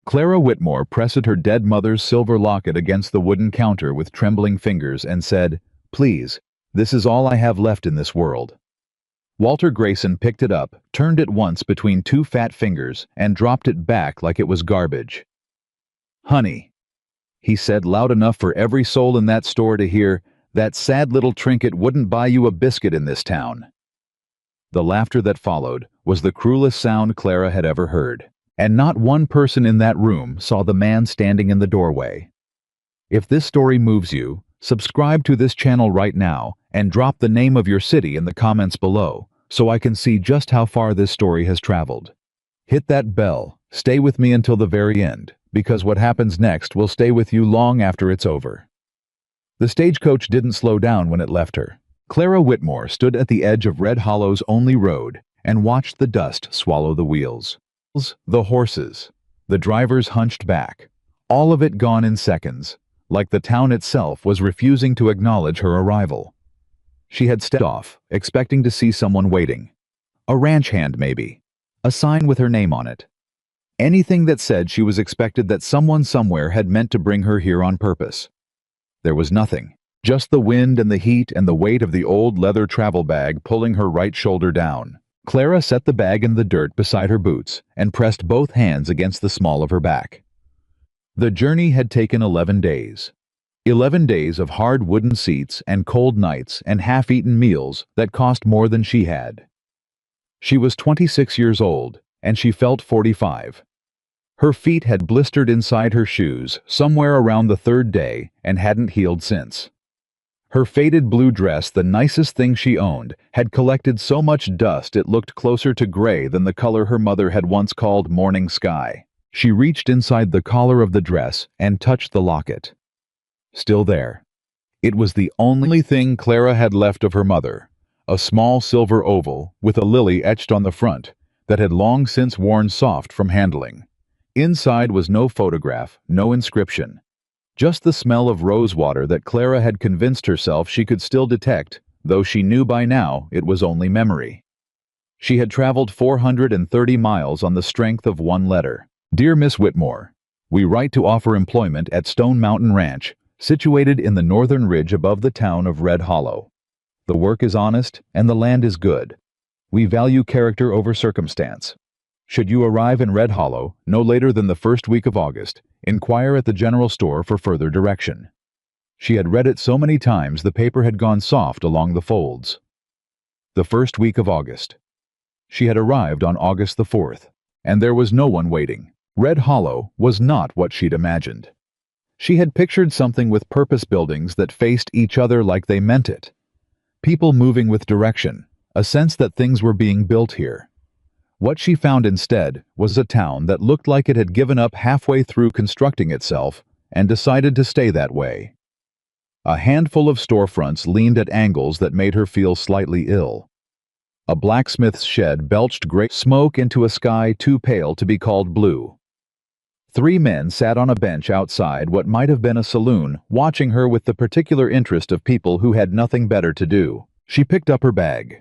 Clara Whitmore pressed her dead mother's silver locket against the wooden counter with trembling fingers and said, "Please, this is all I have left in this world." Walter Grayson picked it up, turned it once between two fat fingers, and dropped it back like it was garbage. "Honey," he said loud enough for every soul in that store to hear, "that sad little trinket wouldn't buy you a biscuit in this town." The laughter that followed was the cruelest sound Clara had ever heard. And not one person in that room saw the man standing in the doorway. If this story moves you, subscribe to this channel right now and drop the name of your city in the comments below so I can see just how far this story has traveled. Hit that bell, stay with me until the very end, because what happens next will stay with you long after it's over. The stagecoach didn't slow down when it left her. Clara Whitmore stood at the edge of Red Hollow's only road and watched the dust swallow the wheels. The horses, the drivers hunched back, all of it gone in seconds, like the town itself was refusing to acknowledge her arrival. She had stepped off, expecting to see someone waiting. A ranch hand maybe. A sign with her name on it. Anything that said she was expected, that someone somewhere had meant to bring her here on purpose. There was nothing, just the wind and the heat and the weight of the old leather travel bag pulling her right shoulder down. Clara set the bag in the dirt beside her boots and pressed both hands against the small of her back. The journey had taken 11 days. 11 days of hard wooden seats and cold nights and half-eaten meals that cost more than she had. She was 26 years old, and she felt 45. Her feet had blistered inside her shoes somewhere around the third day and hadn't healed since. Her faded blue dress, the nicest thing she owned, had collected so much dust it looked closer to gray than the color her mother had once called morning sky. She reached inside the collar of the dress and touched the locket. Still there. It was the only thing Clara had left of her mother, a small silver oval with a lily etched on the front that had long since worn soft from handling. Inside was no photograph, no inscription. Just the smell of rose water that Clara had convinced herself she could still detect, though she knew by now it was only memory. She had traveled 430 miles on the strength of one letter. "Dear Miss Whitmore, we write to offer employment at Stone Mountain Ranch, situated in the northern ridge above the town of Red Hollow. The work is honest and the land is good. We value character over circumstance. Should you arrive in Red Hollow no later than the first week of August, inquire at the general store for further direction." She had read it so many times the paper had gone soft along the folds. The first week of August. She had arrived on August the 4th, and there was no one waiting. Red Hollow was not what she'd imagined. She had pictured something with purpose, buildings that faced each other like they meant it. People moving with direction, a sense that things were being built here. What she found instead was a town that looked like it had given up halfway through constructing itself and decided to stay that way. A handful of storefronts leaned at angles that made her feel slightly ill. A blacksmith's shed belched gray smoke into a sky too pale to be called blue. 3 men sat on a bench outside what might have been a saloon, watching her with the particular interest of people who had nothing better to do. She picked up her bag.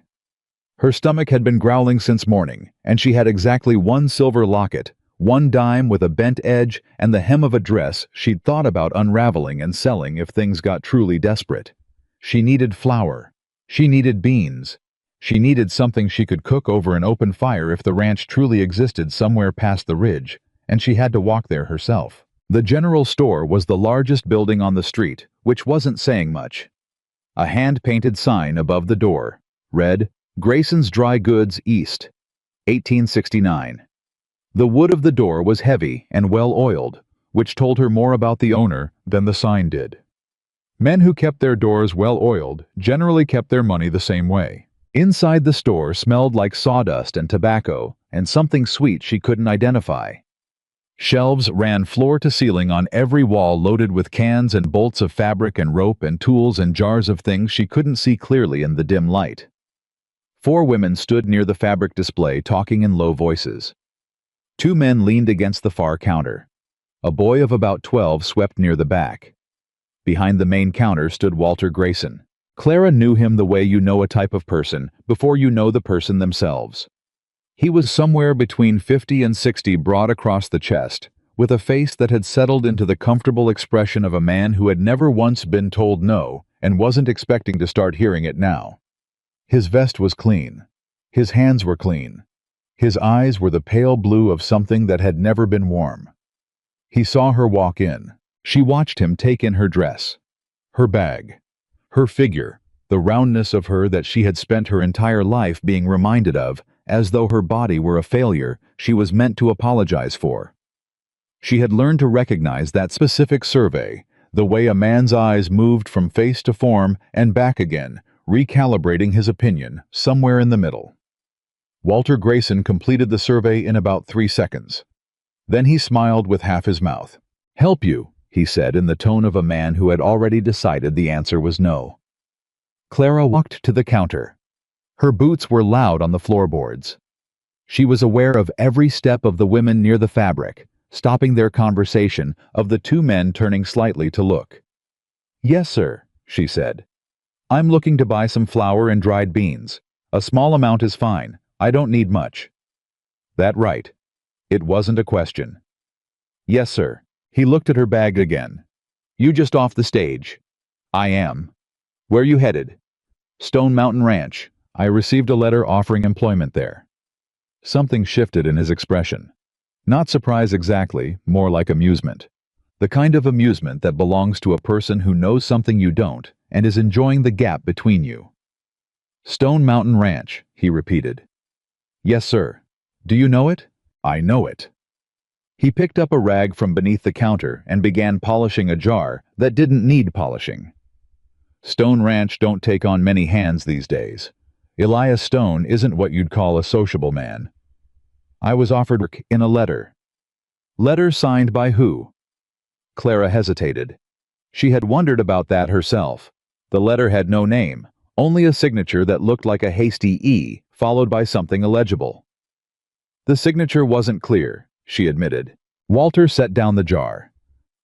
Her stomach had been growling since morning, and she had exactly 1 silver locket, 1 dime with a bent edge, and the hem of a dress she'd thought about unraveling and selling if things got truly desperate. She needed flour. She needed beans. She needed something she could cook over an open fire if the ranch truly existed somewhere past the ridge, and she had to walk there herself. The general store was the largest building on the street, which wasn't saying much. A hand-painted sign above the door read, "Grayson's Dry Goods East, 1869. The wood of the door was heavy and well-oiled, which told her more about the owner than the sign did. Men who kept their doors well-oiled generally kept their money the same way. Inside the store smelled like sawdust and tobacco and something sweet she couldn't identify. Shelves ran floor to ceiling, on every wall loaded with cans and bolts of fabric and rope and tools and jars of things she couldn't see clearly in the dim light. 4 women stood near the fabric display talking in low voices. 2 men leaned against the far counter. A boy of about 12 swept near the back. Behind the main counter stood Walter Grayson. Clara knew him the way you know a type of person before you know the person themselves. He was somewhere between 50 and 60, broad across the chest, with a face that had settled into the comfortable expression of a man who had never once been told no and wasn't expecting to start hearing it now. His vest was clean. His hands were clean. His eyes were the pale blue of something that had never been warm. He saw her walk in. She watched him take in her dress, her bag, her figure, the roundness of her that she had spent her entire life being reminded of, as though her body were a failure she was meant to apologize for. She had learned to recognize that specific survey, the way a man's eyes moved from face to form and back again, recalibrating his opinion somewhere in the middle. Walter Grayson completed the survey in about 3 seconds. Then he smiled with half his mouth. "Help you," he said in the tone of a man who had already decided the answer was no. Clara walked to the counter. Her boots were loud on the floorboards. She was aware of every step of the women near the fabric, stopping their conversation, of the 2 men turning slightly to look. "Yes, sir," she said. "I'm looking to buy some flour and dried beans. A small amount is fine. I don't need much." That right. It wasn't a question. "Yes, sir." He looked at her bag again. "You just off the stage?" "I am." "Where you headed?" "Stone Mountain Ranch. I received a letter offering employment there." Something shifted in his expression. Not surprise exactly, more like amusement. The kind of amusement that belongs to a person who knows something you don't and is enjoying the gap between you. "Stone Mountain Ranch," he repeated. "Yes, sir." "Do you know it?" "I know it." He picked up a rag from beneath the counter and began polishing a jar that didn't need polishing. Stone Ranch don't take on many hands these days. Elias Stone isn't what you'd call a sociable man. "I was offered work in a letter." "Letter signed by who?" Clara hesitated. She had wondered about that herself. The letter had no name, only a signature that looked like a hasty E, followed by something illegible. The signature wasn't clear, she admitted. Walter set down the jar.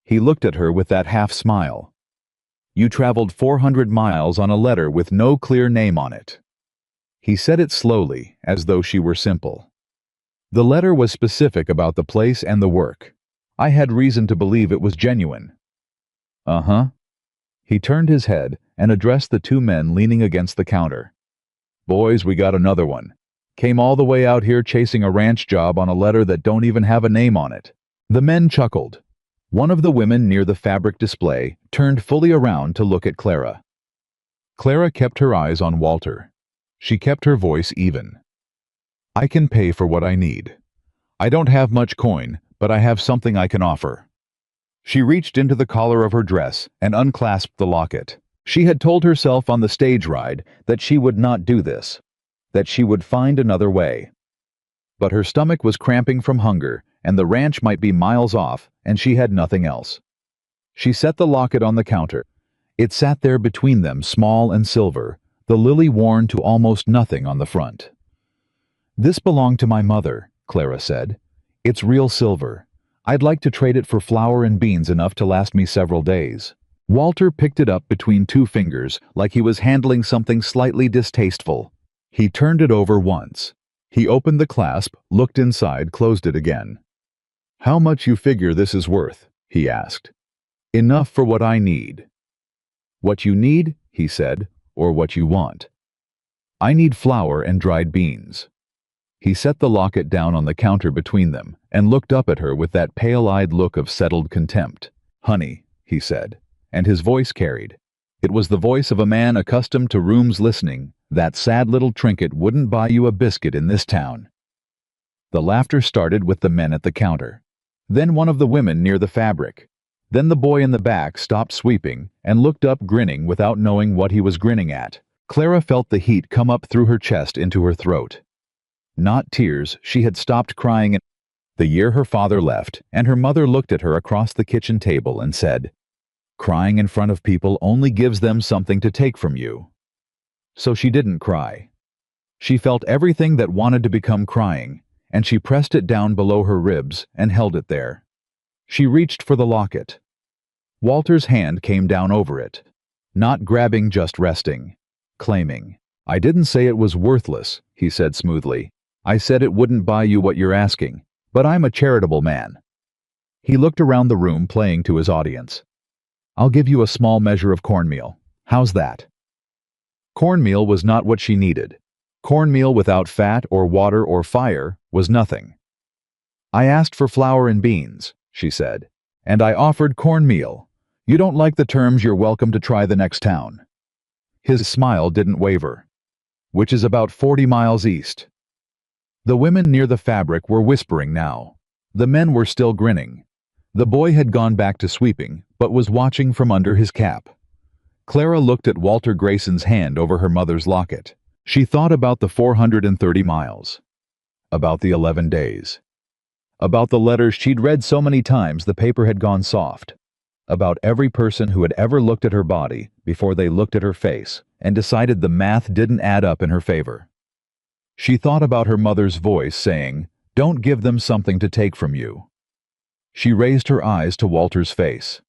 He looked at her with that half-smile. "You traveled 400 miles on a letter with no clear name on it." He said it slowly, as though she were simple. "The letter was specific about the place and the work. I had reason to believe it was genuine." "Uh-huh." He turned his head and addressed the 2 men leaning against the counter. "Boys, we got another one. Came all the way out here chasing a ranch job on a letter that don't even have a name on it." The men chuckled. One of the women near the fabric display turned fully around to look at Clara. Clara kept her eyes on Walter. She kept her voice even. "I can pay for what I need. I don't have much coin, but I have something I can offer." She reached into the collar of her dress and unclasped the locket. She had told herself on the stage ride that she would not do this, that she would find another way. But her stomach was cramping from hunger, and the ranch might be miles off, and she had nothing else. She set the locket on the counter. It sat there between them, small and silver, the lily worn to almost nothing on the front. "This belonged to my mother," Clara said. "It's real silver. I'd like to trade it for flour and beans enough to last me several days." Walter picked it up between 2 fingers like he was handling something slightly distasteful. He turned it over once. He opened the clasp, looked inside, closed it again. "How much you figure this is worth?" he asked. "Enough for what I need." "What you need," he said, "or what you want?" "I need flour and dried beans." He set the locket down on the counter between them and looked up at her with that pale-eyed look of settled contempt. "Honey," he said, and his voice carried. It was the voice of a man accustomed to rooms listening. "That sad little trinket wouldn't buy you a biscuit in this town." The laughter started with the men at the counter. Then one of the women near the fabric. Then the boy in the back stopped sweeping and looked up grinning without knowing what he was grinning at. Clara felt the heat come up through her chest into her throat. Not tears, she had stopped crying the year her father left, and her mother looked at her across the kitchen table and said, "Crying in front of people only gives them something to take from you." So she didn't cry. She felt everything that wanted to become crying, and she pressed it down below her ribs and held it there. She reached for the locket. Walter's hand came down over it, not grabbing, just resting, claiming. "I didn't say it was worthless," he said smoothly. "I said it wouldn't buy you what you're asking, but I'm a charitable man." He looked around the room playing to his audience. "I'll give you a small measure of cornmeal. How's that?" Cornmeal was not what she needed. Cornmeal without fat or water or fire was nothing. "I asked for flour and beans," she said, "and I offered cornmeal. You don't like the terms, you're welcome to try the next town." His smile didn't waver. "Which is about 40 miles east." The women near the fabric were whispering now. The men were still grinning. The boy had gone back to sweeping, but was watching from under his cap. Clara looked at Walter Grayson's hand over her mother's locket. She thought about the 430 miles. About the 11 days. About the letters she'd read so many times the paper had gone soft. About every person who had ever looked at her body before they looked at her face and decided the math didn't add up in her favor. She thought about her mother's voice saying, "Don't give them something to take from you." She raised her eyes to Walter's face.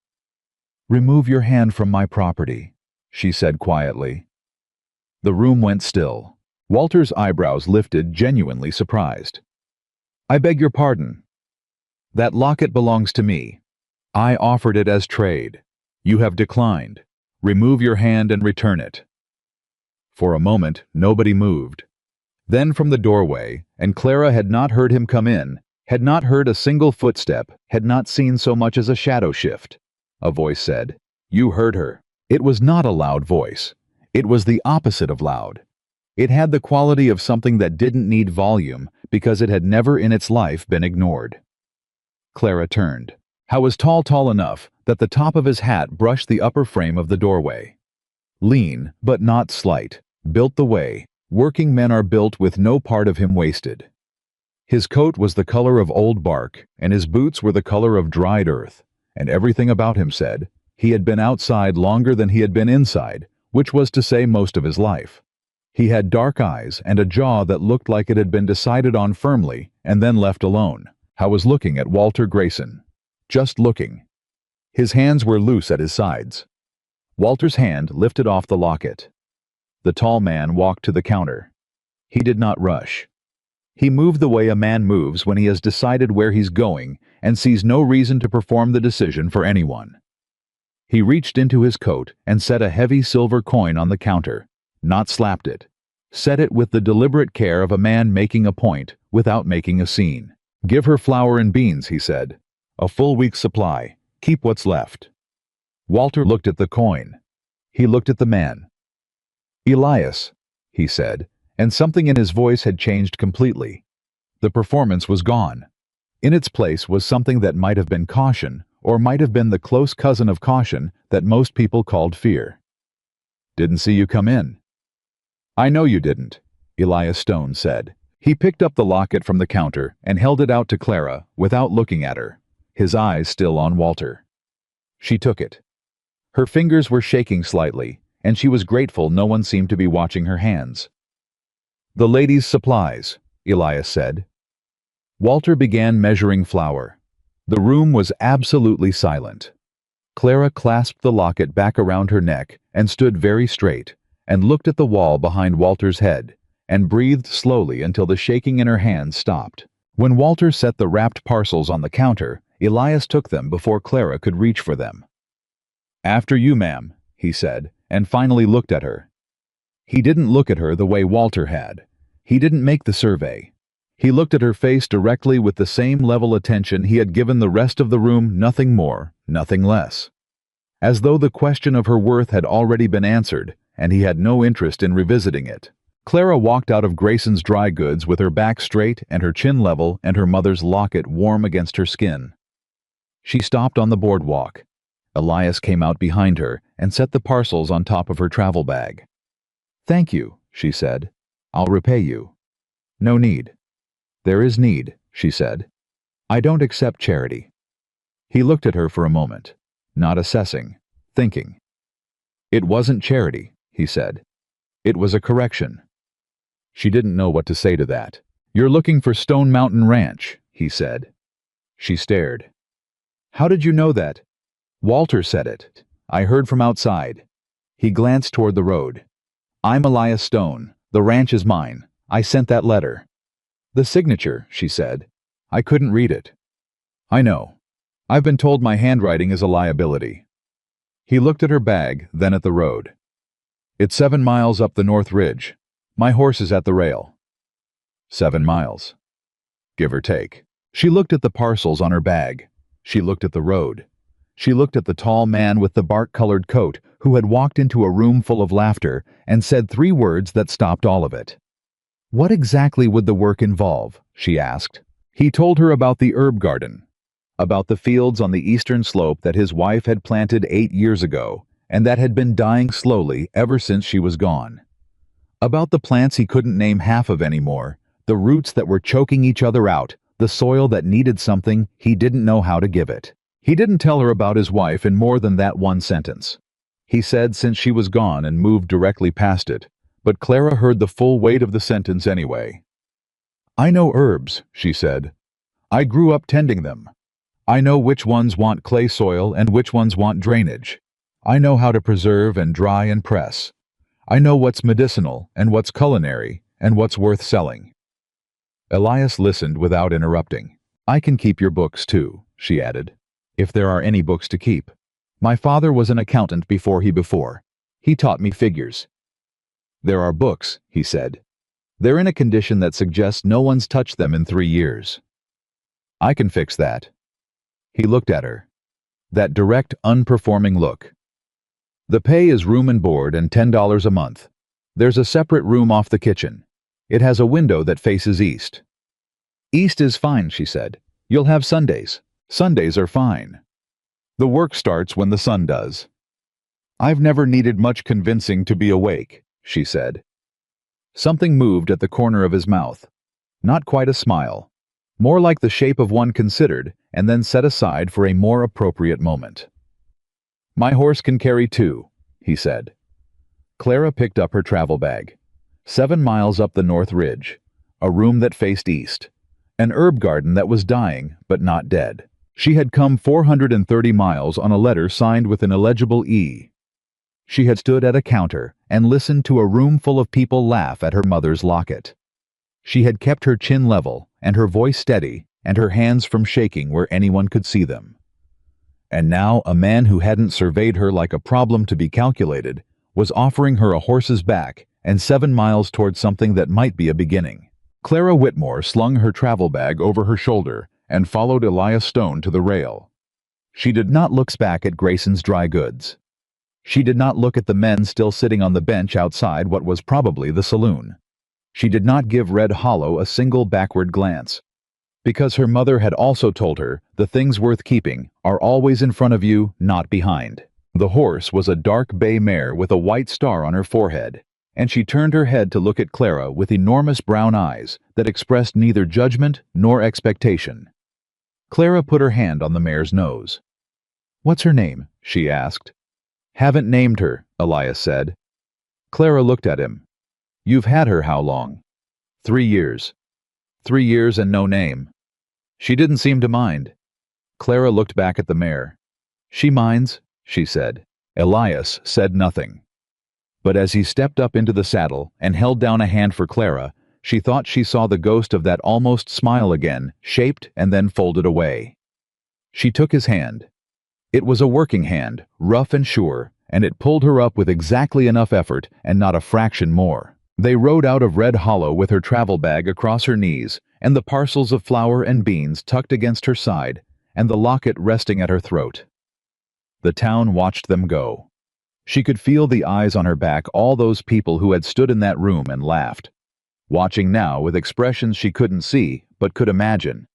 "Remove your hand from my property," she said quietly. The room went still. Walter's eyebrows lifted, genuinely surprised. "I beg your pardon. That locket belongs to me. I offered it as trade. You have declined. Remove your hand and return it." For a moment, nobody moved. Then from the doorway, and Clara had not heard him come in, had not heard a single footstep, had not seen so much as a shadow shift. A voice said, "You heard her." It was not a loud voice. It was the opposite of loud. It had the quality of something that didn't need volume because it had never in its life been ignored. Clara turned. How was tall enough that the top of his hat brushed the upper frame of the doorway. Lean, but not slight, built the way working men are built, with no part of him wasted. His coat was the color of old bark, and his boots were the color of dried earth, and everything about him said he had been outside longer than he had been inside, which was to say most of his life. He had dark eyes and a jaw that looked like it had been decided on firmly and then left alone. Howe was looking at Walter Grayson. Just looking. His hands were loose at his sides. Walter's hand lifted off the locket. The tall man walked to the counter. He did not rush. He moved the way a man moves when he has decided where he's going and sees no reason to perform the decision for anyone. He reached into his coat and set a heavy silver coin on the counter, not slapped it. Set it with the deliberate care of a man making a point without making a scene. "Give her flour and beans," he said. "A full week's supply. Keep what's left." Walter looked at the coin. He looked at the man. "Elias," he said, and something in his voice had changed completely. The performance was gone. In its place was something that might have been caution, or might have been the close cousin of caution that most people called fear. "Didn't see you come in." "I know you didn't," Elias Stone said. He picked up the locket from the counter and held it out to Clara without looking at her, his eyes still on Walter. She took it. Her fingers were shaking slightly, and she was grateful no one seemed to be watching her hands. "The ladies' supplies," Elias said. Walter began measuring flour. The room was absolutely silent. Clara clasped the locket back around her neck and stood very straight, and looked at the wall behind Walter's head, and breathed slowly until the shaking in her hands stopped. When Walter set the wrapped parcels on the counter, Elias took them before Clara could reach for them. "After you, ma'am," he said, and finally looked at her. He didn't look at her the way Walter had. He didn't make the survey. He looked at her face directly with the same level attention he had given the rest of the room, nothing more, nothing less. As though the question of her worth had already been answered, and he had no interest in revisiting it. Clara walked out of Grayson's dry goods with her back straight and her chin level and her mother's locket warm against her skin. She stopped on the boardwalk. Elias came out behind her and set the parcels on top of her travel bag. "Thank you," she said. "I'll repay you." "No need." "There is need," she said. "I don't accept charity." He looked at her for a moment, not assessing, thinking. "It wasn't charity," he said. "It was a correction." She didn't know what to say to that. "You're looking for Stone Mountain Ranch," he said. She stared. "How did you know that?" "Walter said it. I heard from outside." He glanced toward the road. "I'm Elias Stone. The ranch is mine. I sent that letter." "The signature," she said. "I couldn't read it." "I know." I've been told my handwriting is a liability. He looked at her bag, then at the road. It's 7 miles up the North Ridge. My horse is at the rail. 7 miles. Give or take. She looked at the parcels on her bag. She looked at the road. She looked at the tall man with the bark-colored coat who had walked into a room full of laughter and said 3 words that stopped all of it. What exactly would the work involve? She asked. He told her about the herb garden, about the fields on the eastern slope that his wife had planted 8 years ago and that had been dying slowly ever since she was gone. About the plants he couldn't name half of anymore, the roots that were choking each other out, the soil that needed something he didn't know how to give it. He didn't tell her about his wife in more than that one sentence. He said since she was gone and moved directly past it, but Clara heard the full weight of the sentence anyway. I know herbs, she said. I grew up tending them. I know which ones want clay soil and which ones want drainage. I know how to preserve and dry and press. I know what's medicinal and what's culinary and what's worth selling. Elias listened without interrupting. I can keep your books too, she added, if there are any books to keep. My father was an accountant before. He taught me figures. There are books, he said. They're in a condition that suggests no one's touched them in 3 years. I can fix that. He looked at her. That direct, unperforming look. The pay is room and board and $10 a month. There's a separate room off the kitchen. It has a window that faces east. East is fine, she said. You'll have Sundays. Sundays are fine. The work starts when the sun does. I've never needed much convincing to be awake, she said. Something moved at the corner of his mouth. Not quite a smile. More like the shape of one considered and then set aside for a more appropriate moment. My horse can carry 2, he said. Clara picked up her travel bag. 7 miles up the North Ridge. A room that faced east. An herb garden that was dying, but not dead. She had come 430 miles on a letter signed with an illegible E. She had stood at a counter and listened to a room full of people laugh at her mother's locket. She had kept her chin level and her voice steady and her hands from shaking where anyone could see them. And now a man who hadn't surveyed her like a problem to be calculated was offering her a horse's back and 7 miles toward something that might be a beginning. Clara Whitmore slung her travel bag over her shoulder and followed Elias Stone to the rail. She did not look back at Grayson's dry goods. She did not look at the men still sitting on the bench outside what was probably the saloon. She did not give Red Hollow a single backward glance. Because her mother had also told her the things worth keeping are always in front of you, not behind. The horse was a dark bay mare with a white star on her forehead, and she turned her head to look at Clara with enormous brown eyes that expressed neither judgment nor expectation. Clara put her hand on the mare's nose. What's her name? She asked. Haven't named her, Elias said. Clara looked at him. You've had her how long? 3 years. 3 years and no name. She didn't seem to mind. Clara looked back at the mare. She minds, she said. Elias said nothing. But as he stepped up into the saddle and held down a hand for Clara, she thought she saw the ghost of that almost smile again, shaped and then folded away. She took his hand. It was a working hand, rough and sure, and it pulled her up with exactly enough effort and not a fraction more. They rode out of Red Hollow with her travel bag across her knees and the parcels of flour and beans tucked against her side and the locket resting at her throat. The town watched them go. She could feel the eyes on her back, all those people who had stood in that room and laughed, watching now with expressions she couldn't see but could imagine.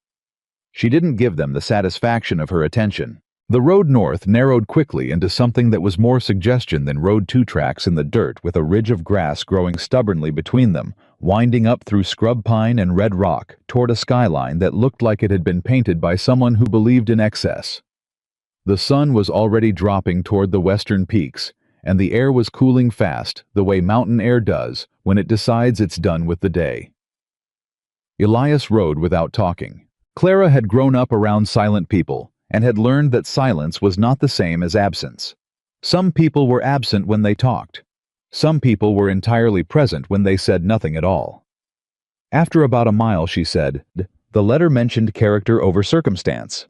She didn't give them the satisfaction of her attention. The road north narrowed quickly into something that was more suggestion than road 2 tracks in the dirt with a ridge of grass growing stubbornly between them, winding up through scrub pine and red rock toward a skyline that looked like it had been painted by someone who believed in excess. The sun was already dropping toward the western peaks, and the air was cooling fast the way mountain air does when it decides it's done with the day. Elias rode without talking. Clara had grown up around silent people and had learned that silence was not the same as absence. Some people were absent when they talked. Some people were entirely present when they said nothing at all. After about a mile, she said, "The letter mentioned character over circumstance."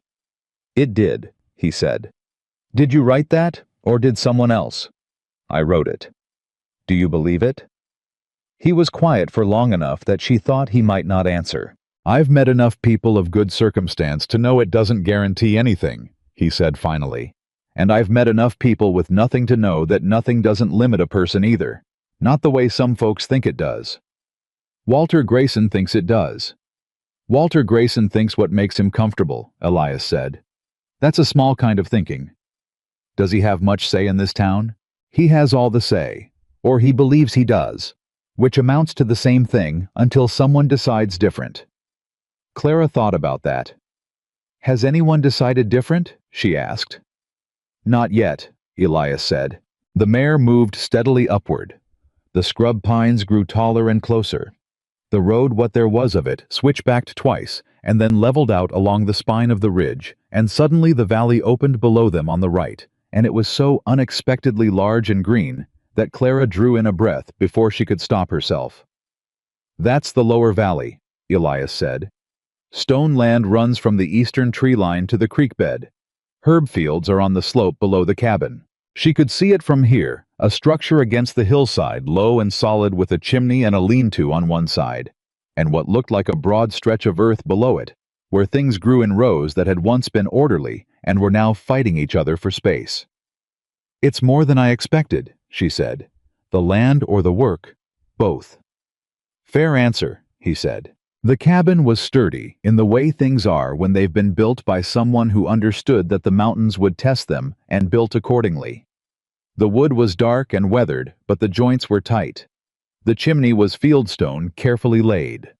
"It did," he said. "Did you write that, or did someone else?" "I wrote it." "Do you believe it?" He was quiet for long enough that she thought he might not answer. "I've met enough people of good circumstance to know it doesn't guarantee anything," he said finally. "And I've met enough people with nothing to know that nothing doesn't limit a person either. Not the way some folks think it does." "Walter Grayson thinks it does." "Walter Grayson thinks what makes him comfortable," Elias said. "That's a small kind of thinking." "Does he have much say in this town?" "He has all the say. Or he believes he does. Which amounts to the same thing until someone decides different." Clara thought about that. "Has anyone decided different?" she asked. "Not yet," Elias said. The mare moved steadily upward. The scrub pines grew taller and closer. The road, what there was of it, switchbacked twice, and then leveled out along the spine of the ridge, and suddenly the valley opened below them on the right, and it was so unexpectedly large and green that Clara drew in a breath before she could stop herself. "That's the lower valley," Elias said. "Stone land runs from the eastern tree line to the creek bed. Herb fields are on the slope below the cabin." She could see it from here, a structure against the hillside, low and solid with a chimney and a lean-to on one side, and what looked like a broad stretch of earth below it, where things grew in rows that had once been orderly and were now fighting each other for space. "It's more than I expected," she said. "The land or the work? Both." "Fair answer," he said. The cabin was sturdy, in the way things are when they've been built by someone who understood that the mountains would test them and built accordingly. The wood was dark and weathered, but the joints were tight. The chimney was fieldstone carefully laid.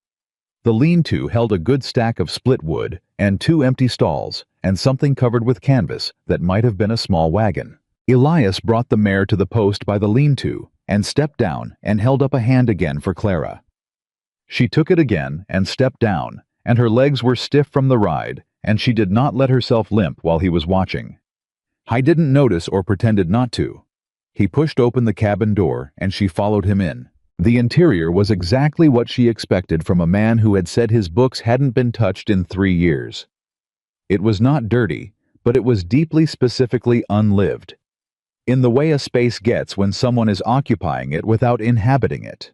The lean-to held a good stack of split wood and 2 empty stalls and something covered with canvas that might have been a small wagon. Elias brought the mare to the post by the lean-to and stepped down and held up a hand again for Clara. She took it again and stepped down, and her legs were stiff from the ride, and she did not let herself limp while he was watching. I didn't notice or pretended not to. He pushed open the cabin door, and she followed him in. The interior was exactly what she expected from a man who had said his books hadn't been touched in 3 years. It was not dirty, but it was deeply specifically unlived, in the way a space gets when someone is occupying it without inhabiting it.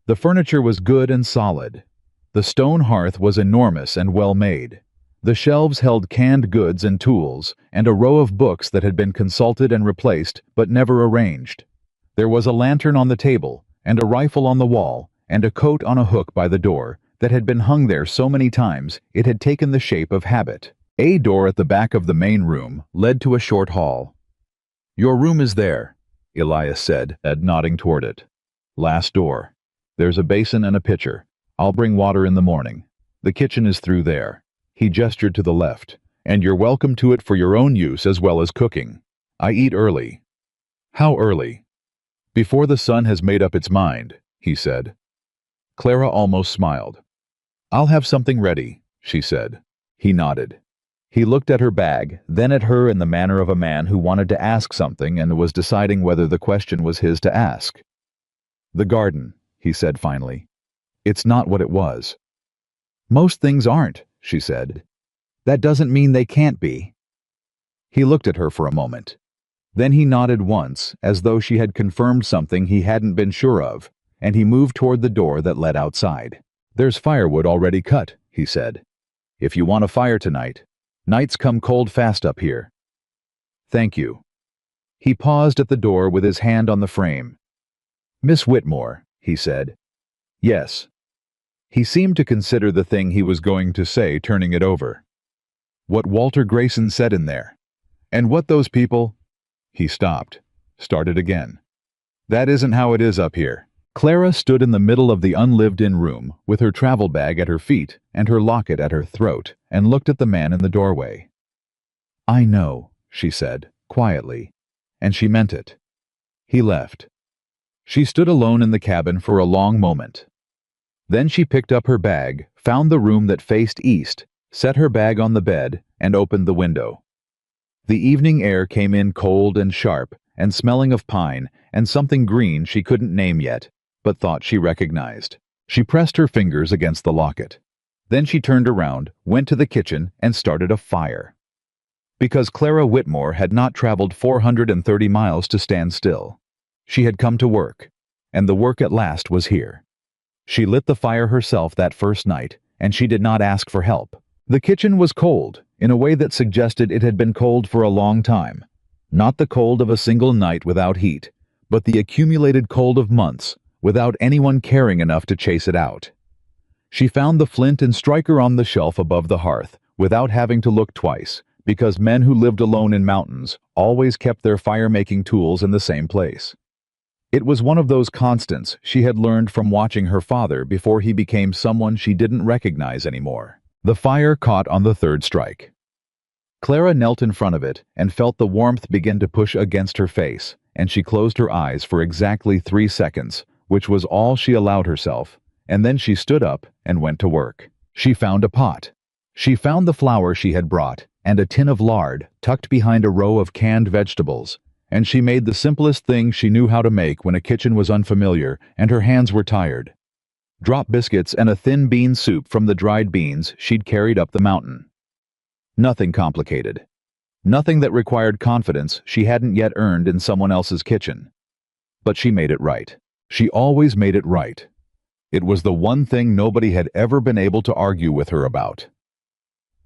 The furniture was good and solid. The stone hearth was enormous and well made. The shelves held canned goods and tools, and a row of books that had been consulted and replaced, but never arranged. There was a lantern on the table, and a rifle on the wall, and a coat on a hook by the door that had been hung there so many times it had taken the shape of habit. A door at the back of the main room led to a short hall. "Your room is there," Elias said, nodding toward it. "Last door. There's a basin and a pitcher. I'll bring water in the morning. The kitchen is through there." He gestured to the left. "And you're welcome to it for your own use as well as cooking. I eat early." "How early?" "Before the sun has made up its mind," he said. Clara almost smiled. "I'll have something ready," she said. He nodded. He looked at her bag, then at her in the manner of a man who wanted to ask something and was deciding whether the question was his to ask. "The garden," he said finally. "It's not what it was." "Most things aren't," she said. "That doesn't mean they can't be." He looked at her for a moment. Then he nodded once, as though she had confirmed something he hadn't been sure of, and he moved toward the door that led outside. "There's firewood already cut," he said. "If you want a fire tonight. Nights come cold fast up here." "Thank you." He paused at the door with his hand on the frame. "Miss Whitmore," he said. "Yes." He seemed to consider the thing he was going to say, turning it over. "What Walter Grayson said in there. And what those people—" He stopped, started again. "That isn't how it is up here." Clara stood in the middle of the unlived-in room, with her travel bag at her feet and her locket at her throat, and looked at the man in the doorway. "I know," she said, quietly, and she meant it. He left. She stood alone in the cabin for a long moment. Then she picked up her bag, found the room that faced east, set her bag on the bed, and opened the window. The evening air came in cold and sharp, and smelling of pine, and something green she couldn't name yet, but thought she recognized. She pressed her fingers against the locket. Then she turned around, went to the kitchen, and started a fire. Because Clara Whitmore had not traveled 430 miles to stand still. She had come to work, and the work at last was here. She lit the fire herself that first night, and she did not ask for help. The kitchen was cold, in a way that suggested it had been cold for a long time. Not the cold of a single night without heat, but the accumulated cold of months, without anyone caring enough to chase it out. She found the flint and striker on the shelf above the hearth, without having to look twice, because men who lived alone in mountains always kept their fire-making tools in the same place. It was one of those constants she had learned from watching her father before he became someone she didn't recognize anymore. The fire caught on the third strike. Clara knelt in front of it and felt the warmth begin to push against her face, and she closed her eyes for exactly 3 seconds, which was all she allowed herself, and then she stood up and went to work. She found a pot. She found the flour she had brought, and a tin of lard tucked behind a row of canned vegetables, and she made the simplest thing she knew how to make when a kitchen was unfamiliar and her hands were tired. Drop biscuits and a thin bean soup from the dried beans she'd carried up the mountain. Nothing complicated. Nothing that required confidence she hadn't yet earned in someone else's kitchen. But she made it right. She always made it right. It was the one thing nobody had ever been able to argue with her about.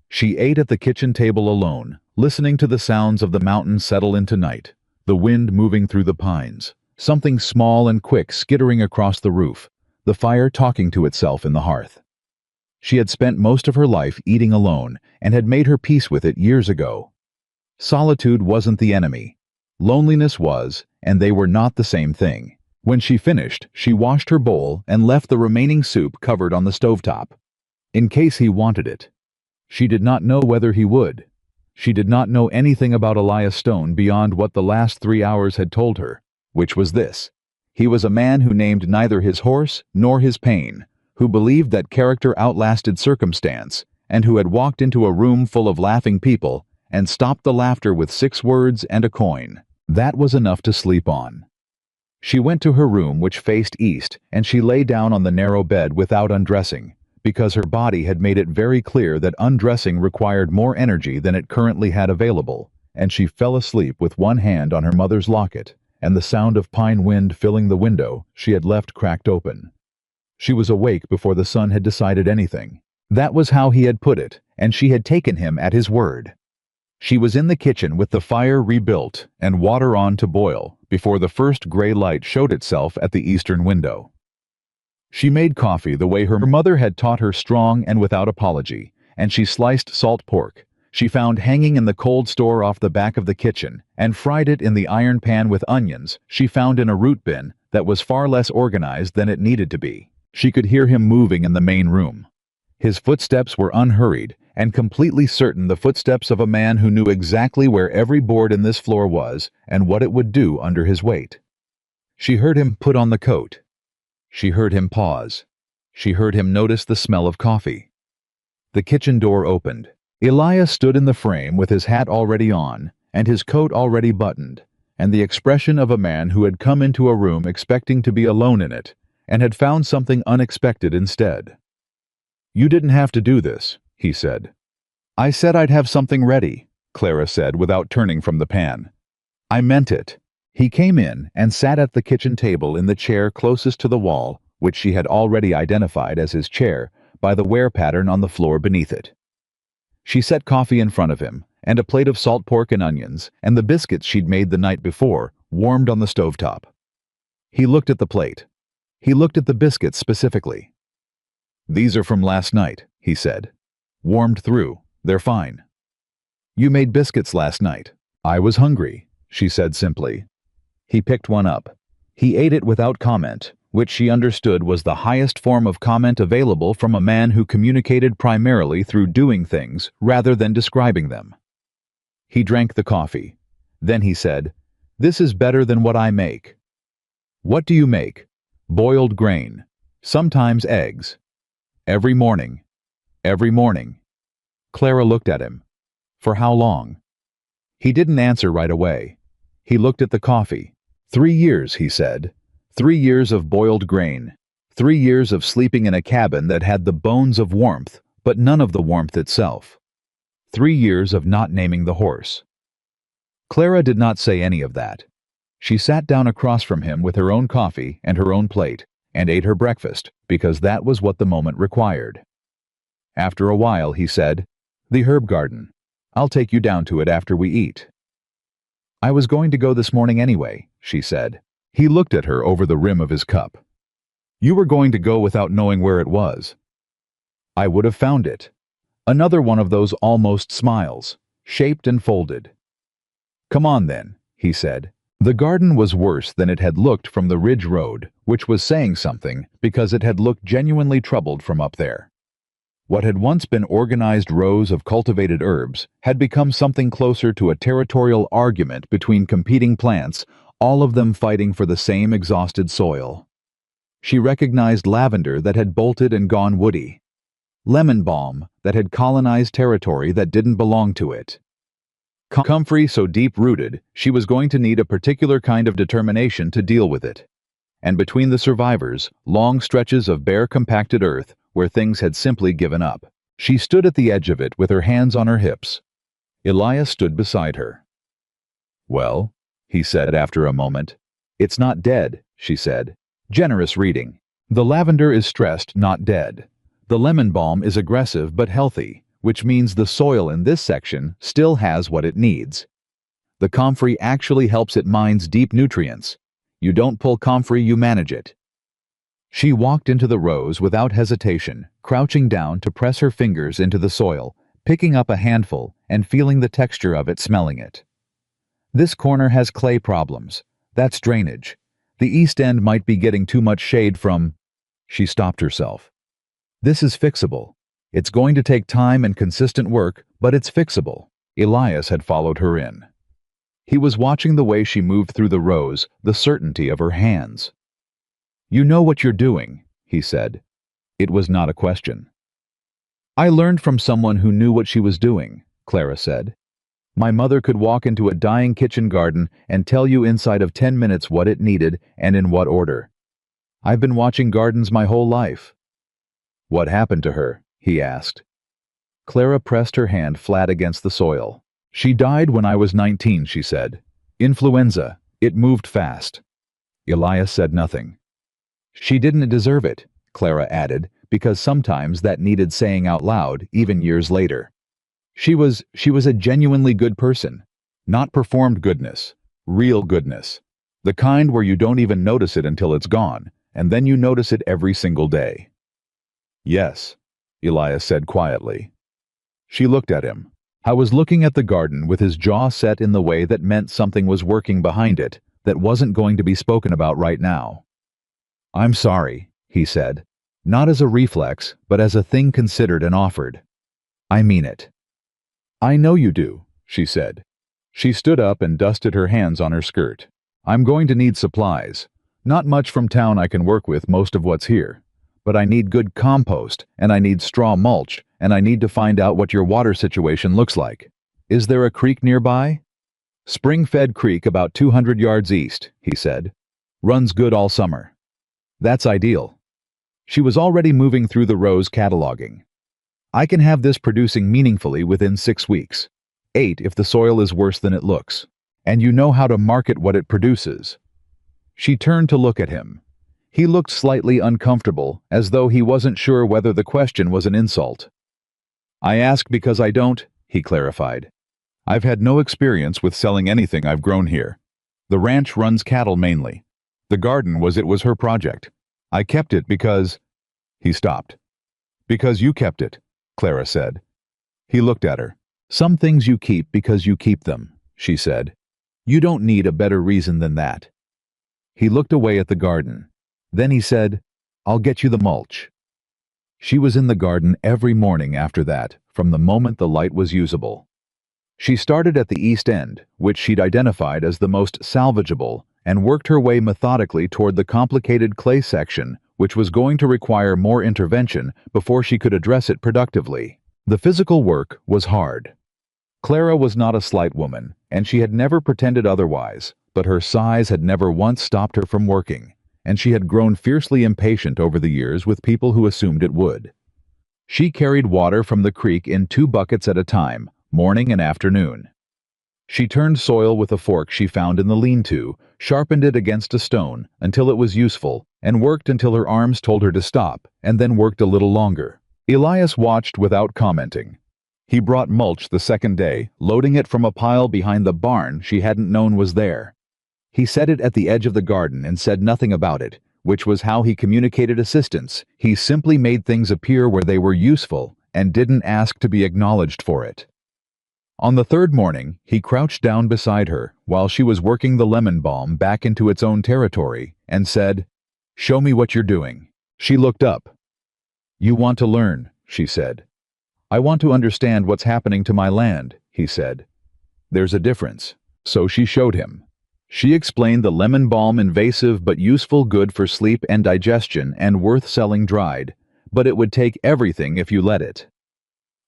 She ate at the kitchen table alone, listening to the sounds of the mountain settle into night, the wind moving through the pines, something small and quick skittering across the roof, the fire talking to itself in the hearth. She had spent most of her life eating alone and had made her peace with it years ago. Solitude wasn't the enemy. Loneliness was, and they were not the same thing. When she finished, she washed her bowl and left the remaining soup covered on the stovetop, in case he wanted it. She did not know whether he would. She did not know anything about Elias Stone beyond what the last 3 hours had told her, which was this. He was a man who named neither his horse nor his pain, who believed that character outlasted circumstance, and who had walked into a room full of laughing people and stopped the laughter with 6 words and a coin. That was enough to sleep on. She went to her room, which faced east, and she lay down on the narrow bed without undressing, because her body had made it very clear that undressing required more energy than it currently had available, and she fell asleep with one hand on her mother's locket, and the sound of pine wind filling the window she had left cracked open. She was awake before the sun had decided anything. That was how he had put it, and she had taken him at his word. She was in the kitchen with the fire rebuilt and water on to boil before the first gray light showed itself at the eastern window. She made coffee the way her mother had taught her, strong and without apology, and she sliced salt pork she found hanging in the cold store off the back of the kitchen and fried it in the iron pan with onions she found in a root bin that was far less organized than it needed to be. She could hear him moving in the main room. His footsteps were unhurried and completely certain, the footsteps of a man who knew exactly where every board in this floor was and what it would do under his weight. She heard him put on the coat. She heard him pause. She heard him notice the smell of coffee. The kitchen door opened. Elias stood in the frame with his hat already on and his coat already buttoned, and the expression of a man who had come into a room expecting to be alone in it and had found something unexpected instead. "You didn't have to do this," he said. "I said I'd have something ready," Clara said without turning from the pan. "I meant it." He came in and sat at the kitchen table in the chair closest to the wall, which she had already identified as his chair by the wear pattern on the floor beneath it. She set coffee in front of him, and a plate of salt pork and onions, and the biscuits she'd made the night before, warmed on the stovetop. He looked at the plate. He looked at the biscuits specifically. "These are from last night," he said. "Warmed through. They're fine." "You made biscuits last night." "I was hungry," she said simply. He picked one up. He ate it without comment, which she understood was the highest form of comment available from a man who communicated primarily through doing things rather than describing them. He drank the coffee. Then he said, "This is better than what I make." "What do you make?" "Boiled grain. Sometimes eggs." "Every morning." "Every morning." Clara looked at him. "For how long?" He didn't answer right away. He looked at the coffee. 3 years, he said. 3 years of boiled grain. 3 years of sleeping in a cabin that had the bones of warmth, but none of the warmth itself. 3 years of not naming the horse. Clara did not say any of that. She sat down across from him with her own coffee and her own plate, and ate her breakfast, because that was what the moment required. After a while, he said, "The herb garden. I'll take you down to it after we eat." "I was going to go this morning anyway," she said. He looked at her over the rim of his cup. "You were going to go without knowing where it was." "I would have found it." Another one of those almost smiles, shaped and folded. "Come on then," he said. The garden was worse than it had looked from the ridge road, which was saying something because it had looked genuinely troubled from up there. What had once been organized rows of cultivated herbs had become something closer to a territorial argument between competing plants, all of them fighting for the same exhausted soil. She recognized lavender that had bolted and gone woody, lemon balm that had colonized territory that didn't belong to it. Comfrey so deep-rooted, she was going to need a particular kind of determination to deal with it. And between the survivors, long stretches of bare compacted earth where things had simply given up. She stood at the edge of it with her hands on her hips. Elias stood beside her. "Well," he said after a moment. "It's not dead," she said. Generous reading. The lavender is stressed, not dead. The lemon balm is aggressive but healthy, which means the soil in this section still has what it needs. The comfrey actually helps it mines deep nutrients. You don't pull comfrey, you manage it. She walked into the rows without hesitation, crouching down to press her fingers into the soil, picking up a handful and feeling the texture of it, smelling it. This corner has clay problems. That's drainage. The east end might be getting too much shade from... She stopped herself. This is fixable. It's going to take time and consistent work, but it's fixable. Elias had followed her in. He was watching the way she moved through the rows, the certainty of her hands. "You know what you're doing," he said. It was not a question. "I learned from someone who knew what she was doing," Clara said. "My mother could walk into a dying kitchen garden and tell you inside of 10 minutes what it needed and in what order. I've been watching gardens my whole life." "What happened to her?" he asked. Clara pressed her hand flat against the soil. "She died when I was 19, she said. Influenza. It moved fast." Elias said nothing. "She didn't deserve it," Clara added, because sometimes that needed saying out loud, even years later. She was a genuinely good person. Not performed goodness. Real goodness. The kind where you don't even notice it until it's gone, and then you notice it every single day. "Yes," Elias said quietly. She looked at him. I was looking at the garden with his jaw set in the way that meant something was working behind it that wasn't going to be spoken about right now. "I'm sorry," he said, not as a reflex, but as a thing considered and offered. "I mean it." "I know you do," she said. She stood up and dusted her hands on her skirt. "I'm going to need supplies. Not much from town I can work with most of what's here. But I need good compost, and I need straw mulch, and I need to find out what your water situation looks like. Is there a creek nearby?" "Spring-fed creek about 200 yards east," he said. "Runs good all summer." "That's ideal." She was already moving through the rows cataloging. "I can have this producing meaningfully within 6 weeks. 8 if the soil is worse than it looks. And you know how to market what it produces." She turned to look at him. He looked slightly uncomfortable, as though he wasn't sure whether the question was an insult. "I ask because I don't," he clarified. "I've had no experience with selling anything I've grown here. The ranch runs cattle mainly. The garden was her project. I kept it because..." He stopped. "Because you kept it," Clara said. He looked at her. "Some things you keep because you keep them," she said. "You don't need a better reason than that." He looked away at the garden. Then he said, "I'll get you the mulch." She was in the garden every morning after that, from the moment the light was usable. She started at the east end, which she'd identified as the most salvageable, and worked her way methodically toward the complicated clay section, which was going to require more intervention before she could address it productively. The physical work was hard. Clara was not a slight woman, and she had never pretended otherwise, but her size had never once stopped her from working, and she had grown fiercely impatient over the years with people who assumed it would. She carried water from the creek in 2 buckets at a time, morning and afternoon. She turned soil with a fork she found in the lean-to, sharpened it against a stone until it was useful, and worked until her arms told her to stop, and then worked a little longer. Elias watched without commenting. He brought mulch the second day, loading it from a pile behind the barn she hadn't known was there. He set it at the edge of the garden and said nothing about it, which was how he communicated assistance. He simply made things appear where they were useful and didn't ask to be acknowledged for it. On the third morning, he crouched down beside her while she was working the lemon balm back into its own territory and said, "Show me what you're doing." She looked up. "You want to learn," she said. "I want to understand what's happening to my land," he said. "There's a difference." So she showed him. She explained the lemon balm invasive but useful, good for sleep and digestion and worth selling dried, but it would take everything if you let it.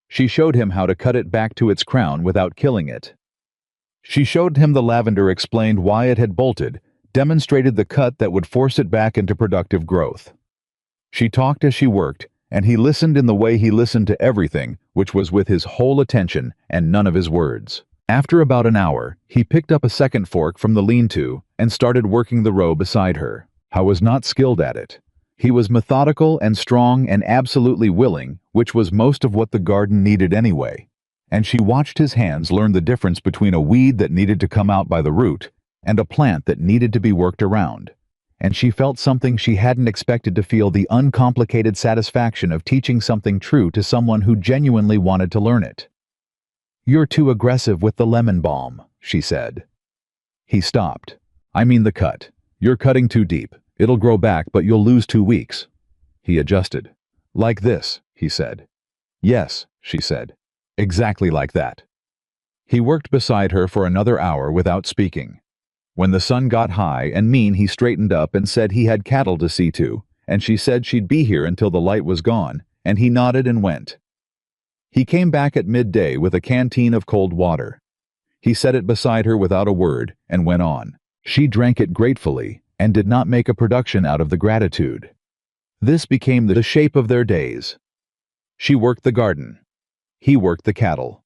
She showed him how to cut it back to its crown without killing it. She showed him the lavender, explained why it had bolted, demonstrated the cut that would force it back into productive growth. She talked as she worked, and he listened in the way he listened to everything, which was with his whole attention and none of his words. After about an hour, he picked up a second fork from the lean-to and started working the row beside her. I was not skilled at it. He was methodical and strong and absolutely willing, which was most of what the garden needed anyway. And she watched his hands learn the difference between a weed that needed to come out by the root and a plant that needed to be worked around. And she felt something she hadn't expected to feel, the uncomplicated satisfaction of teaching something true to someone who genuinely wanted to learn it. "You're too aggressive with the lemon balm," she said. He stopped. "I mean the cut. You're cutting too deep. It'll grow back, but you'll lose 2 weeks. He adjusted. "Like this," he said. "Yes," she said. "Exactly like that." He worked beside her for another hour without speaking. When the sun got high and mean, he straightened up and said he had cattle to see to, and she said she'd be here until the light was gone, and he nodded and went. He came back at midday with a canteen of cold water. He set it beside her without a word and went on. She drank it gratefully and did not make a production out of the gratitude. This became the shape of their days. She worked the garden. He worked the cattle.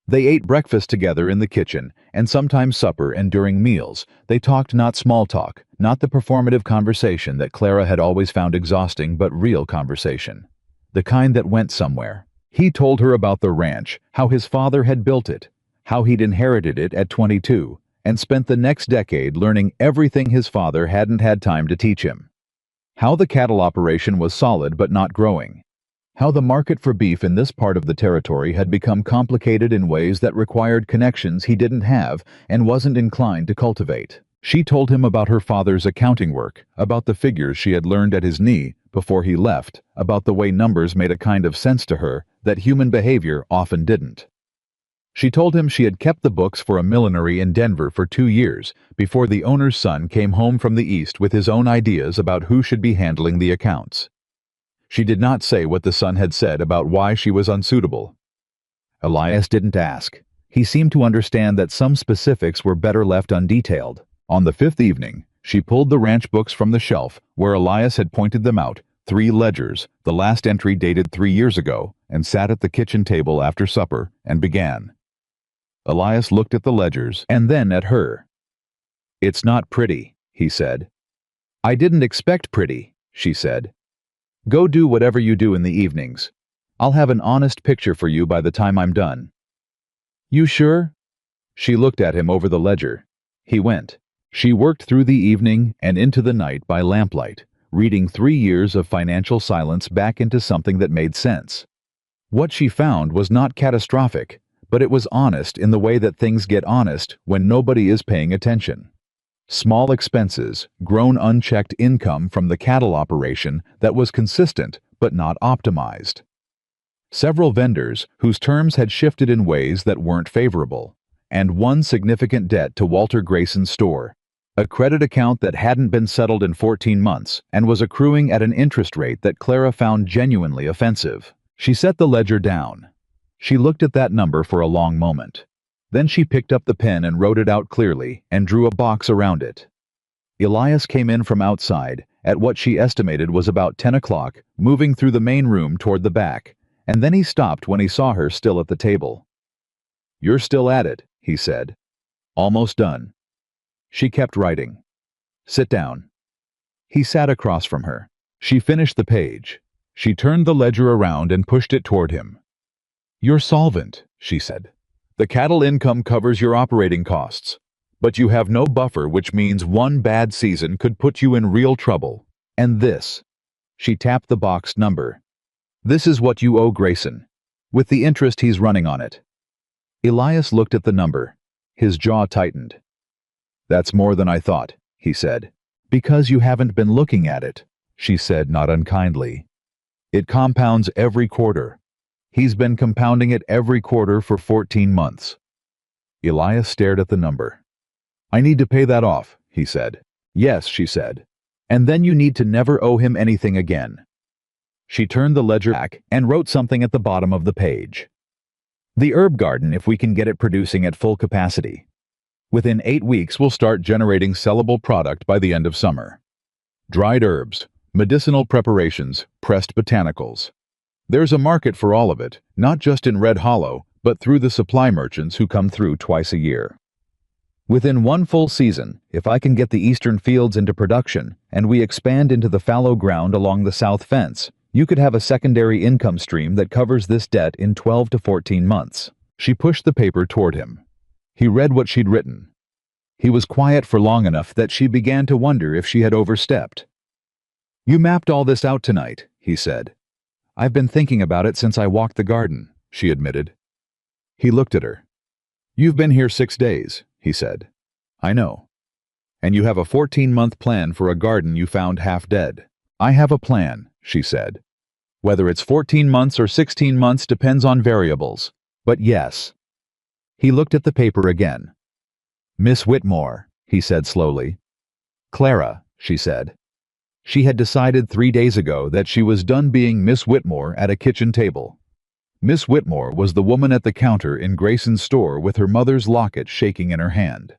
They ate breakfast together in the kitchen, and sometimes supper, and during meals, they talked not small talk, not the performative conversation that Clara had always found exhausting, but real conversation. The kind that went somewhere. He told her about the ranch, how his father had built it, how he'd inherited it at 22, and spent the next decade learning everything his father hadn't had time to teach him. How the cattle operation was solid but not growing. How the market for beef in this part of the territory had become complicated in ways that required connections he didn't have and wasn't inclined to cultivate. She told him about her father's accounting work, about the figures she had learned at his knee before he left, about the way numbers made a kind of sense to her that human behavior often didn't. She told him she had kept the books for a millinery in Denver for 2 years before the owner's son came home from the East with his own ideas about who should be handling the accounts. She did not say what the son had said about why she was unsuitable. Elias didn't ask. He seemed to understand that some specifics were better left undetailed. On the 5th evening, she pulled the ranch books from the shelf where Elias had pointed them out, 3 ledgers, the last entry dated 3 years ago, and sat at the kitchen table after supper and began. Elias looked at the ledgers and then at her. "It's not pretty," he said. "I didn't expect pretty," she said. "Go do whatever you do in the evenings. I'll have an honest picture for you by the time I'm done." "You sure?" She looked at him over the ledger. He went. She worked through the evening and into the night by lamplight, reading 3 years of financial silence back into something that made sense. What she found was not catastrophic, but it was honest in the way that things get honest when nobody is paying attention. Small expenses, grown unchecked income from the cattle operation that was consistent but not optimized. Several vendors whose terms had shifted in ways that weren't favorable, and one significant debt to Walter Grayson's store. A credit account that hadn't been settled in 14 months and was accruing at an interest rate that Clara found genuinely offensive. She set the ledger down. She looked at that number for a long moment. Then she picked up the pen and wrote it out clearly and drew a box around it. Elias came in from outside at what she estimated was about 10 o'clock, moving through the main room toward the back, and then he stopped when he saw her still at the table. "You're still at it," he said. "Almost done." She kept writing. "Sit down." He sat across from her. She finished the page. She turned the ledger around and pushed it toward him. "You're solvent," she said. "The cattle income covers your operating costs. But you have no buffer, which means one bad season could put you in real trouble. And this." She tapped the boxed number. "This is what you owe Grayson, with the interest he's running on it." Elias looked at the number. His jaw tightened. "That's more than I thought," he said. "Because you haven't been looking at it," she said, not unkindly. "It compounds every quarter. He's been compounding it every quarter for 14 months. Elias stared at the number. "I need to pay that off," he said. "Yes," she said. "And then you need to never owe him anything again." She turned the ledger back and wrote something at the bottom of the page. "The herb garden, if we can get it producing at full capacity. Within 8 weeks, we'll start generating sellable product by the end of summer. Dried herbs, medicinal preparations, pressed botanicals. There's a market for all of it, not just in Red Hollow, but through the supply merchants who come through twice a year. Within 1 full season, if I can get the eastern fields into production and we expand into the fallow ground along the south fence, you could have a secondary income stream that covers this debt in 12 to 14 months. She pushed the paper toward him. He read what she'd written. He was quiet for long enough that she began to wonder if she had overstepped. "You mapped all this out tonight," he said. "I've been thinking about it since I walked the garden," she admitted. He looked at her. "You've been here 6 days," he said. "I know. And you have a 14-month plan for a garden you found half dead." "I have a plan," she said. "Whether it's 14 months or 16 months depends on variables. But yes." He looked at the paper again. "Miss Whitmore," he said slowly. "Clara," she said. She had decided 3 days ago that she was done being Miss Whitmore at a kitchen table. Miss Whitmore was the woman at the counter in Grayson's store with her mother's locket shaking in her hand.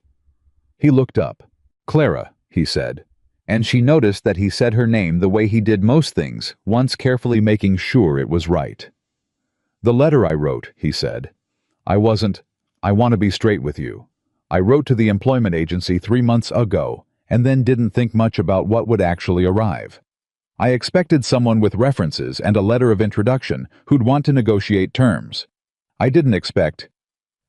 He looked up. "Clara," he said, and she noticed that he said her name the way he did most things, once carefully making sure it was right. "The letter I wrote," he said. I want to be straight with you. I wrote to the employment agency 3 months ago, and then didn't think much about what would actually arrive. I expected someone with references and a letter of introduction who'd want to negotiate terms. I didn't expect—"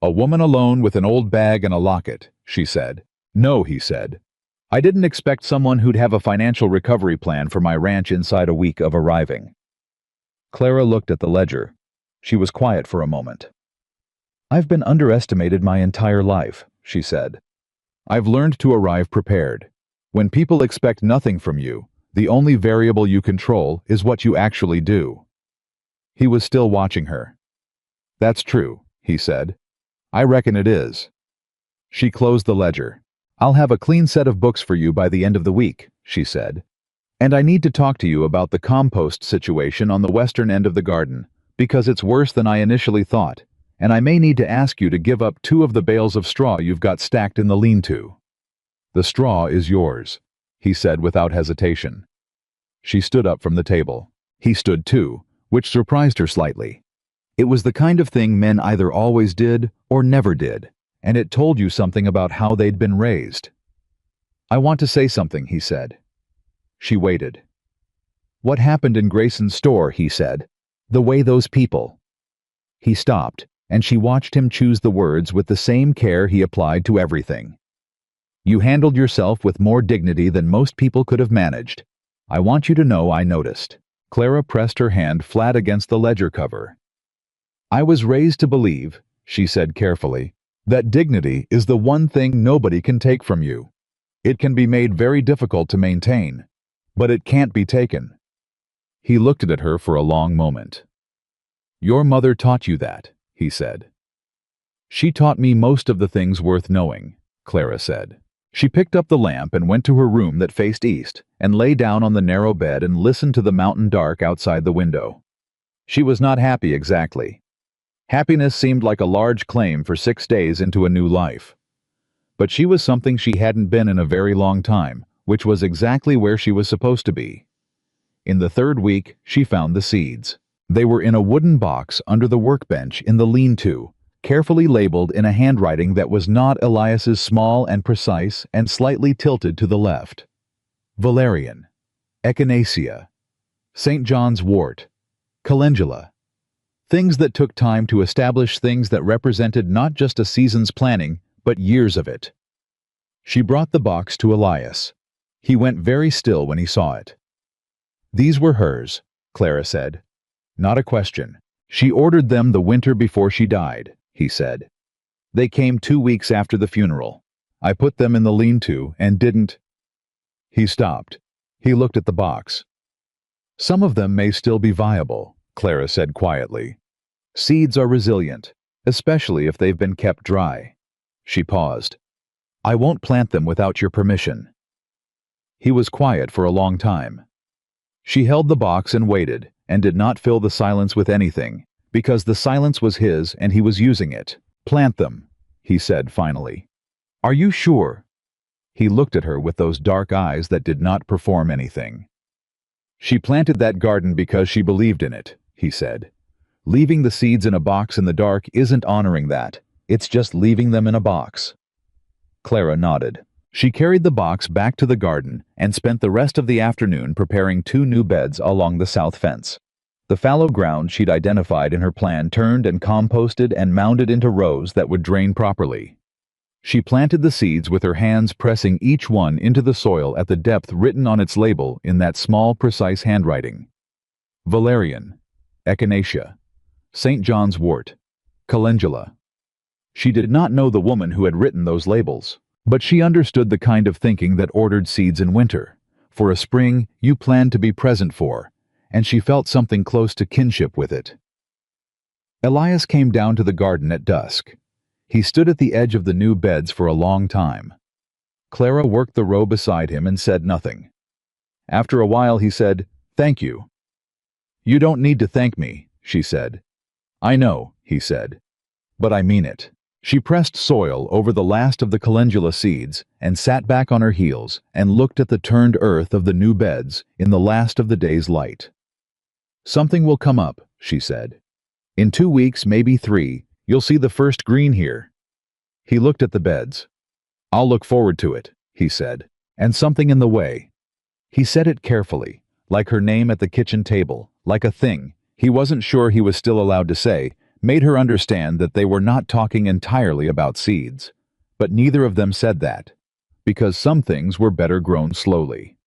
"A woman alone with an old bag and a locket," she said. "No," he said. "I didn't expect someone who'd have a financial recovery plan for my ranch inside a week of arriving." Clara looked at the ledger. She was quiet for a moment. "I've been underestimated my entire life," she said. "I've learned to arrive prepared. When people expect nothing from you, the only variable you control is what you actually do." He was still watching her. "That's true," he said. "I reckon it is." She closed the ledger. "I'll have a clean set of books for you by the end of the week," she said. "And I need to talk to you about the compost situation on the western end of the garden, because it's worse than I initially thought, and I may need to ask you to give up 2 of the bales of straw you've got stacked in the lean-to." "The straw is yours," he said without hesitation. She stood up from the table. He stood too, which surprised her slightly. It was the kind of thing men either always did or never did, and it told you something about how they'd been raised. "I want to say something," he said. She waited. "What happened in Grayson's store," he said. "The way those people—" He stopped, and she watched him choose the words with the same care he applied to everything. "You handled yourself with more dignity than most people could have managed. I want you to know I noticed." Clara pressed her hand flat against the ledger cover. "I was raised to believe," she said carefully, "that dignity is the one thing nobody can take from you. It can be made very difficult to maintain, but it can't be taken." He looked at her for a long moment. "Your mother taught you that," he said. "She taught me most of the things worth knowing," Clara said. She picked up the lamp and went to her room that faced east and lay down on the narrow bed and listened to the mountain dark outside the window. She was not happy exactly. Happiness seemed like a large claim for 6 days into a new life. But she was something she hadn't been in a very long time, which was exactly where she was supposed to be. In the 3rd week, she found the seeds. They were in a wooden box under the workbench in the lean-to, carefully labeled in a handwriting that was not Elias's, small and precise and slightly tilted to the left. Valerian, Echinacea, St. John's wort, calendula. Things that took time to establish, things that represented not just a season's planning, but years of it. She brought the box to Elias. He went very still when he saw it. These were hers, Clara said. Not a question. She ordered them the winter before she died, he said. They came 2 weeks after the funeral. I put them in the lean-to and didn't. He stopped. He looked at the box. Some of them may still be viable, Clara said quietly. Seeds are resilient, especially if they've been kept dry. She paused. I won't plant them without your permission. He was quiet for a long time. She held the box and waited, and did not fill the silence with anything, because the silence was his and he was using it. Plant them, he said finally. Are you sure? He looked at her with those dark eyes that did not perform anything. She planted that garden because she believed in it, he said. Leaving the seeds in a box in the dark isn't honoring that. It's just leaving them in a box. Clara nodded. She carried the box back to the garden and spent the rest of the afternoon preparing 2 new beds along the south fence. The fallow ground she'd identified in her plan turned and composted and mounded into rows that would drain properly. She planted the seeds with her hands, pressing each one into the soil at the depth written on its label in that small, precise handwriting. Valerian, Echinacea, St. John's wort, calendula. She did not know the woman who had written those labels, but she understood the kind of thinking that ordered seeds in winter, for a spring you planned to be present for, and she felt something close to kinship with it. Elias came down to the garden at dusk. He stood at the edge of the new beds for a long time. Clara worked the row beside him and said nothing. After a while he said, "Thank you." "You don't need to thank me," she said. "I know," he said. "But I mean it." She pressed soil over the last of the calendula seeds and sat back on her heels and looked at the turned earth of the new beds in the last of the day's light. "Something will come up," she said. "In 2 weeks, maybe 3, you'll see the first green here." He looked at the beds. "I'll look forward to it," he said. "And something in the way." He said it carefully, like her name at the kitchen table, like a thing he wasn't sure he was still allowed to say, made her understand that they were not talking entirely about seeds. But neither of them said that, because some things were better grown slowly.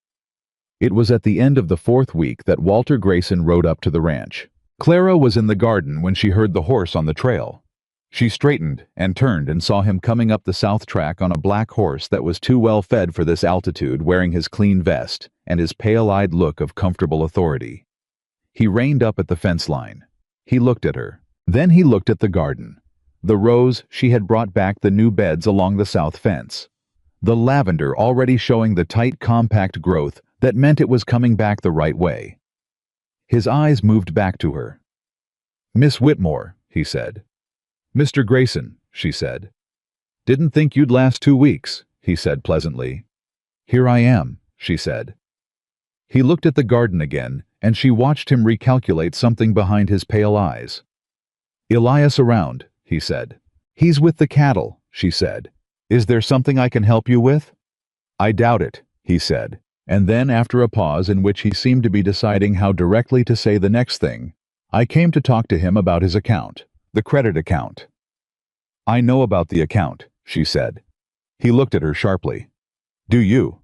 It was at the end of the 4th week that Walter Grayson rode up to the ranch. Clara was in the garden when she heard the horse on the trail. She straightened and turned and saw him coming up the south track on a black horse that was too well fed for this altitude, wearing his clean vest and his pale-eyed look of comfortable authority. He reined up at the fence line. He looked at her. Then he looked at the garden. The rows she had brought back, the new beds along the south fence. The lavender already showing the tight, compact growth that meant it was coming back the right way. His eyes moved back to her. "Miss Whitmore," he said. "Mr. Grayson," she said. "Didn't think you'd last 2 weeks," he said pleasantly. "Here I am," she said. He looked at the garden again, and she watched him recalculate something behind his pale eyes. "Elias around," he said. "He's with the cattle," she said. "Is there something I can help you with?" "I doubt it," he said, and then after a pause in which he seemed to be deciding how directly to say the next thing, "I came to talk to him about his account, the credit account." "I know about the account," she said. He looked at her sharply. "Do you?"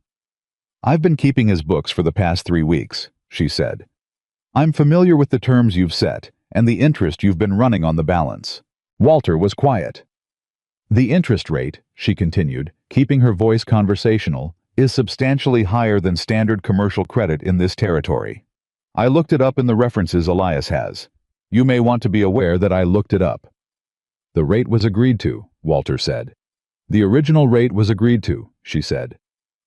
"I've been keeping his books for the past 3 weeks," she said. "I'm familiar with the terms you've set and the interest you've been running on the balance." Walter was quiet. "The interest rate," she continued, keeping her voice conversational, "is substantially higher than standard commercial credit in this territory. I looked it up in the references Elias has. You may want to be aware that I looked it up." "The rate was agreed to," Walter said. "The original rate was agreed to," she said.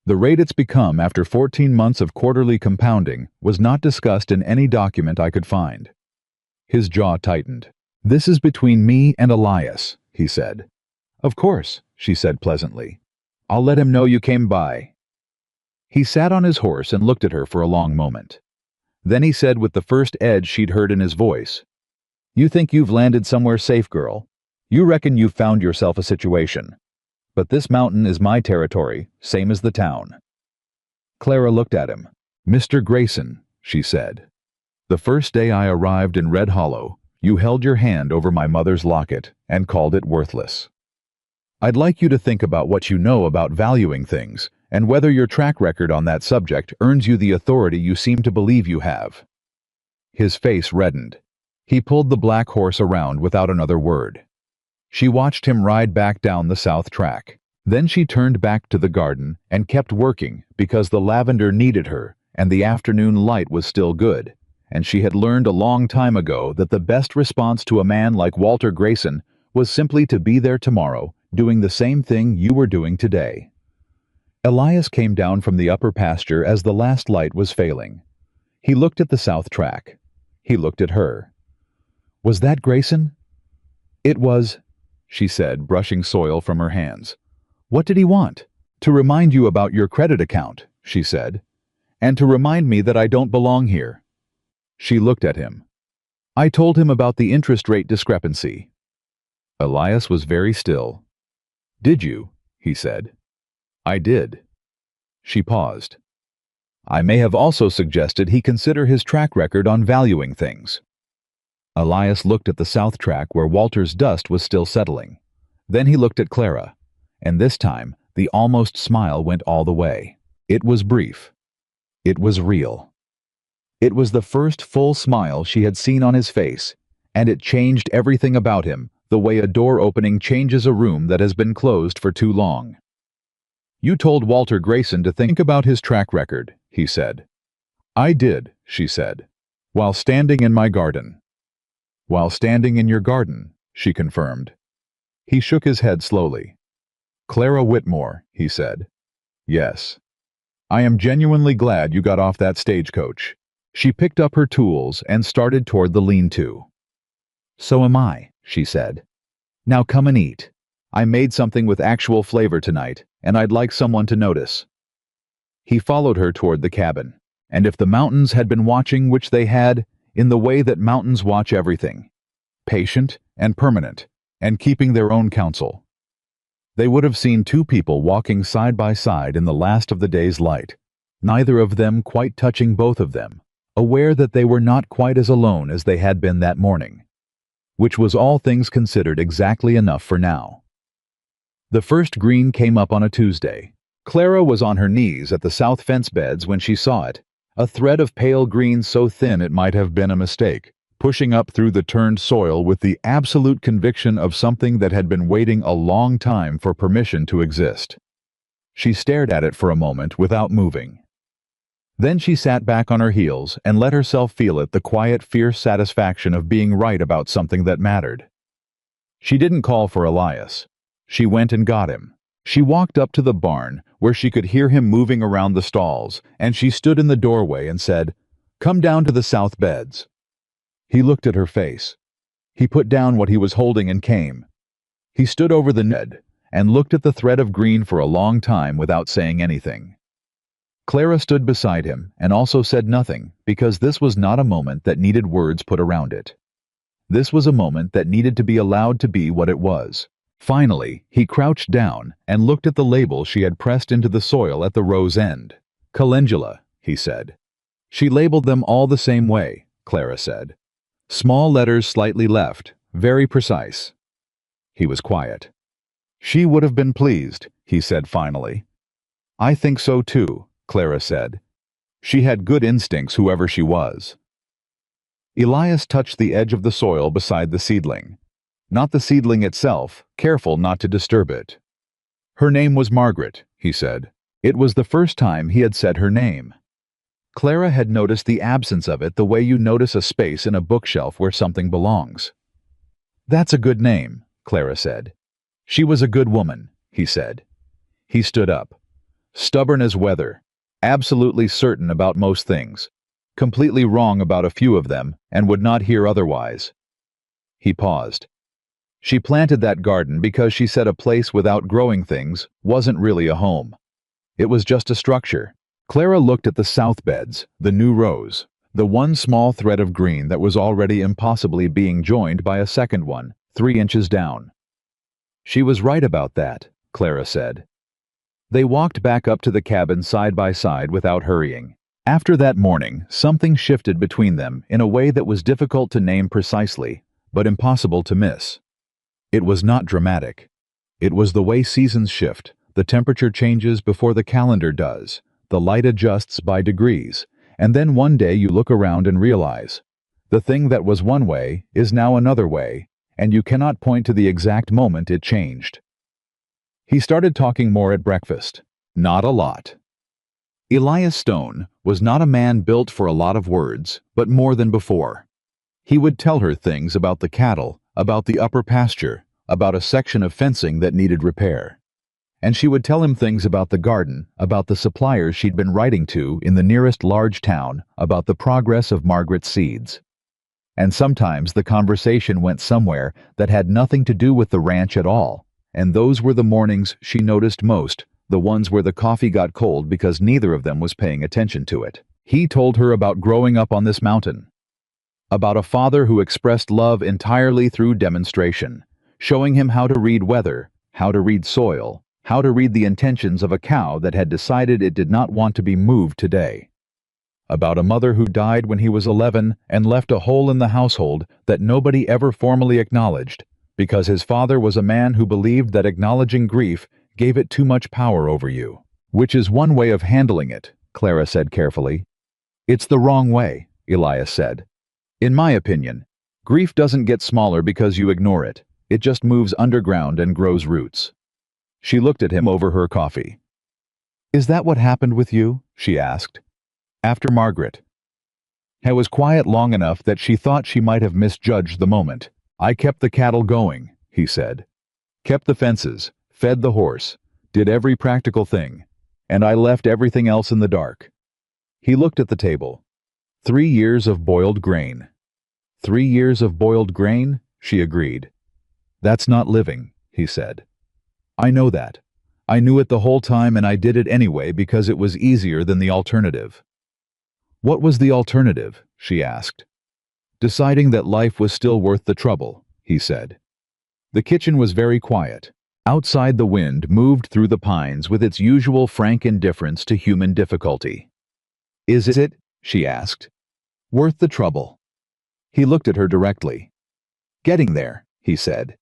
"The rate it's become after 14 months of quarterly compounding was not discussed in any document I could find." His jaw tightened. "This is between me and Elias," he said. "Of course," she said pleasantly. "I'll let him know you came by." He sat on his horse and looked at her for a long moment. Then he said with the first edge she'd heard in his voice, "You think you've landed somewhere safe, girl? You reckon you've found yourself a situation. But this mountain is my territory, same as the town. Clara looked at him. Mr. Grayson, she said. The first day I arrived in Red Hollow, you held your hand over my mother's locket and called it worthless. I'd like you to think about what you know about valuing things and whether your track record on that subject earns you the authority you seem to believe you have. His face reddened. He pulled the black horse around without another word. She watched him ride back down the south track. Then she turned back to the garden and kept working because the lavender needed her and the afternoon light was still good, and she had learned a long time ago that the best response to a man like Walter Grayson was simply to be there tomorrow, doing the same thing you were doing today. Elias came down from the upper pasture as the last light was failing. He looked at the south track. He looked at her. Was that Grayson? It was, she said, brushing soil from her hands. What did he want? To remind you about your credit account, she said, and to remind me that I don't belong here. She looked at him. I told him about the interest rate discrepancy. Elias was very still. Did you? He said. I did. She paused. I may have also suggested he consider his track record on valuing things. Elias looked at the south track where Walter's dust was still settling. Then he looked at Clara, and this time the almost smile went all the way. It was brief. It was real. It was the first full smile she had seen on his face, and it changed everything about him, the way a door opening changes a room that has been closed for too long. You told Walter Grayson to think about his track record, he said. I did, she said, while standing in my garden. While standing in your garden, she confirmed. He shook his head slowly. Clara Whitmore, he said. Yes. I am genuinely glad you got off that stagecoach. She picked up her tools and started toward the lean-to. So am I, she said. Now come and eat. I made something with actual flavor tonight, and I'd like someone to notice. He followed her toward the cabin, and if the mountains had been watching, which they had, in the way that mountains watch everything, patient and permanent, and keeping their own counsel, they would have seen two people walking side by side in the last of the day's light, neither of them quite touching both of them, aware that they were not quite as alone as they had been that morning, which was all things considered exactly enough for now. The first green came up on a Tuesday. Clara was on her knees at the south fence beds when she saw it, a thread of pale green so thin it might have been a mistake, pushing up through the turned soil with the absolute conviction of something that had been waiting a long time for permission to exist. She stared at it for a moment without moving. Then she sat back on her heels and let herself feel it, the quiet, fierce satisfaction of being right about something that mattered. She didn't call for Elias. She went and got him. She walked up to the barn, where she could hear him moving around the stalls, and she stood in the doorway and said, "Come down to the south beds." He looked at her face. He put down what he was holding and came. He stood over the bed and looked at the thread of green for a long time without saying anything. Clara stood beside him and also said nothing, because this was not a moment that needed words put around it. This was a moment that needed to be allowed to be what it was. Finally, he crouched down and looked at the label she had pressed into the soil at the row's end. Calendula, he said. She labeled them all the same way, Clara said. Small letters slightly left, very precise. He was quiet. She would have been pleased, he said finally. I think so too, Clara said. She had good instincts, whoever she was. Elias touched the edge of the soil beside the seedling. Not the seedling itself, careful not to disturb it. Her name was Margaret, he said. It was the first time he had said her name. Clara had noticed the absence of it the way you notice a space in a bookshelf where something belongs. That's a good name, Clara said. She was a good woman, he said. He stood up. Stubborn as weather, absolutely certain about most things, completely wrong about a few of them, and would not hear otherwise. He paused. She planted that garden because she said a place without growing things wasn't really a home. It was just a structure. Clara looked at the south beds, the new rows, the one small thread of green that was already impossibly being joined by a second one, 3 inches down. She was right about that, Clara said. They walked back up to the cabin side by side without hurrying. After that morning, something shifted between them in a way that was difficult to name precisely, but impossible to miss. It was not dramatic. It was the way seasons shift, the temperature changes before the calendar does, the light adjusts by degrees, and then one day you look around and realize, the thing that was one way is now another way, and you cannot point to the exact moment it changed. He started talking more at breakfast. Not a lot. Elias Stone was not a man built for a lot of words, but more than before. He would tell her things about the cattle, about the upper pasture, about a section of fencing that needed repair. And she would tell him things about the garden, about the suppliers she'd been writing to in the nearest large town, about the progress of Margaret's seeds. And sometimes the conversation went somewhere that had nothing to do with the ranch at all, and those were the mornings she noticed most, the ones where the coffee got cold because neither of them was paying attention to it. He told her about growing up on this mountain, about a father who expressed love entirely through demonstration, showing him how to read weather, how to read soil, how to read the intentions of a cow that had decided it did not want to be moved today. About a mother who died when he was 11 and left a hole in the household that nobody ever formally acknowledged, because his father was a man who believed that acknowledging grief gave it too much power over you. Which is one way of handling it, Clara said carefully. It's the wrong way, Elias said. In my opinion, grief doesn't get smaller because you ignore it. It just moves underground and grows roots. She looked at him over her coffee. Is that what happened with you? She asked. After Margaret. I was quiet long enough that she thought she might have misjudged the moment. I kept the cattle going, he said. Kept the fences, fed the horse, did every practical thing, and I left everything else in the dark. He looked at the table. 3 years of boiled grain. 3 years of boiled grain, she agreed. That's not living, he said. I know that. I knew it the whole time and I did it anyway because it was easier than the alternative. What was the alternative? She asked. Deciding that life was still worth the trouble, he said. The kitchen was very quiet. Outside the wind moved through the pines with its usual frank indifference to human difficulty. Is it? She asked. Worth the trouble? He looked at her directly. Getting there, he said.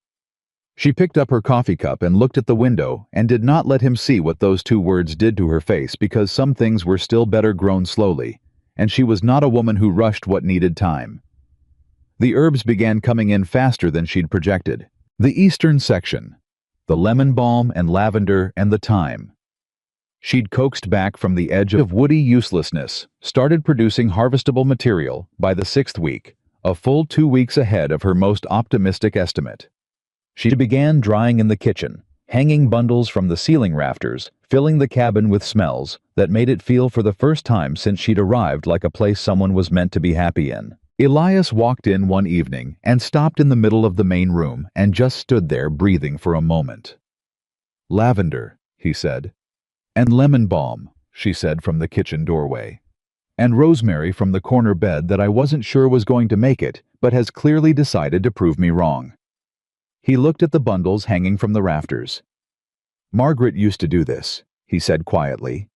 She picked up her coffee cup and looked at the window and did not let him see what those 2 words did to her face because some things were still better grown slowly, and she was not a woman who rushed what needed time. The herbs began coming in faster than she'd projected. The eastern section, the lemon balm and lavender and the thyme. She'd coaxed back from the edge of woody uselessness, started producing harvestable material by the 6th week, a full 2 weeks ahead of her most optimistic estimate. She began drying in the kitchen, hanging bundles from the ceiling rafters, filling the cabin with smells that made it feel for the first time since she'd arrived like a place someone was meant to be happy in. Elias walked in one evening and stopped in the middle of the main room and just stood there breathing for a moment. Lavender, he said. And lemon balm, she said from the kitchen doorway. And rosemary from the corner bed that I wasn't sure was going to make it, but has clearly decided to prove me wrong. He looked at the bundles hanging from the rafters. Margaret used to do this, he said quietly.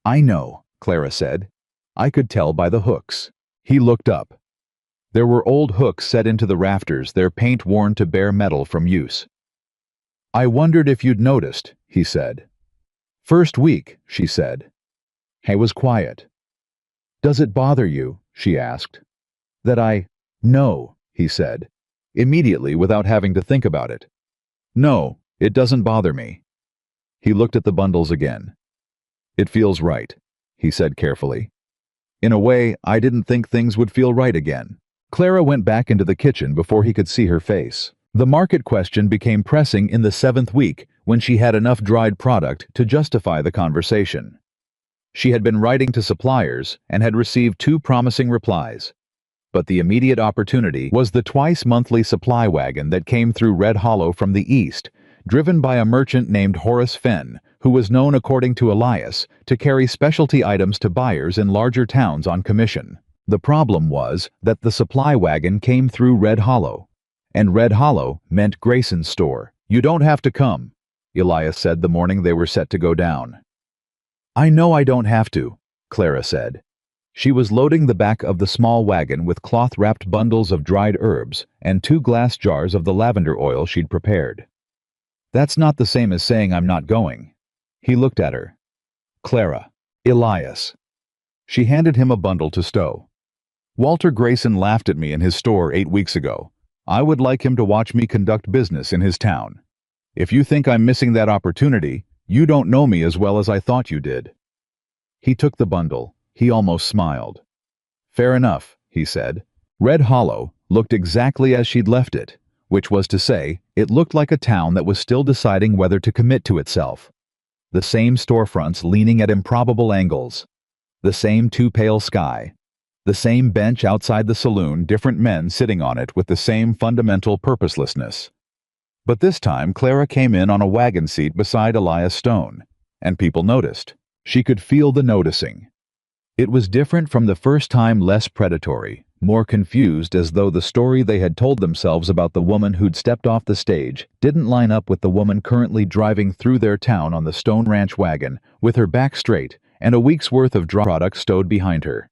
I know, Clara said. I could tell by the hooks. He looked up. There were old hooks set into the rafters, their paint worn to bare metal from use. I wondered if you'd noticed, he said. First week, she said. I was quiet. Does it bother you, she asked. No, he said, immediately without having to think about it. No, it doesn't bother me. He looked at the bundles again. It feels right, he said carefully. In a way, I didn't think things would feel right again. Clara went back into the kitchen before he could see her face. The market question became pressing in the 7th week when she had enough dried product to justify the conversation. She had been writing to suppliers and had received 2 promising replies. But the immediate opportunity was the twice-monthly supply wagon that came through Red Hollow from the east, driven by a merchant named Horace Fenn, who was known, according to Elias, to carry specialty items to buyers in larger towns on commission. The problem was that the supply wagon came through Red Hollow, and Red Hollow meant Grayson's store, You don't have to come, Elias said the morning they were set to go down. I know I don't have to, Clara said. She was loading the back of the small wagon with cloth-wrapped bundles of dried herbs and 2 glass jars of the lavender oil she'd prepared. That's not the same as saying I'm not going. He looked at her. Clara. Elias. She handed him a bundle to stow. Walter Grayson laughed at me in his store 8 weeks ago. I would like him to watch me conduct business in his town. If you think I'm missing that opportunity, you don't know me as well as I thought you did. He took the bundle. He almost smiled. Fair enough, he said. Red Hollow looked exactly as she'd left it, which was to say, it looked like a town that was still deciding whether to commit to itself. The same storefronts leaning at improbable angles. The same too pale sky. The same bench outside the saloon, different men sitting on it with the same fundamental purposelessness. But this time Clara came in on a wagon seat beside Elias Stone, and people noticed. She could feel the noticing. It was different from the first time, less predatory, more confused, as though the story they had told themselves about the woman who'd stepped off the stage didn't line up with the woman currently driving through their town on the Stone Ranch wagon, with her back straight and a week's worth of dry products stowed behind her.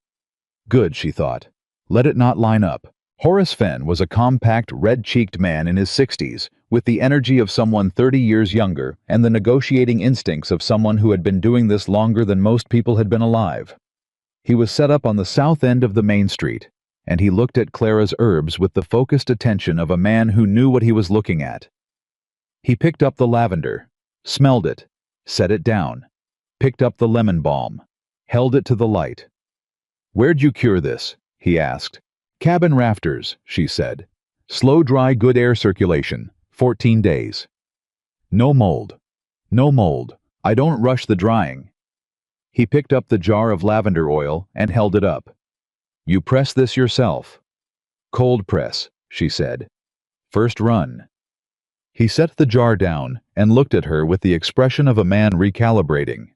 Good, she thought. Let it not line up. Horace Fenn was a compact, red-cheeked man in his 60s, with the energy of someone 30 years younger and the negotiating instincts of someone who had been doing this longer than most people had been alive. He was set up on the south end of the main street, and he looked at Clara's herbs with the focused attention of a man who knew what he was looking at. He picked up the lavender, smelled it, set it down, picked up the lemon balm, held it to the light. Where'd you cure this? He asked. Cabin rafters, she said. Slow dry, good air circulation, 14 days. No mold. No mold. I don't rush the drying. He picked up the jar of lavender oil and held it up. You press this yourself. Cold press, she said. First run. He set the jar down and looked at her with the expression of a man recalibrating.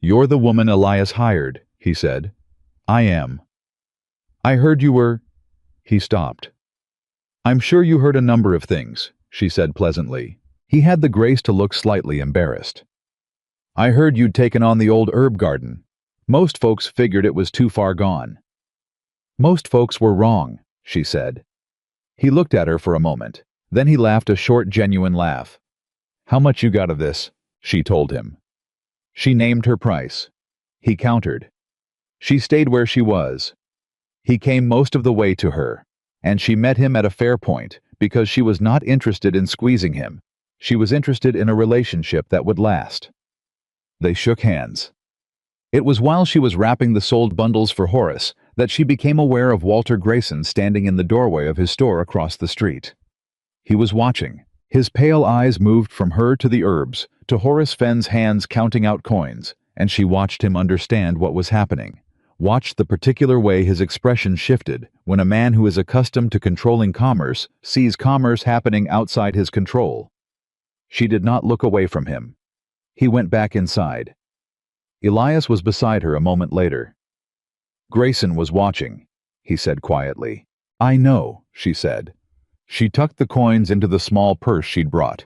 You're the woman Elias hired, he said. I am. I heard you were... He stopped. I'm sure you heard a number of things, she said pleasantly. He had the grace to look slightly embarrassed. I heard you'd taken on the old herb garden. Most folks figured it was too far gone. Most folks were wrong, she said. He looked at her for a moment. Then he laughed a short, genuine laugh. How much you got of this? She told him. She named her price. He countered. She stayed where she was. He came most of the way to her, and she met him at a fair point because she was not interested in squeezing him. She was interested in a relationship that would last. They shook hands. It was while she was wrapping the sold bundles for Horace that she became aware of Walter Grayson standing in the doorway of his store across the street. He was watching. His pale eyes moved from her to the herbs, to Horace Fenn's hands counting out coins, and she watched him understand what was happening. Watched the particular way his expression shifted when a man who is accustomed to controlling commerce sees commerce happening outside his control. She did not look away from him. He went back inside. Elias was beside her a moment later. Grayson was watching, he said quietly. I know, she said. She tucked the coins into the small purse she'd brought.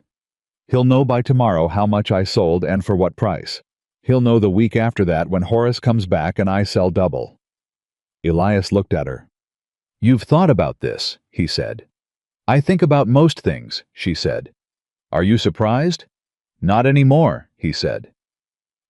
He'll know by tomorrow how much I sold and for what price. He'll know the week after that when Horace comes back and I sell double. Elias looked at her. You've thought about this, he said. I think about most things, she said. Are you surprised? Not anymore, he said.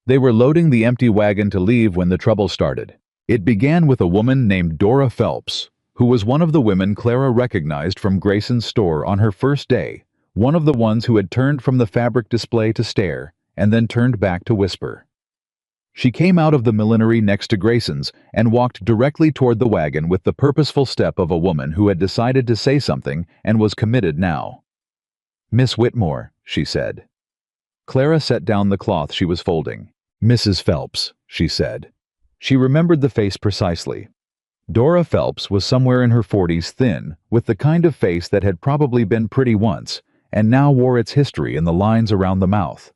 They were loading the empty wagon to leave when the trouble started. It began with a woman named Dora Phelps, who was one of the women Clara recognized from Grayson's store on her first day, one of the ones who had turned from the fabric display to stare, and then turned back to whisper. She came out of the millinery next to Grayson's and walked directly toward the wagon with the purposeful step of a woman who had decided to say something and was committed now. Miss Whitmore, she said. Clara set down the cloth she was folding. Mrs. Phelps, she said. She remembered the face precisely. Dora Phelps was somewhere in her 40s, thin, with the kind of face that had probably been pretty once, and now wore its history in the lines around the mouth.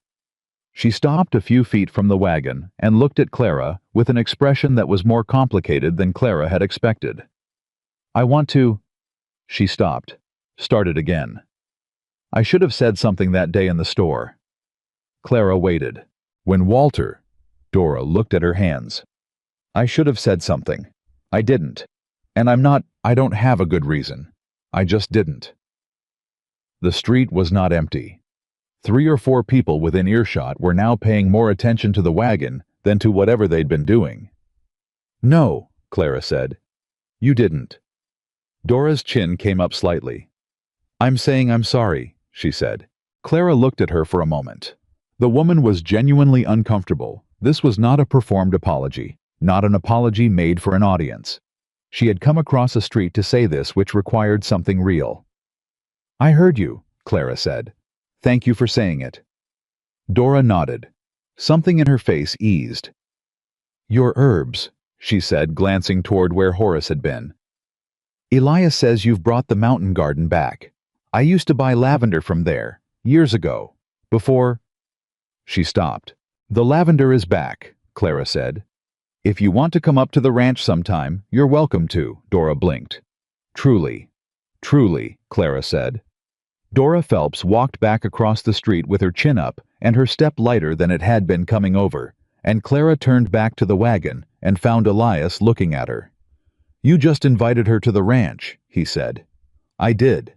She stopped a few feet from the wagon and looked at Clara with an expression that was more complicated than Clara had expected. I want to... She stopped, started again. I should have said something that day in the store. Clara waited. When Walter, Dora looked at her hands. I should have said something. I didn't. And I don't have a good reason. I just didn't. The street was not empty. 3 or 4 people within earshot were now paying more attention to the wagon than to whatever they'd been doing. No, Clara said. You didn't. Dora's chin came up slightly. I'm saying I'm sorry, she said. Clara looked at her for a moment. The woman was genuinely uncomfortable. This was not a performed apology, not an apology made for an audience. She had come across a street to say this which required something real. I heard you, Clara said. Thank you for saying it. Dora nodded. Something in her face eased. Your herbs, she said, glancing toward where Horace had been. Elias says you've brought the mountain garden back. I used to buy lavender from there, years ago, before... She stopped. The lavender is back, Clara said. If you want to come up to the ranch sometime, you're welcome to, Dora blinked. Truly, Clara said. Dora Phelps walked back across the street with her chin up and her step lighter than it had been coming over, and Clara turned back to the wagon and found Elias looking at her. You just invited her to the ranch, he said. I did.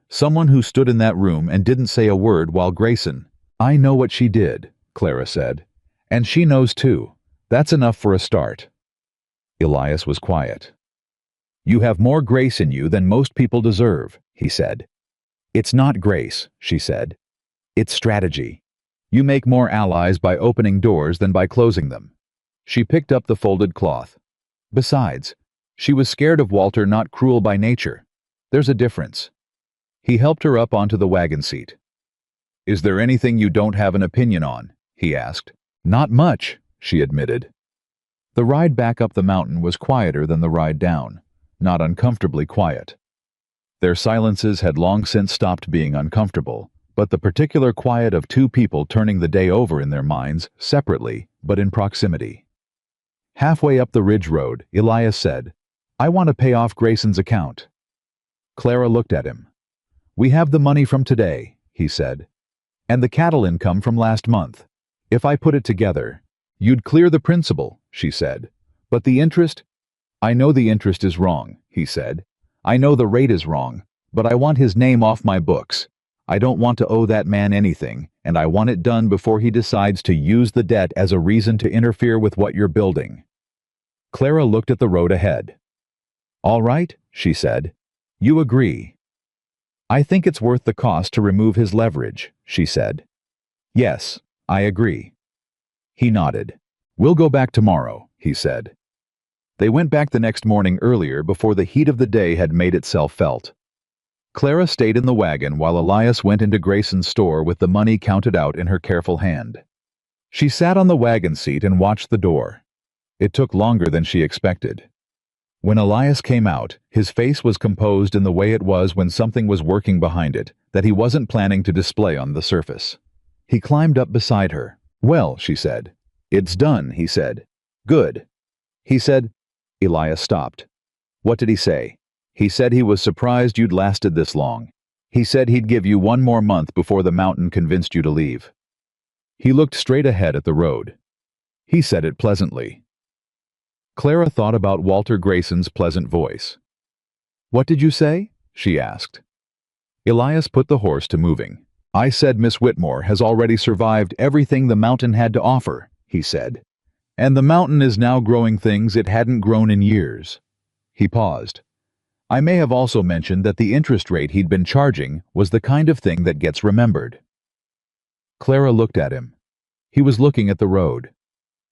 Someone who stood in that room and didn't say a word while Grayson... I know what she did, Clara said. And she knows too. That's enough for a start. Elias was quiet. You have more grace in you than most people deserve, he said. It's not grace, she said. It's strategy. You make more allies by opening doors than by closing them. She picked up the folded cloth. Besides, she was scared of Walter not cruel by nature. There's a difference. He helped her up onto the wagon seat. Is there anything you don't have an opinion on? He asked. Not much, she admitted. The ride back up the mountain was quieter than the ride down, not uncomfortably quiet. Their silences had long since stopped being uncomfortable, but the particular quiet of 2 people turning the day over in their minds, separately, but in proximity. Halfway up the ridge road, Elias said, I want to pay off Grayson's account. Clara looked at him. We have the money from today, he said, and the cattle income from last month. If I put it together, you'd clear the principal, she said. But the interest? I know the interest is wrong, he said. I know the rate is wrong, but I want his name off my books. I don't want to owe that man anything, and I want it done before he decides to use the debt as a reason to interfere with what you're building. Clara looked at the road ahead. All right, she said. You agree. I think it's worth the cost to remove his leverage, she said. Yes, I agree. He nodded. We'll go back tomorrow, he said. They went back the next morning earlier before the heat of the day had made itself felt. Clara stayed in the wagon while Elias went into Grayson's store with the money counted out in her careful hand. She sat on the wagon seat and watched the door. It took longer than she expected. When Elias came out, his face was composed in the way it was when something was working behind it that he wasn't planning to display on the surface. He climbed up beside her. Well, she said. It's done, he said. Good. He said... Elias stopped. What did he say? He said he was surprised you'd lasted this long. He said he'd give you 1 more month before the mountain convinced you to leave. He looked straight ahead at the road. He said it pleasantly. Clara thought about Walter Grayson's pleasant voice. What did you say? She asked. Elias put the horse to moving. I said Miss Whitmore has already survived everything the mountain had to offer, he said. And the mountain is now growing things it hadn't grown in years. He paused. I may have also mentioned that the interest rate he'd been charging was the kind of thing that gets remembered. Clara looked at him. He was looking at the road.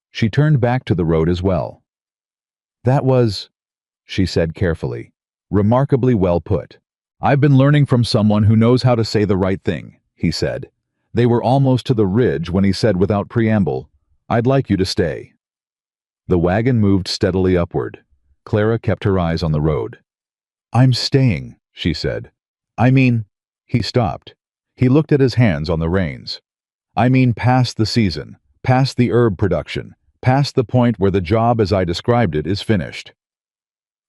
She turned back to the road as well. That was, she said carefully, remarkably well put. I've been learning from someone who knows how to say the right thing, he said. They were almost to the ridge when he said without preamble, I'd like you to stay. The wagon moved steadily upward. Clara kept her eyes on the road. I'm staying, she said. I mean... He stopped. He looked at his hands on the reins. I mean past the season, past the herb production, past the point where the job as I described it is finished.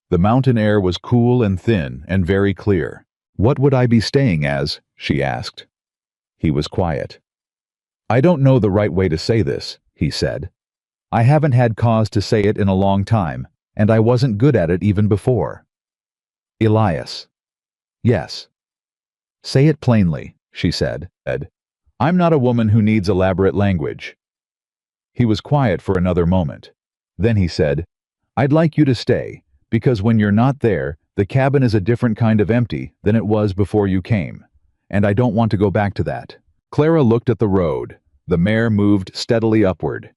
The mountain air was cool and thin and very clear. "What would I be staying as?" she asked. He was quiet. "I don't know the right way to say this," he said. "I haven't had cause to say it in a long time, and I wasn't good at it even before." "Elias." "Yes." "Say it plainly," she said. "I'm not a woman who needs elaborate language." He was quiet for another moment. Then he said, "I'd like you to stay, because when you're not there, the cabin is a different kind of empty than it was before you came, and I don't want to go back to that." Clara looked at the road. The mare moved steadily upward.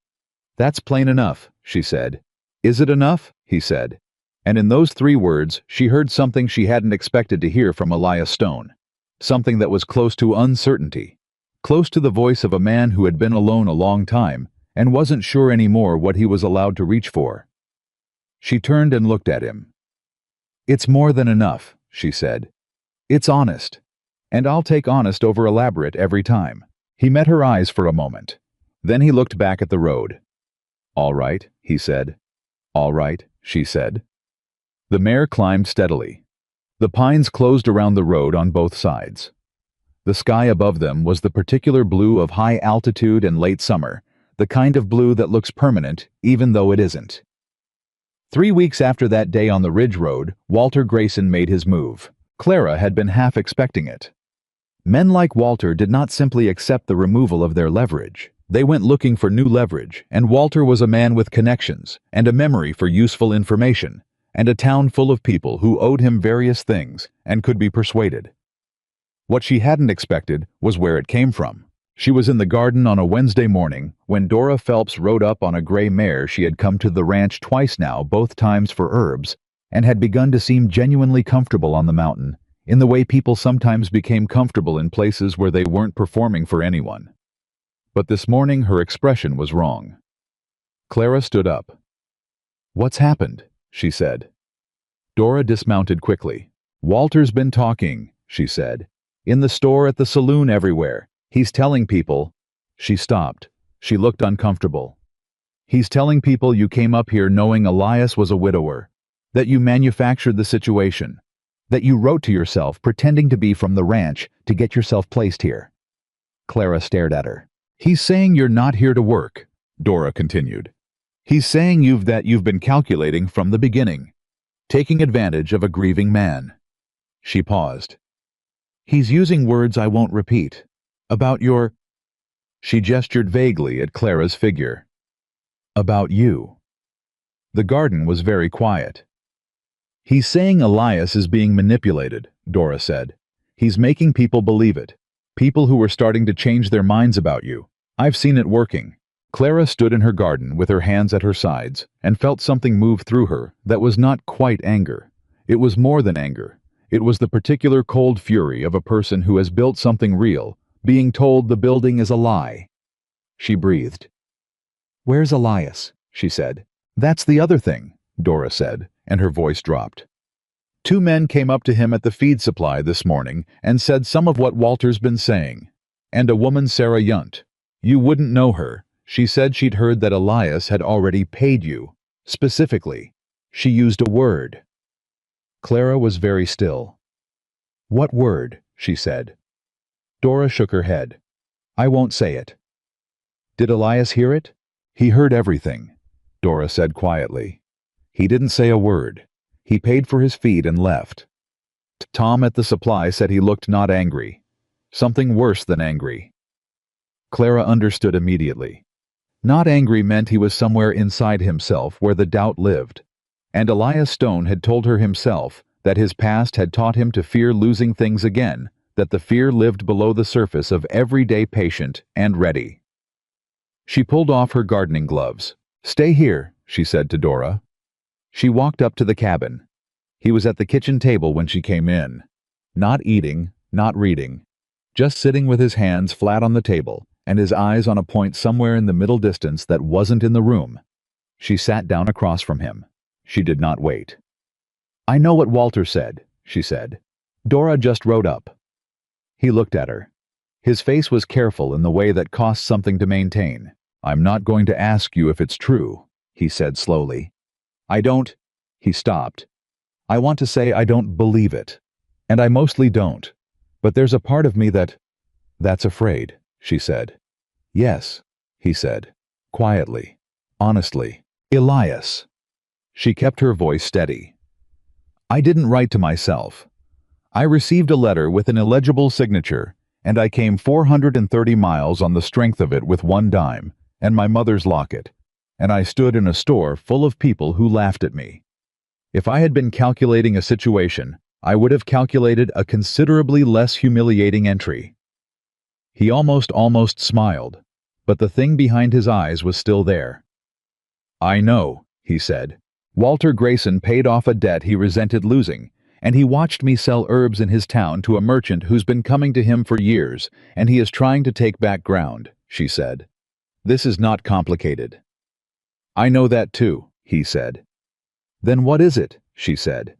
"That's plain enough," she said. "Is it enough?" he said. And in those 3 words, she heard something she hadn't expected to hear from Elias Stone. Something that was close to uncertainty. Close to the voice of a man who had been alone a long time and wasn't sure anymore what he was allowed to reach for. She turned and looked at him. "It's more than enough," she said. "It's honest. And I'll take honest over elaborate every time." He met her eyes for a moment. Then he looked back at the road. "All right," he said. "All right," she said. The mare climbed steadily. The pines closed around the road on both sides. The sky above them was the particular blue of high altitude and late summer, the kind of blue that looks permanent even though it isn't. 3 weeks after that day on the Ridge Road, Walter Grayson made his move. Clara had been half expecting it. Men like Walter did not simply accept the removal of their leverage. They went looking for new leverage, and Walter was a man with connections, and a memory for useful information, and a town full of people who owed him various things and could be persuaded. What she hadn't expected was where it came from. She was in the garden on a Wednesday morning when Dora Phelps rode up on a gray mare she had come to the ranch twice now, both times for herbs, and had begun to seem genuinely comfortable on the mountain, in the way people sometimes became comfortable in places where they weren't performing for anyone. But this morning her expression was wrong. Clara stood up. "What's happened?" she said. Dora dismounted quickly. "Walter's been talking," she said. "In the store, at the saloon, everywhere. He's telling people—" She stopped. She looked uncomfortable. "He's telling people you came up here knowing Elias was a widower, that you manufactured the situation, that you wrote to yourself pretending to be from the ranch to get yourself placed here." Clara stared at her. "He's saying you're not here to work," Dora continued. "He's saying you've been calculating from the beginning, taking advantage of a grieving man." She paused. "He's using words I won't repeat. About your—" She gestured vaguely at Clara's figure. "About you." The garden was very quiet. "He's saying Elias is being manipulated," Dora said. "He's making people believe it. People who are starting to change their minds about you. I've seen it working." Clara stood in her garden with her hands at her sides and felt something move through her that was not quite anger. It was more than anger. It was the particular cold fury of a person who has built something real, being told the building is a lie. She breathed. "Where's Elias?" she said. "That's the other thing," Dora said, and her voice dropped. "2 men came up to him at the feed supply this morning and said some of what Walter's been saying. And a woman, Sarah Yunt. You wouldn't know her. She said she'd heard that Elias had already paid you. Specifically, she used a word." Clara was very still. "What word?" she said. Dora shook her head. "I won't say it." "Did Elias hear it?" "He heard everything," Dora said quietly. "He didn't say a word. He paid for his feed and left. Tom at the supply said he looked not angry. Something worse than angry." Clara understood immediately. Not angry meant he was somewhere inside himself where the doubt lived. And Elias Stone had told her himself that his past had taught him to fear losing things again, that the fear lived below the surface of everyday patient and ready. She pulled off her gardening gloves. "Stay here," she said to Dora. She walked up to the cabin. He was at the kitchen table when she came in. Not eating, not reading. Just sitting with his hands flat on the table and his eyes on a point somewhere in the middle distance that wasn't in the room. She sat down across from him. She did not wait. "I know what Walter said," she said. "Dora just rode up." He looked at her. His face was careful in the way that costs something to maintain. "I'm not going to ask you if it's true," he said slowly. "I don't—" He stopped. "I want to say I don't believe it." And I mostly don't. But there's a part of me that's afraid, she said. Yes, he said, quietly, honestly. Elias. She kept her voice steady. I didn't write to myself. I received a letter with an illegible signature, and I came 430 miles on the strength of it with one dime, and my mother's locket, and I stood in a store full of people who laughed at me. If I had been calculating a situation, I would have calculated a considerably less humiliating entry. He almost smiled, but the thing behind his eyes was still there. I know, he said. Walter Grayson paid off a debt he resented losing, and he watched me sell herbs in his town to a merchant who's been coming to him for years, and he is trying to take back ground, she said. This is not complicated. I know that too, he said. Then what is it? She said.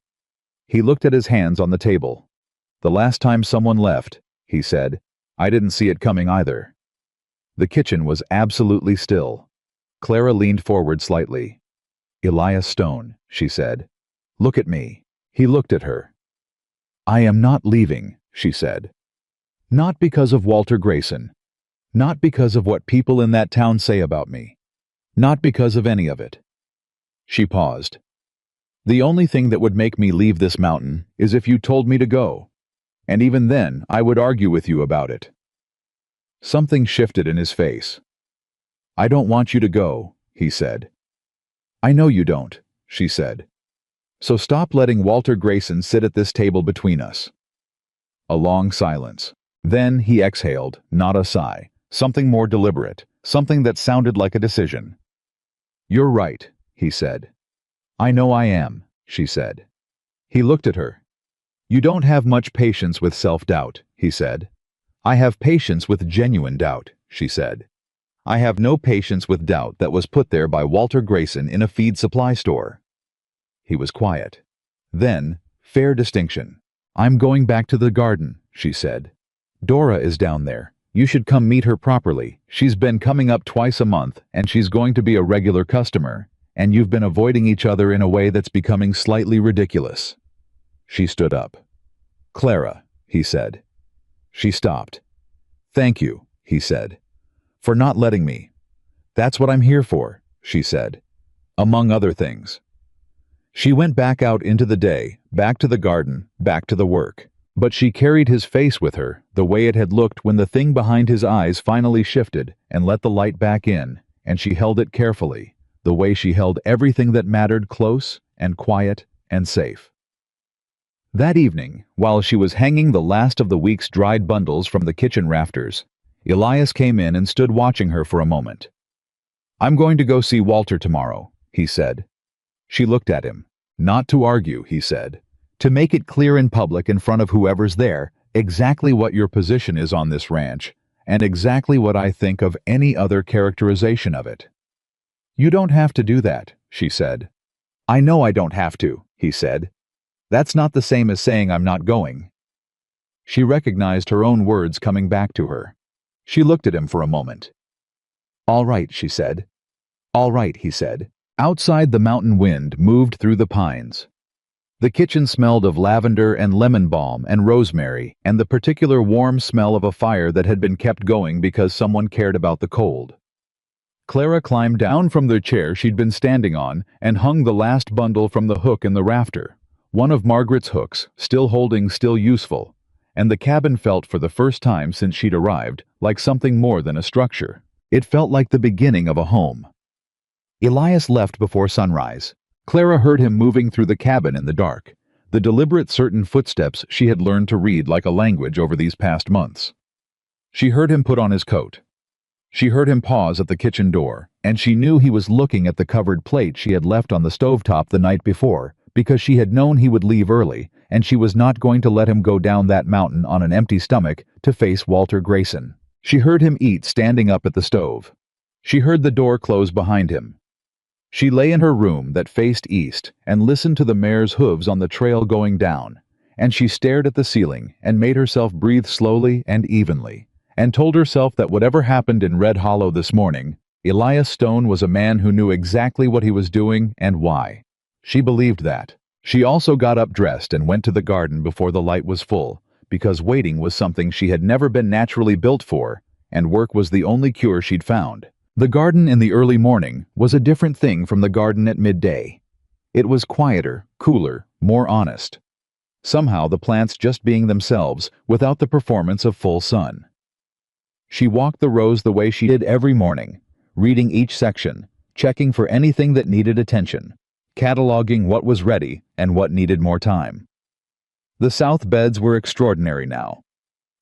He looked at his hands on the table. The last time someone left, he said, I didn't see it coming either. The kitchen was absolutely still. Clara leaned forward slightly. Elias Stone, she said. Look at me. He looked at her. I am not leaving, she said. Not because of Walter Grayson. Not because of what people in that town say about me. Not because of any of it. She paused. The only thing that would make me leave this mountain is if you told me to go, and even then I would argue with you about it. Something shifted in his face. I don't want you to go, he said. I know you don't, she said. So stop letting Walter Grayson sit at this table between us. A long silence. Then he exhaled, not a sigh, something more deliberate, something that sounded like a decision. You're right, he said. I know I am, she said. He looked at her. You don't have much patience with self-doubt, he said. I have patience with genuine doubt, she said. I have no patience with doubt that was put there by Walter Grayson in a feed supply store. He was quiet. Then, fair distinction. I'm going back to the garden, she said. Dora is down there. You should come meet her properly. She's been coming up twice a month, and she's going to be a regular customer, and you've been avoiding each other in a way that's becoming slightly ridiculous. She stood up. Clara, he said. She stopped. Thank you, he said. For not letting me. That's what I'm here for, she said. Among other things. She went back out into the day, back to the garden, back to the work. But she carried his face with her, the way it had looked when the thing behind his eyes finally shifted and let the light back in, and she held it carefully, the way she held everything that mattered close and quiet and safe. That evening, while she was hanging the last of the week's dried bundles from the kitchen rafters, Elias came in and stood watching her for a moment. I'm going to go see Walter tomorrow, he said. She looked at him. Not to argue, he said. To make it clear in public in front of whoever's there exactly what your position is on this ranch, and exactly what I think of any other characterization of it. You don't have to do that, she said. I know I don't have to, he said. That's not the same as saying I'm not going. She recognized her own words coming back to her. She looked at him for a moment. All right, she said. All right, he said. Outside, the mountain wind moved through the pines. The kitchen smelled of lavender and lemon balm and rosemary and the particular warm smell of a fire that had been kept going because someone cared about the cold. Clara climbed down from the chair she'd been standing on and hung the last bundle from the hook in the rafter, one of Margaret's hooks, still holding, still useful, and the cabin felt for the first time since she'd arrived like something more than a structure. It felt like the beginning of a home. Elias left before sunrise. Clara heard him moving through the cabin in the dark, the deliberate certain footsteps she had learned to read like a language over these past months. She heard him put on his coat. She heard him pause at the kitchen door, and she knew he was looking at the covered plate she had left on the stovetop the night before, because she had known he would leave early, and she was not going to let him go down that mountain on an empty stomach to face Walter Grayson. She heard him eat standing up at the stove. She heard the door close behind him. She lay in her room that faced east and listened to the mare's hooves on the trail going down, and she stared at the ceiling and made herself breathe slowly and evenly, and told herself that whatever happened in Red Hollow this morning, Elias Stone was a man who knew exactly what he was doing and why. She believed that. She also got up dressed and went to the garden before the light was full, because waiting was something she had never been naturally built for, and work was the only cure she'd found. The garden in the early morning was a different thing from the garden at midday. It was quieter, cooler, more honest. Somehow the plants just being themselves, without the performance of full sun. She walked the rows the way she did every morning, reading each section, checking for anything that needed attention, cataloging what was ready and what needed more time. The south beds were extraordinary now.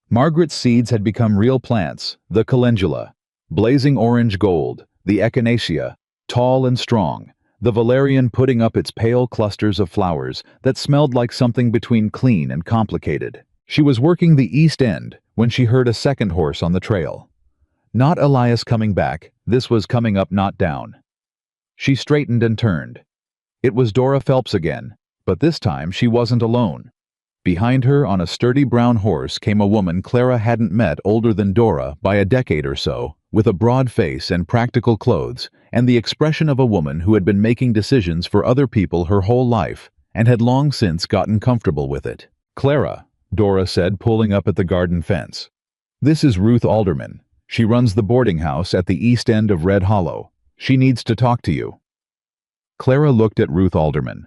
Margaret's seeds had become real plants, the calendula, blazing orange gold, the echinacea, tall and strong, the valerian putting up its pale clusters of flowers that smelled like something between clean and complicated. She was working the east end when she heard a second horse on the trail. Not Elias coming back, this was coming up, not down. She straightened and turned. It was Dora Phelps again, but this time she wasn't alone. Behind her on a sturdy brown horse came a woman Clara hadn't met, older than Dora by a decade or so, with a broad face and practical clothes, and the expression of a woman who had been making decisions for other people her whole life, and had long since gotten comfortable with it. "Clara," Dora said, pulling up at the garden fence. "This is Ruth Alderman. She runs the boarding house at the east end of Red Hollow. She needs to talk to you." Clara looked at Ruth Alderman.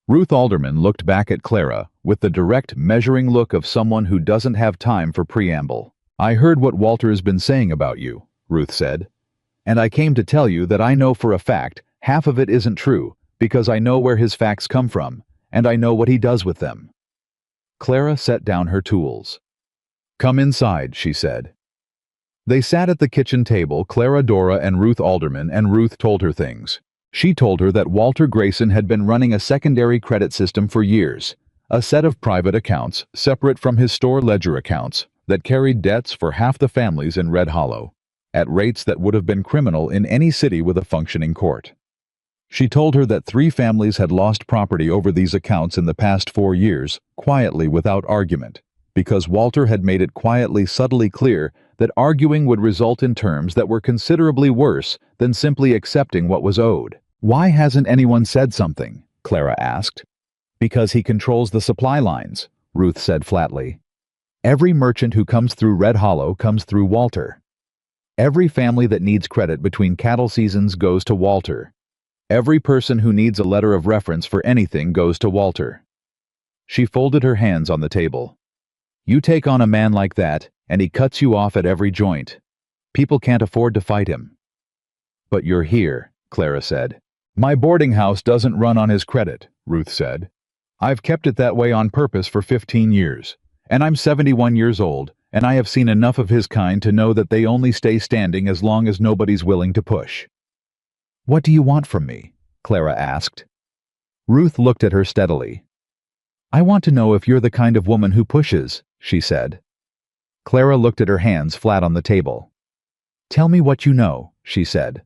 Ruth Alderman looked back at Clara with the direct, measuring look of someone who doesn't have time for preamble. "I heard what Walter has been saying about you," Ruth said. "And I came to tell you that I know for a fact half of it isn't true, because I know where his facts come from, and I know what he does with them." Clara set down her tools. "Come inside," she said. They sat at the kitchen table, Clara, Dora, and Ruth Alderman, and Ruth told her things. She told her that Walter Grayson had been running a secondary credit system for years, a set of private accounts separate from his store ledger accounts that carried debts for half the families in Red Hollow, at rates that would have been criminal in any city with a functioning court. She told her that 3 families had lost property over these accounts in the past 4 years, quietly without argument, because Walter had made it quietly, subtly clear that arguing would result in terms that were considerably worse than simply accepting what was owed. "Why hasn't anyone said something?" Clara asked. "Because he controls the supply lines," Ruth said flatly. "Every merchant who comes through Red Hollow comes through Walter. Every family that needs credit between cattle seasons goes to Walter. Every person who needs a letter of reference for anything goes to Walter." She folded her hands on the table. "You take on a man like that, and he cuts you off at every joint. People can't afford to fight him." "But you're here," Clara said. "My boarding house doesn't run on his credit," Ruth said. "I've kept it that way on purpose for 15 years, and I'm 71 years old, and I have seen enough of his kind to know that they only stay standing as long as nobody's willing to push." "What do you want from me?" Clara asked. Ruth looked at her steadily. "I want to know if you're the kind of woman who pushes," she said. Clara looked at her hands flat on the table. "Tell me what you know," she said.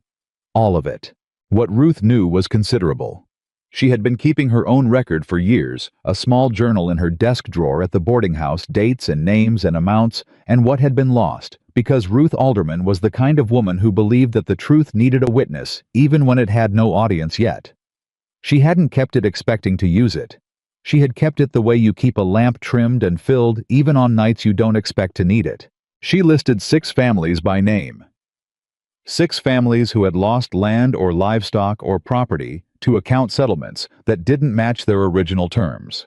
"All of it." What Ruth knew was considerable. She had been keeping her own record for years, a small journal in her desk drawer at the boarding house, dates and names and amounts and what had been lost, because Ruth Alderman was the kind of woman who believed that the truth needed a witness, even when it had no audience yet. She hadn't kept it expecting to use it. She had kept it the way you keep a lamp trimmed and filled even on nights you don't expect to need it. She listed 6 families by name. 6 families who had lost land or livestock or property to account settlements that didn't match their original terms.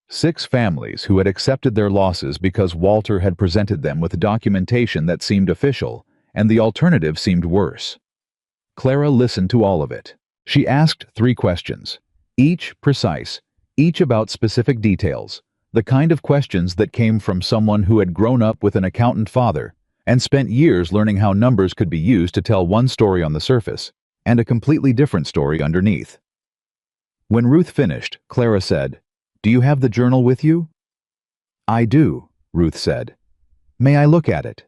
6 families who had accepted their losses because Walter had presented them with documentation that seemed official, and the alternative seemed worse. Clara listened to all of it. She asked 3 questions, each precise, each about specific details, the kind of questions that came from someone who had grown up with an accountant father and spent years learning how numbers could be used to tell one story on the surface and a completely different story underneath. When Ruth finished, Clara said, "Do you have the journal with you?" "I do," Ruth said. "May I look at it?"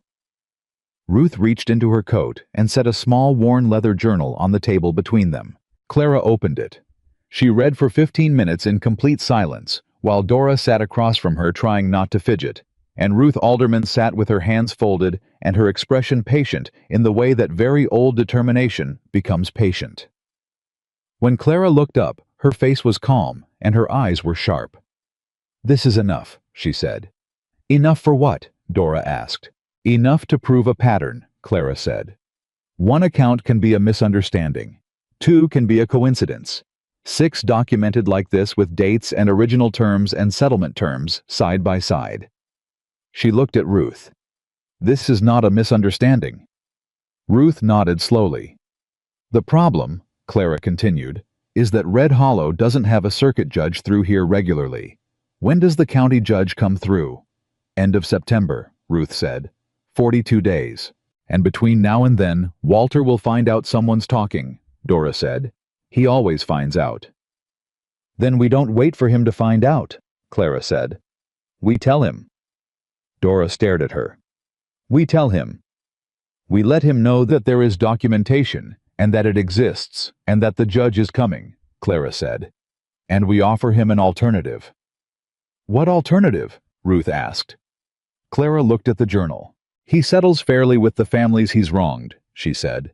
Ruth reached into her coat and set a small worn leather journal on the table between them. Clara opened it. She read for 15 minutes in complete silence, while Dora sat across from her trying not to fidget, and Ruth Alderman sat with her hands folded and her expression patient in the way that very old determination becomes patient. When Clara looked up, Her face was calm, and her eyes were sharp. "This is enough," she said. "Enough for what?" Dora asked. "Enough to prove a pattern," Clara said. "One account can be a misunderstanding. 2 can be a coincidence. 6 documented like this with dates and original terms and settlement terms side by side." She looked at Ruth. "This is not a misunderstanding." Ruth nodded slowly. "The problem," Clara continued, "is that Red Hollow doesn't have a circuit judge through here regularly. When does the county judge come through?" "End of September," Ruth said. 42 days. "And between now and then, Walter will find out someone's talking," Dora said. "He always finds out." "Then we don't wait for him to find out," Clara said. "We tell him." Dora stared at her. "We tell him. We let him know that there is documentation, and that it exists, and that the judge is coming," Clara said. "And we offer him an alternative." "What alternative?" Ruth asked. Clara looked at the journal. "He settles fairly with the families he's wronged," she said.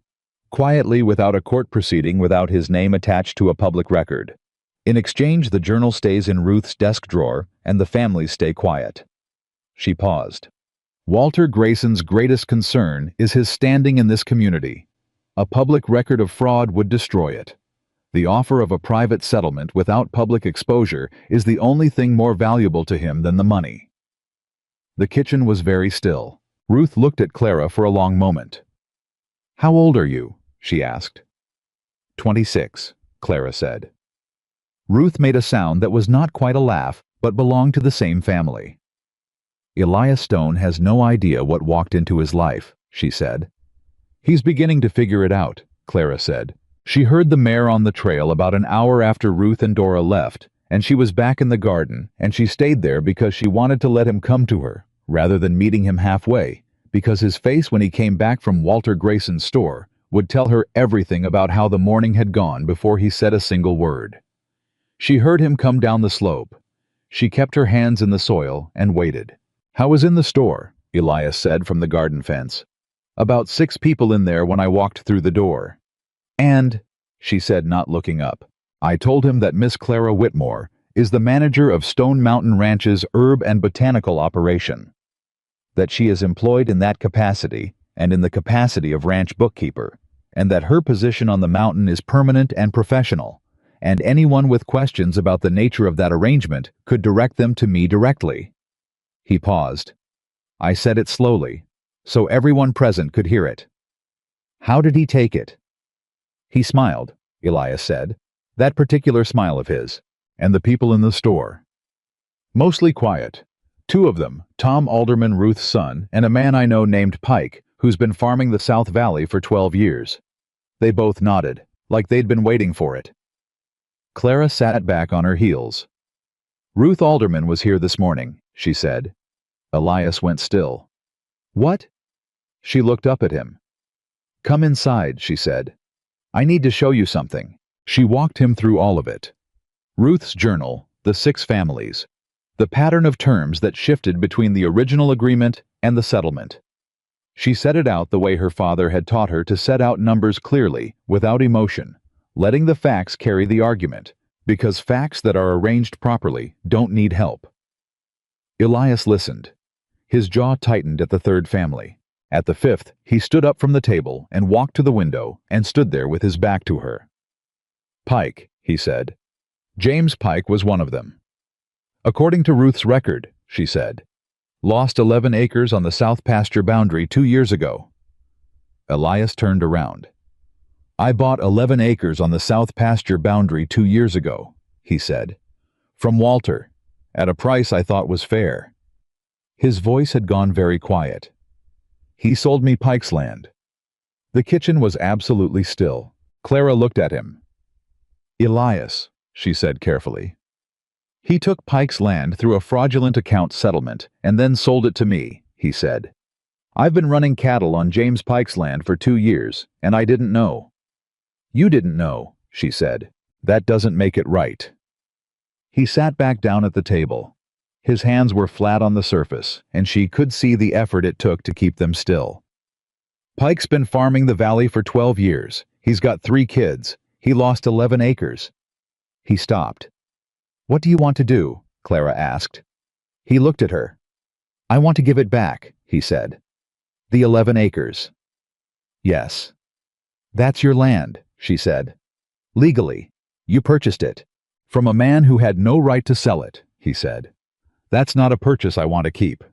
"Quietly, without a court proceeding, without his name attached to a public record. In exchange, the journal stays in Ruth's desk drawer, and the families stay quiet." She paused. "Walter Grayson's greatest concern is his standing in this community. A public record of fraud would destroy it. The offer of a private settlement without public exposure is the only thing more valuable to him than the money." The kitchen was very still. Ruth looked at Clara for a long moment. "How old are you?" she asked. 26, Clara said. Ruth made a sound that was not quite a laugh, but belonged to the same family. "Elias Stone has no idea what walked into his life," she said. "He's beginning to figure it out," Clara said. She heard the mare on the trail about an hour after Ruth and Dora left, and she was back in the garden, and she stayed there because she wanted to let him come to her, rather than meeting him halfway, because his face when he came back from Walter Grayson's store would tell her everything about how the morning had gone before he said a single word. She heard him come down the slope. She kept her hands in the soil and waited. "How was in the store?" Elias said from the garden fence. "About 6 people in there when I walked through the door." "And," she said, not looking up, "I told him that Miss Clara Whitmore is the manager of Stone Mountain Ranch's herb and botanical operation. That she is employed in that capacity and in the capacity of ranch bookkeeper, and that her position on the mountain is permanent and professional, and anyone with questions about the nature of that arrangement could direct them to me directly." He paused. I said it slowly, so everyone present could hear it. "How did he take it?" "He smiled," Elias said, "that particular smile of his, and the people in the store. Mostly quiet. 2 of them, Tom Alderman, Ruth's son, and a man I know named Pike, who's been farming the South Valley for 12 years. They both nodded, like they'd been waiting for it. Clara sat back on her heels. "Ruth Alderman was here this morning," she said. Elias went still. "What?" She looked up at him. "Come inside," she said. "I need to show you something." She walked him through all of it. Ruth's journal, the 6 families, the pattern of terms that shifted between the original agreement and the settlement. She set it out the way her father had taught her to set out numbers clearly, without emotion, letting the facts carry the argument, because facts that are arranged properly don't need help. Elias listened. His jaw tightened at the 3rd family. At the 5th, he stood up from the table and walked to the window and stood there with his back to her. "Pike," he said. "James Pike was one of them. According to Ruth's record," she said. "Lost 11 acres on the south pasture boundary 2 years ago." Elias turned around. "I bought 11 acres on the south pasture boundary 2 years ago," he said. "From Walter, at a price I thought was fair." His voice had gone very quiet. "He sold me Pike's land." The kitchen was absolutely still. Clara looked at him. "Elias," she said carefully. "He took Pike's land through a fraudulent account settlement and then sold it to me," he said. "I've been running cattle on James Pike's land for 2 years, and I didn't know." "You didn't know," she said. "That doesn't make it right." He sat back down at the table. His hands were flat on the surface, and she could see the effort it took to keep them still. "Pike's been farming the valley for 12 years. He's got 3 kids. He lost 11 acres. He stopped. "What do you want to do?" Clara asked. He looked at her. "I want to give it back," he said. "The 11 acres. "Yes." "That's your land," she said. "Legally. You purchased it. From a man who had no right to sell it," he said. "That's not a purchase I want to keep."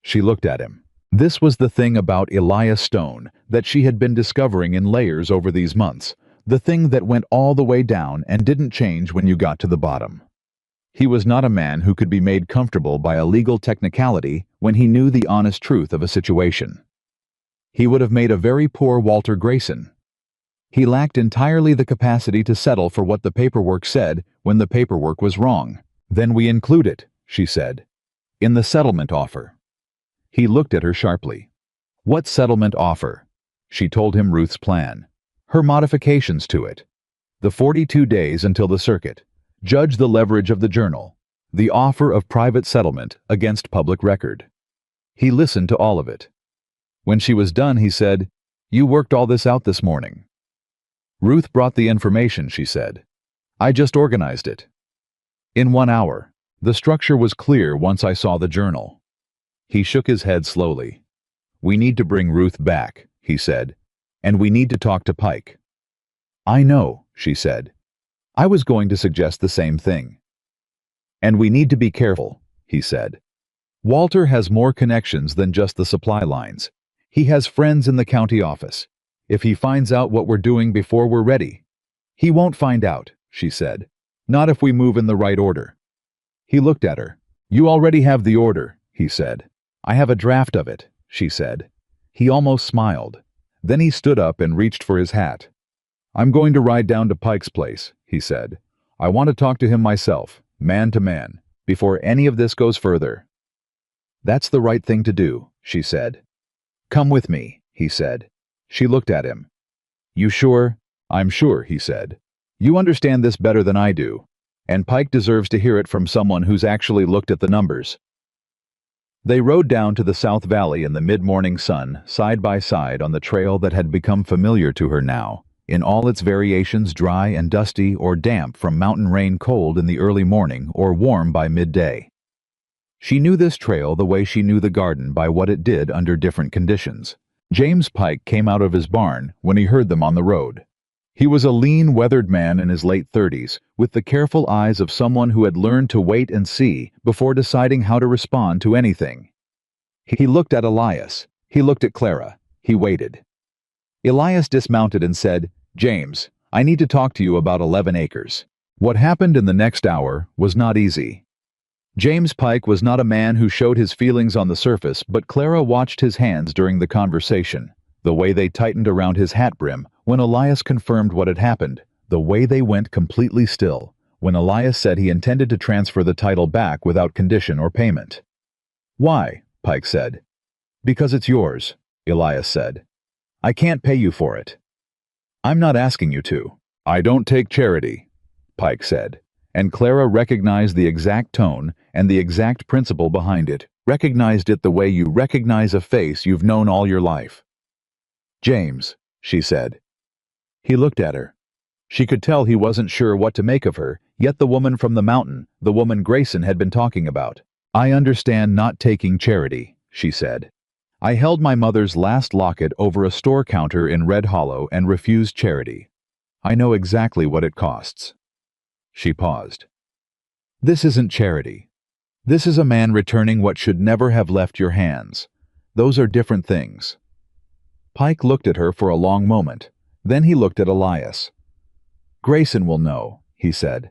She looked at him. This was the thing about Elias Stone that she had been discovering in layers over these months, the thing that went all the way down and didn't change when you got to the bottom. He was not a man who could be made comfortable by a legal technicality when he knew the honest truth of a situation. He would have made a very poor Walter Grayson. He lacked entirely the capacity to settle for what the paperwork said when the paperwork was wrong. "Then we include it," she said, "in the settlement offer." He looked at her sharply. "What settlement offer?" She told him Ruth's plan. Her modifications to it. The 42 days until the circuit. Judge the leverage of the journal. The offer of private settlement against public record. He listened to all of it. When she was done, he said, "You worked all this out this morning." "Ruth brought the information," she said. "I just organized it." "In 1 hour. The structure was clear once I saw the journal." He shook his head slowly. "We need to bring Ruth back," he said, "and we need to talk to Pike." "I know," she said. "I was going to suggest the same thing." "And we need to be careful," he said. "Walter has more connections than just the supply lines. He has friends in the county office. If he finds out what we're doing before we're ready—" "He won't find out," she said. "Not if we move in the right order." He looked at her. "You already have the order," he said. "I have a draft of it," she said. He almost smiled. Then he stood up and reached for his hat. "I'm going to ride down to Pike's place," he said. "I want to talk to him myself, man to man, before any of this goes further." "That's the right thing to do," she said. "Come with me," he said. She looked at him. "You sure?" "I'm sure," he said. "You understand this better than I do, and Pike deserves to hear it from someone who's actually looked at the numbers." They rode down to the South Valley in the mid-morning sun, side by side on the trail that had become familiar to her now, in all its variations dry and dusty or damp from mountain rain cold in the early morning or warm by midday. She knew this trail the way she knew the garden by what it did under different conditions. James Pike came out of his barn when he heard them on the road. He was a lean, weathered man in his late 30s, with the careful eyes of someone who had learned to wait and see before deciding how to respond to anything. He looked at Elias. He looked at Clara. He waited. Elias dismounted and said, "James, I need to talk to you about 11 acres." What happened in the next hour was not easy. James Pike was not a man who showed his feelings on the surface, but Clara watched his hands during the conversation, the way they tightened around his hat brim when Elias confirmed what had happened, the way they went completely still when Elias said he intended to transfer the title back without condition or payment. "Why?" Pike said. "Because it's yours," Elias said. "I can't pay you for it." "I'm not asking you to." "I don't take charity," Pike said, and Clara recognized the exact tone and the exact principle behind it, recognized it the way you recognize a face you've known all your life. "James," she said. He looked at her. She could tell he wasn't sure what to make of her, yet the woman from the mountain, the woman Grayson had been talking about. "I understand not taking charity," she said. "I held my mother's last locket over a store counter in Red Hollow and refused charity. I know exactly what it costs." She paused. "This isn't charity. This is a man returning what should never have left your hands. Those are different things." Pike looked at her for a long moment. Then he looked at Elias. "Grayson will know," he said.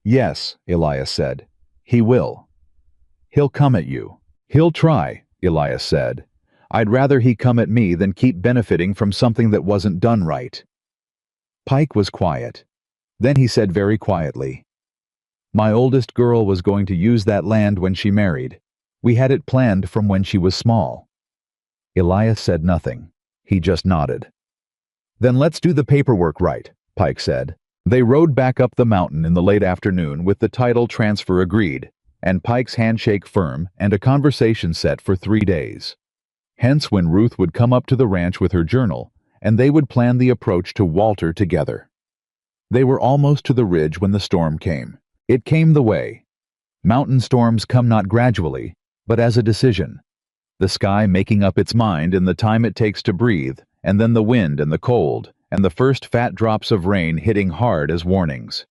"Yes," Elias said. "He will." "He'll come at you." "He'll try," Elias said. "I'd rather he come at me than keep benefiting from something that wasn't done right." Pike was quiet. Then he said very quietly, "My oldest girl was going to use that land when she married. We had it planned from when she was small." Elias said nothing. He just nodded. "Then let's do the paperwork right," Pike said. They rode back up the mountain in the late afternoon with the title transfer agreed, and Pike's handshake firm and a conversation set for 3 days. Hence when Ruth would come up to the ranch with her journal, and they would plan the approach to Walter together. They were almost to the ridge when the storm came. It came the way. Mountain storms come not gradually, but as a decision. The sky making up its mind in the time it takes to breathe, and then the wind and the cold, and the first fat drops of rain hitting hard as warnings.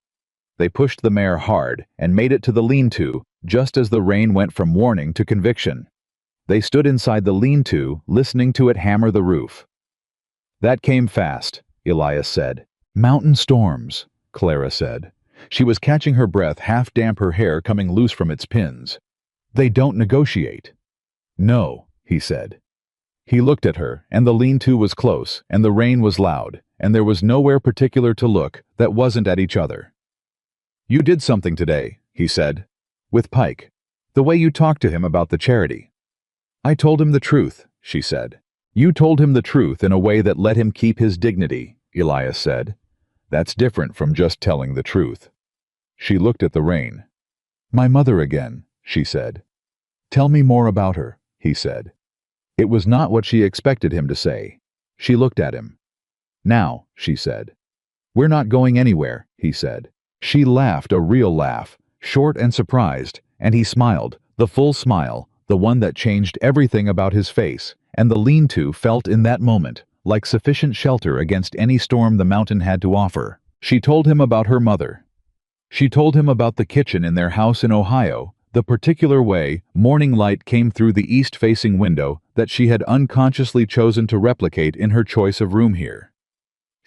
They pushed the mare hard and made it to the lean-to, just as the rain went from warning to conviction. They stood inside the lean-to, listening to it hammer the roof. "That came fast," Elias said. "Mountain storms," Clara said. She was catching her breath, half damp, her hair coming loose from its pins. "They don't negotiate." "No," he said. He looked at her, and the lean-to was close, and the rain was loud, and there was nowhere particular to look that wasn't at each other. "You did something today," he said. "With Pike. The way you talked to him about the charity." "I told him the truth," she said. "You told him the truth in a way that let him keep his dignity," Elias said. "That's different from just telling the truth." She looked at the rain. "My mother again," she said. "Tell me more about her," he said. It was not what she expected him to say. She looked at him. "Now," she said. "We're not going anywhere," he said. She laughed, a real laugh, short and surprised, and he smiled, the full smile, the one that changed everything about his face, and the lean-to felt in that moment like sufficient shelter against any storm the mountain had to offer. She told him about her mother. She told him about the kitchen in their house in Ohio, the particular way morning light came through the east-facing window that she had unconsciously chosen to replicate in her choice of room here.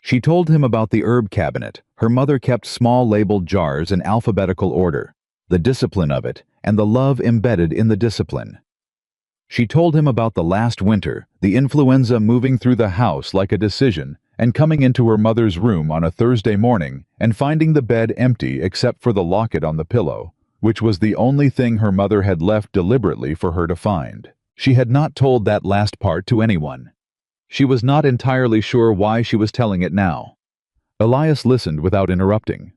She told him about the herb cabinet. Her mother kept small labeled jars in alphabetical order, the discipline of it, and the love embedded in the discipline. She told him about the last winter, the influenza moving through the house like a decision, and coming into her mother's room on a Thursday morning and finding the bed empty except for the locket on the pillow, which was the only thing her mother had left deliberately for her to find. She had not told that last part to anyone. She was not entirely sure why she was telling it now. Elias listened without interrupting.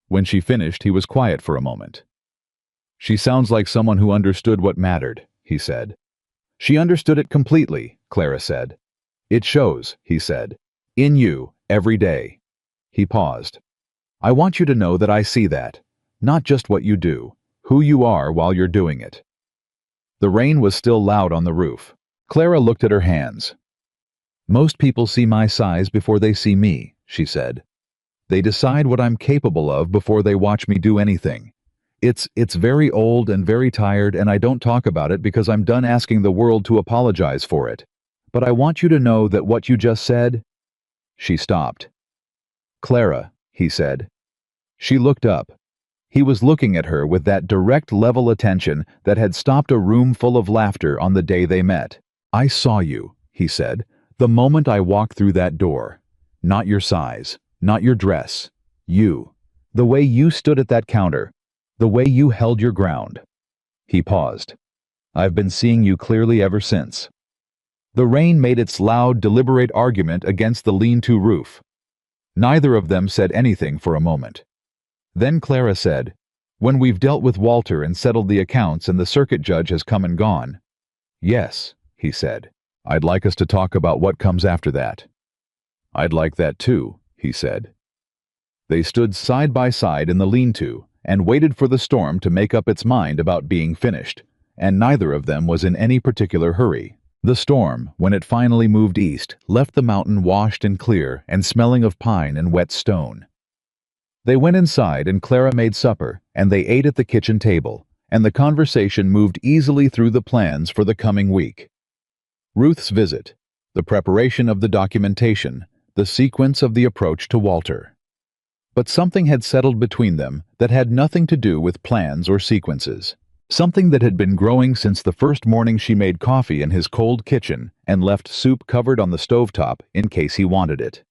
When she finished, he was quiet for a moment. "She sounds like someone who understood what mattered," he said. "She understood it completely," Clara said. "It shows," he said, "in you, every day." He paused. "I want you to know that I see that. Not just what you do, who you are while you're doing it." The rain was still loud on the roof. Clara looked at her hands. "Most people see my size before they see me," she said. "They decide what I'm capable of before they watch me do anything. It's very old and very tired, and I don't talk about it because I'm done asking the world to apologize for it. But I want you to know that what you just said—" She stopped. "Clara," he said. She looked up. He was looking at her with that direct level attention that had stopped a room full of laughter on the day they met. "I saw you," he said, "the moment I walked through that door. Not your size, not your dress. You. The way you stood at that counter. The way you held your ground." He paused. "I've been seeing you clearly ever since." The rain made its loud, deliberate argument against the lean-to roof. Neither of them said anything for a moment. Then Clara said, "When we've dealt with Walter and settled the accounts and the circuit judge has come and gone." "Yes," he said. "I'd like us to talk about what comes after that." "I'd like that too," he said. They stood side by side in the lean-to and waited for the storm to make up its mind about being finished, and neither of them was in any particular hurry. The storm, when it finally moved east, left the mountain washed and clear and smelling of pine and wet stone. They went inside and Clara made supper, and they ate at the kitchen table, and the conversation moved easily through the plans for the coming week. Ruth's visit, the preparation of the documentation, the sequence of the approach to Walter. But something had settled between them that had nothing to do with plans or sequences. Something that had been growing since the first morning she made coffee in his cold kitchen and left soup covered on the stovetop in case he wanted it.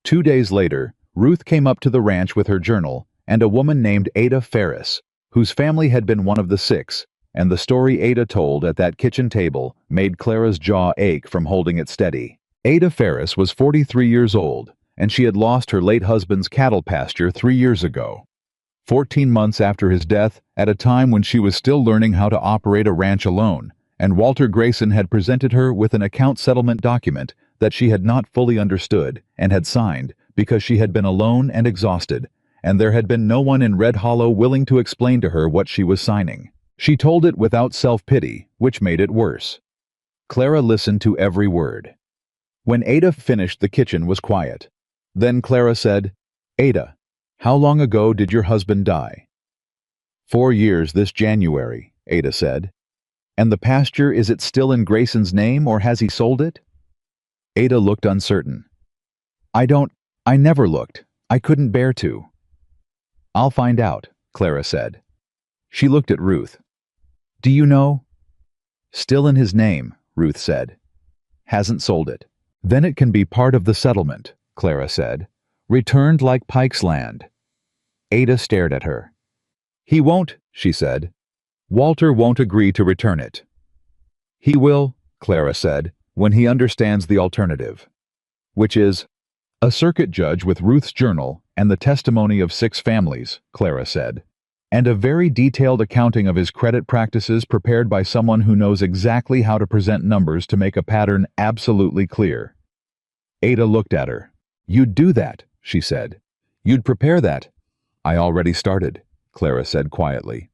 2 days later, Ruth came up to the ranch with her journal and a woman named Ada Ferris, whose family had been one of the 6, and the story Ada told at that kitchen table made Clara's jaw ache from holding it steady. Ada Ferris was 43 years old, and she had lost her late husband's cattle pasture 3 years ago. 14 months after his death, at a time when she was still learning how to operate a ranch alone, and Walter Grayson had presented her with an account settlement document that she had not fully understood and had signed, because she had been alone and exhausted, and there had been no one in Red Hollow willing to explain to her what she was signing. She told it without self-pity, which made it worse. Clara listened to every word. When Ada finished, the kitchen was quiet. Then Clara said, "Ada, how long ago did your husband die?" 4 years this January, Ada said. "And the pasture, is it still in Grayson's name, or has he sold it?" Ada looked uncertain. I never looked. I couldn't bear to." "I'll find out," Clara said. She looked at Ruth. "Do you know?" "Still in his name," Ruth said. "Hasn't sold it." "Then it can be part of the settlement," Clara said. "Returned like Pike's land." Ada stared at her. "He won't," she said. "Walter won't agree to return it." "He will," Clara said, "when he understands the alternative." "Which is?" "A circuit judge with Ruth's journal and the testimony of 6 families," Clara said. "And a very detailed accounting of his credit practices prepared by someone who knows exactly how to present numbers to make a pattern absolutely clear." Ada looked at her. "You'd do that," she said. "You'd prepare that." "I already started," Clara said quietly.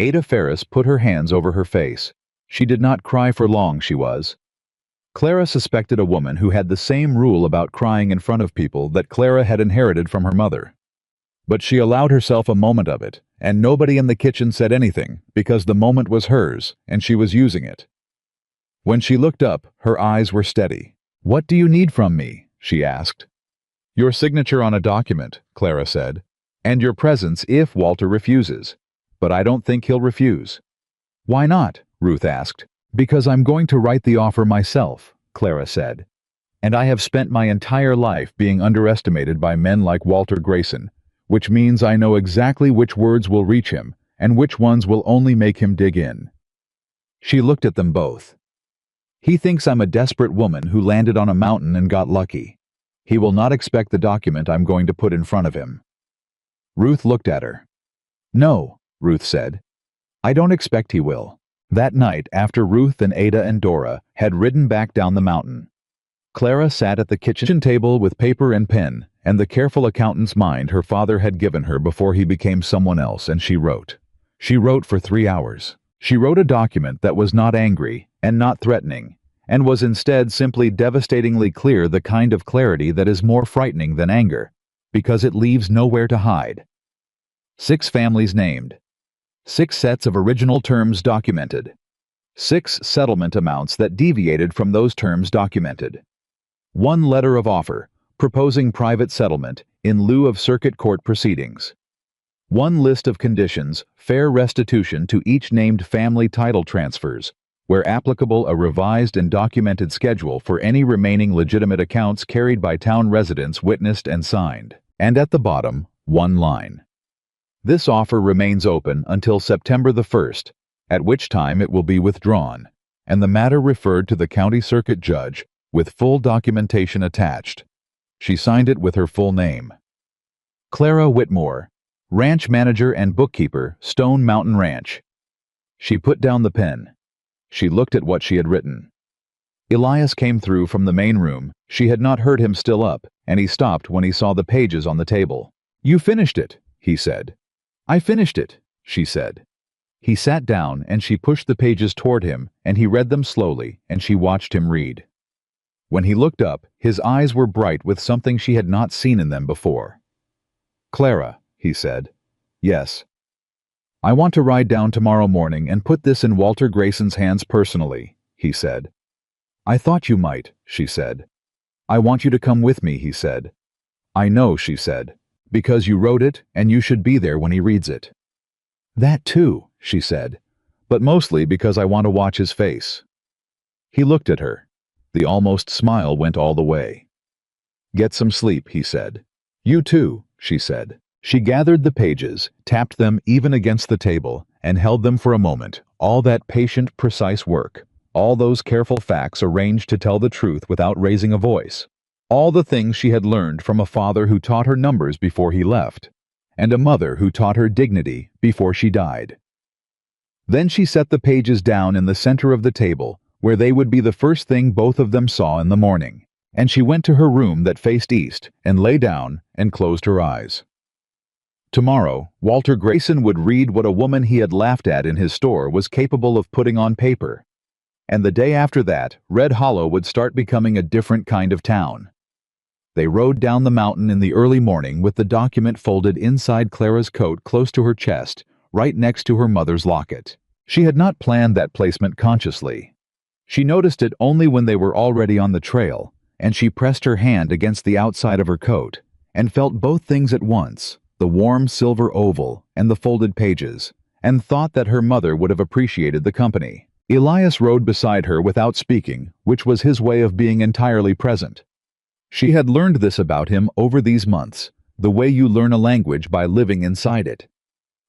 Ada Ferris put her hands over her face. She did not cry for long, she was. Clara suspected a woman who had the same rule about crying in front of people that Clara had inherited from her mother. But she allowed herself a moment of it, and nobody in the kitchen said anything because the moment was hers and she was using it. When she looked up, her eyes were steady. "What do you need from me?" she asked. "Your signature on a document," Clara said, "and your presence if Walter refuses. But I don't think he'll refuse." "Why not?" Ruth asked. "Because I'm going to write the offer myself," Clara said. "And I have spent my entire life being underestimated by men like Walter Grayson, which means I know exactly which words will reach him and which ones will only make him dig in." She looked at them both. "He thinks I'm a desperate woman who landed on a mountain and got lucky. He will not expect the document I'm going to put in front of him." Ruth looked at her. "No," Ruth said. "I don't expect he will." That night, after Ruth and Ada and Dora had ridden back down the mountain, Clara sat at the kitchen table with paper and pen and the careful accountant's mind her father had given her before he became someone else, and she wrote. She wrote for 3 hours. She wrote a document that was not angry and not threatening, and was instead simply devastatingly clear, the kind of clarity that is more frightening than anger, because it leaves nowhere to hide. 6 families named. 6 sets of original terms documented. 6 settlement amounts that deviated from those terms documented. 1 letter of offer, proposing private settlement in lieu of circuit court proceedings. 1 list of conditions, fair restitution to each named family title transfers, where applicable a revised and documented schedule for any remaining legitimate accounts carried by town residents witnessed and signed. And at the bottom, 1 line. This offer remains open until September the 1st, at which time it will be withdrawn, and the matter referred to the county circuit judge with full documentation attached. She signed it with her full name. Clara Whitmore, ranch manager and bookkeeper, Stone Mountain Ranch. She put down the pen. She looked at what she had written. Elias came through from the main room. She had not heard him still up, and he stopped when he saw the pages on the table. "You finished it," he said. "I finished it," she said. He sat down and she pushed the pages toward him, and he read them slowly, and she watched him read. When he looked up, his eyes were bright with something she had not seen in them before. "Clara," he said. "Yes. I want to ride down tomorrow morning and put this in Walter Grayson's hands personally," he said. "I thought you might," she said. "I want you to come with me," he said. "I know," she said. "Because you wrote it, and you should be there when he reads it." "That too," she said, "but mostly because I want to watch his face." He looked at her. The almost smile went all the way. "Get some sleep," he said. "You too," she said. She gathered the pages, tapped them even against the table, and held them for a moment, all that patient, precise work, all those careful facts arranged to tell the truth without raising a voice. All the things she had learned from a father who taught her numbers before he left, and a mother who taught her dignity before she died. Then she set the pages down in the center of the table, where they would be the first thing both of them saw in the morning, and she went to her room that faced east and lay down and closed her eyes. Tomorrow, Walter Grayson would read what a woman he had laughed at in his store was capable of putting on paper. And the day after that, Red Hollow would start becoming a different kind of town. They rode down the mountain in the early morning with the document folded inside Clara's coat close to her chest, right next to her mother's locket. She had not planned that placement consciously. She noticed it only when they were already on the trail, and she pressed her hand against the outside of her coat and felt both things at once, the warm silver oval and the folded pages, and thought that her mother would have appreciated the company. Elias rode beside her without speaking, which was his way of being entirely present. She had learned this about him over these months, the way you learn a language by living inside it.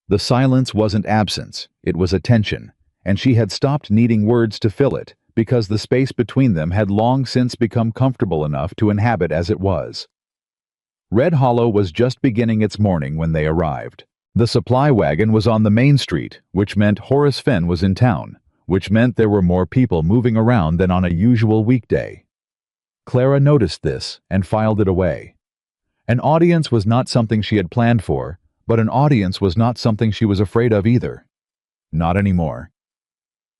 The silence wasn't absence, it was attention, and she had stopped needing words to fill it, because the space between them had long since become comfortable enough to inhabit as it was. Red Hollow was just beginning its morning when they arrived. The supply wagon was on the main street, which meant Horace Fenn was in town, which meant there were more people moving around than on a usual weekday. Clara noticed this and filed it away. An audience was not something she had planned for, but an audience was not something she was afraid of either. Not anymore.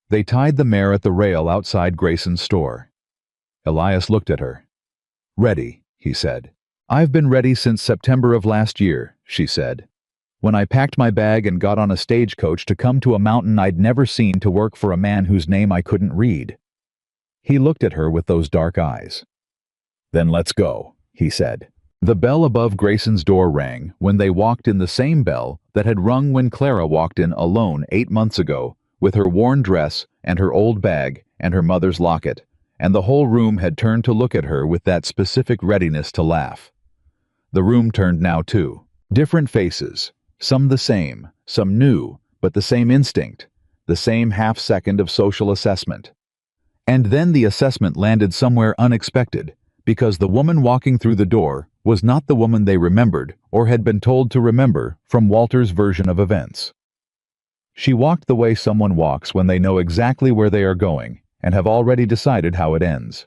They tied the mare at the rail outside Grayson's store. Elias looked at her. "Ready," he said. "I've been ready since September of last year," she said, "when I packed my bag and got on a stagecoach to come to a mountain I'd never seen to work for a man whose name I couldn't read." He looked at her with those dark eyes. "Then let's go," he said. The bell above Grayson's door rang when they walked in the same bell that had rung when Clara walked in alone 8 months ago, with her worn dress and her old bag and her mother's locket, and the whole room had turned to look at her with that specific readiness to laugh. The room turned now too. Different faces, some the same, some new, but the same instinct, the same half-second of social assessment. And then the assessment landed somewhere unexpected, because the woman walking through the door was not the woman they remembered or had been told to remember from Walter's version of events. She walked the way someone walks when they know exactly where they are going and have already decided how it ends.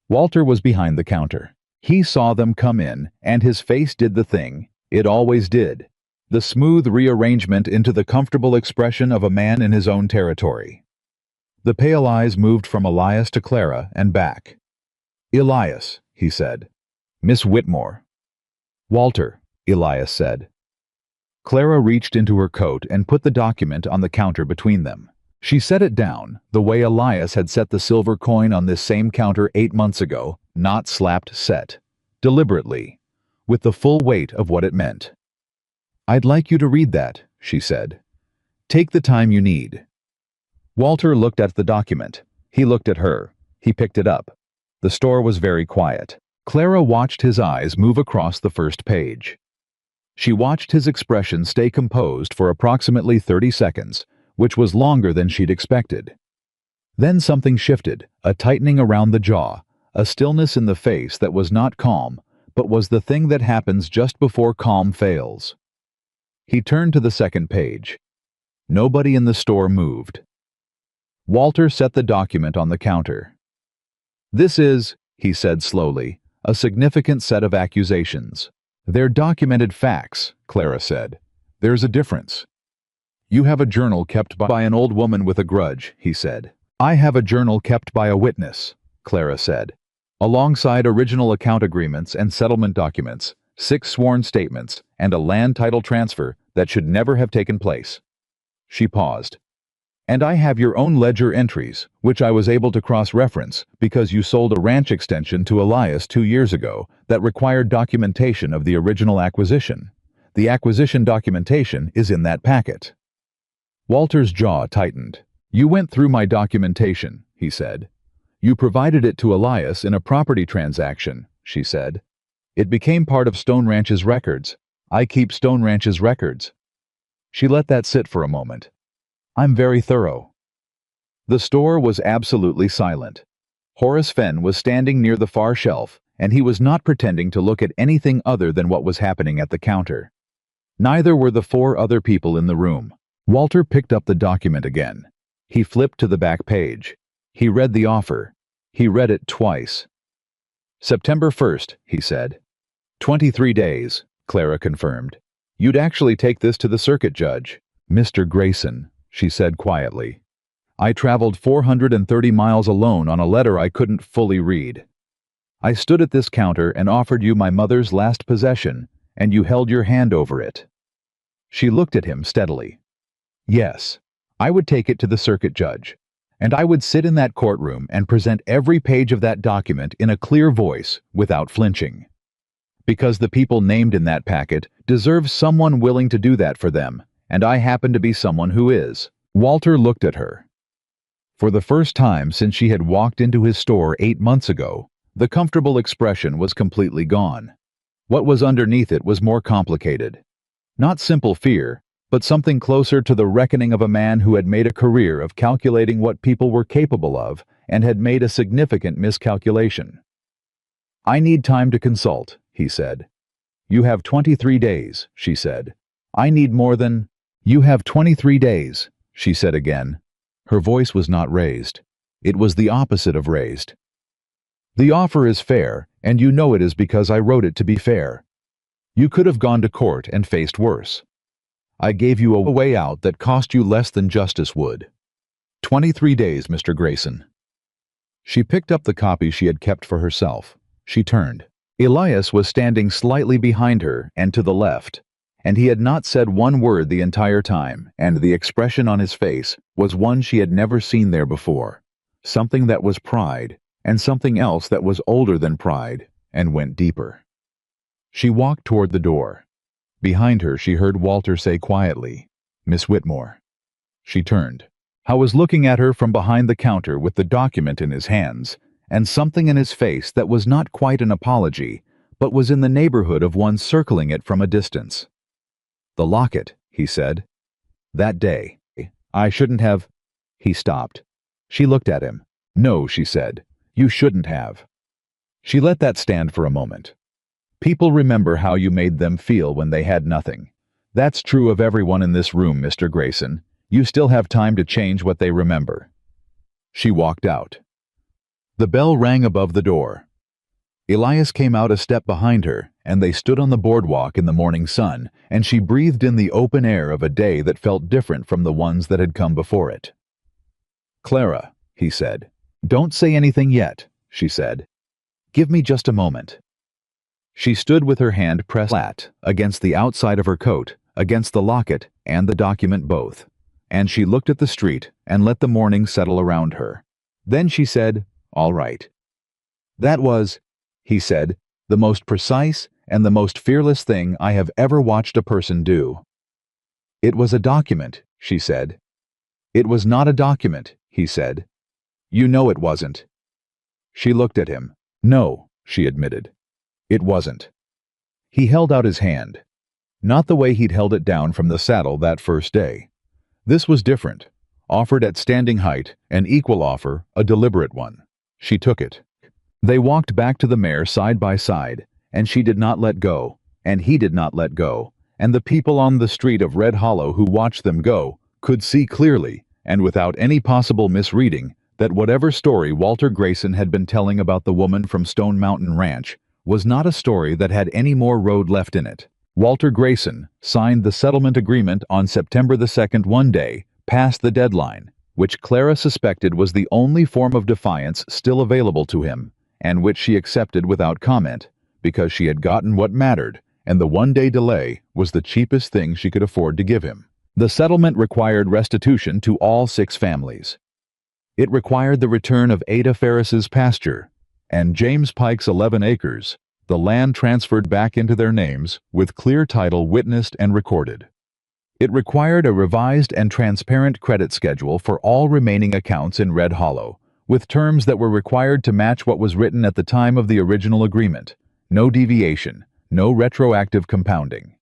Walter was behind the counter. He saw them come in, and his face did the thing it always did, the smooth rearrangement into the comfortable expression of a man in his own territory. The pale eyes moved from Elias to Clara and back. "Elias," he said. "Miss Whitmore." "Walter," Elias said. Clara reached into her coat and put the document on the counter between them. She set it down, the way Elias had set the silver coin on this same counter 8 months ago, not slapped set, deliberately, with the full weight of what it meant. "I'd like you to read that," she said. "Take the time you need." Walter looked at the document. He looked at her. He picked it up. The store was very quiet. Clara watched his eyes move across the first page. She watched his expression stay composed for approximately 30 seconds, which was longer than she'd expected. Then something shifted, a tightening around the jaw, a stillness in the face that was not calm, but was the thing that happens just before calm fails. He turned to the second page. Nobody in the store moved. Walter set the document on the counter. "This is," he said slowly, "a significant set of accusations. They're documented facts," Clara said. "There's a difference. You have a journal kept by an old woman with a grudge," he said. "I have a journal kept by a witness," Clara said. "Alongside original account agreements and settlement documents, 6 sworn statements, and a land title transfer that should never have taken place." She paused. "And I have your own ledger entries, which I was able to cross-reference because you sold a ranch extension to Elias 2 years ago that required documentation of the original acquisition. The acquisition documentation is in that packet." Walter's jaw tightened. "You went through my documentation," he said. "You provided it to Elias in a property transaction," she said. "It became part of Stone Ranch's records. I keep Stone Ranch's records." She let that sit for a moment. "I'm very thorough." The store was absolutely silent. Horace Fenn was standing near the far shelf, and he was not pretending to look at anything other than what was happening at the counter. Neither were the 4 other people in the room. Walter picked up the document again. He flipped to the back page. He read the offer. He read it twice. September 1st, he said. 23 days, Clara confirmed. You'd actually take this to the circuit judge. Mr. Grayson, she said quietly. I traveled 430 miles alone on a letter I couldn't fully read. I stood at this counter and offered you my mother's last possession, and you held your hand over it. She looked at him steadily. Yes, I would take it to the circuit judge, and I would sit in that courtroom and present every page of that document in a clear voice without flinching. Because the people named in that packet deserve someone willing to do that for them, and I happen to be someone who is. Walter looked at her. For the first time since she had walked into his store 8 months ago, the comfortable expression was completely gone. What was underneath it was more complicated. Not simple fear, but something closer to the reckoning of a man who had made a career of calculating what people were capable of and had made a significant miscalculation. I need time to consult, he said. You have 23 days, she said. I need more than... You have 23 days, she said again. Her voice was not raised. It was the opposite of raised. The offer is fair, and you know it is because I wrote it to be fair. You could have gone to court and faced worse. I gave you a way out that cost you less than justice would. 23 days, Mr. Grayson. She picked up the copy she had kept for herself. She turned. Elias was standing slightly behind her and to the left, and he had not said one word the entire time, and the expression on his face was one she had never seen there before. Something that was pride, and something else that was older than pride, and went deeper. She walked toward the door. Behind her she heard Walter say quietly, Miss Whitmore. She turned. I was looking at her from behind the counter with the document in his hands, and something in his face that was not quite an apology, but was in the neighborhood of one circling it from a distance. The locket, he said. That day. I shouldn't have... He stopped. She looked at him. No, she said. You shouldn't have. She let that stand for a moment. People remember how you made them feel when they had nothing. That's true of everyone in this room, Mr. Grayson. You still have time to change what they remember. She walked out. The bell rang above the door. Elias came out a step behind her, and they stood on the boardwalk in the morning sun, and she breathed in the open air of a day that felt different from the ones that had come before it. Clara, he said. Don't say anything yet, she said. Give me just a moment. She stood with her hand pressed flat against the outside of her coat, against the locket and the document both, and she looked at the street and let the morning settle around her. Then she said, All right. That was, he said, the most precise and the most fearless thing I have ever watched a person do. It was a document, she said. It was not a document, he said. You know it wasn't. She looked at him. No, she admitted. It wasn't. He held out his hand. Not the way he'd held it down from the saddle that first day. This was different. Offered at standing height, an equal offer, a deliberate one. She took it. They walked back to the mare side by side, and she did not let go, and he did not let go, and the people on the street of Red Hollow who watched them go could see clearly, and without any possible misreading, that whatever story Walter Grayson had been telling about the woman from Stone Mountain Ranch was not a story that had any more road left in it. Walter Grayson signed the settlement agreement on September the 2nd one day, past the deadline, which Clara suspected was the only form of defiance still available to him, and which she accepted without comment, because she had gotten what mattered, and the one-day delay was the cheapest thing she could afford to give him. The settlement required restitution to all 6 families. It required the return of Ada Ferris's pasture, and James Pike's 11 acres, the land transferred back into their names, with clear title witnessed and recorded. It required a revised and transparent credit schedule for all remaining accounts in Red Hollow, with terms that were required to match what was written at the time of the original agreement. No deviation, no retroactive compounding.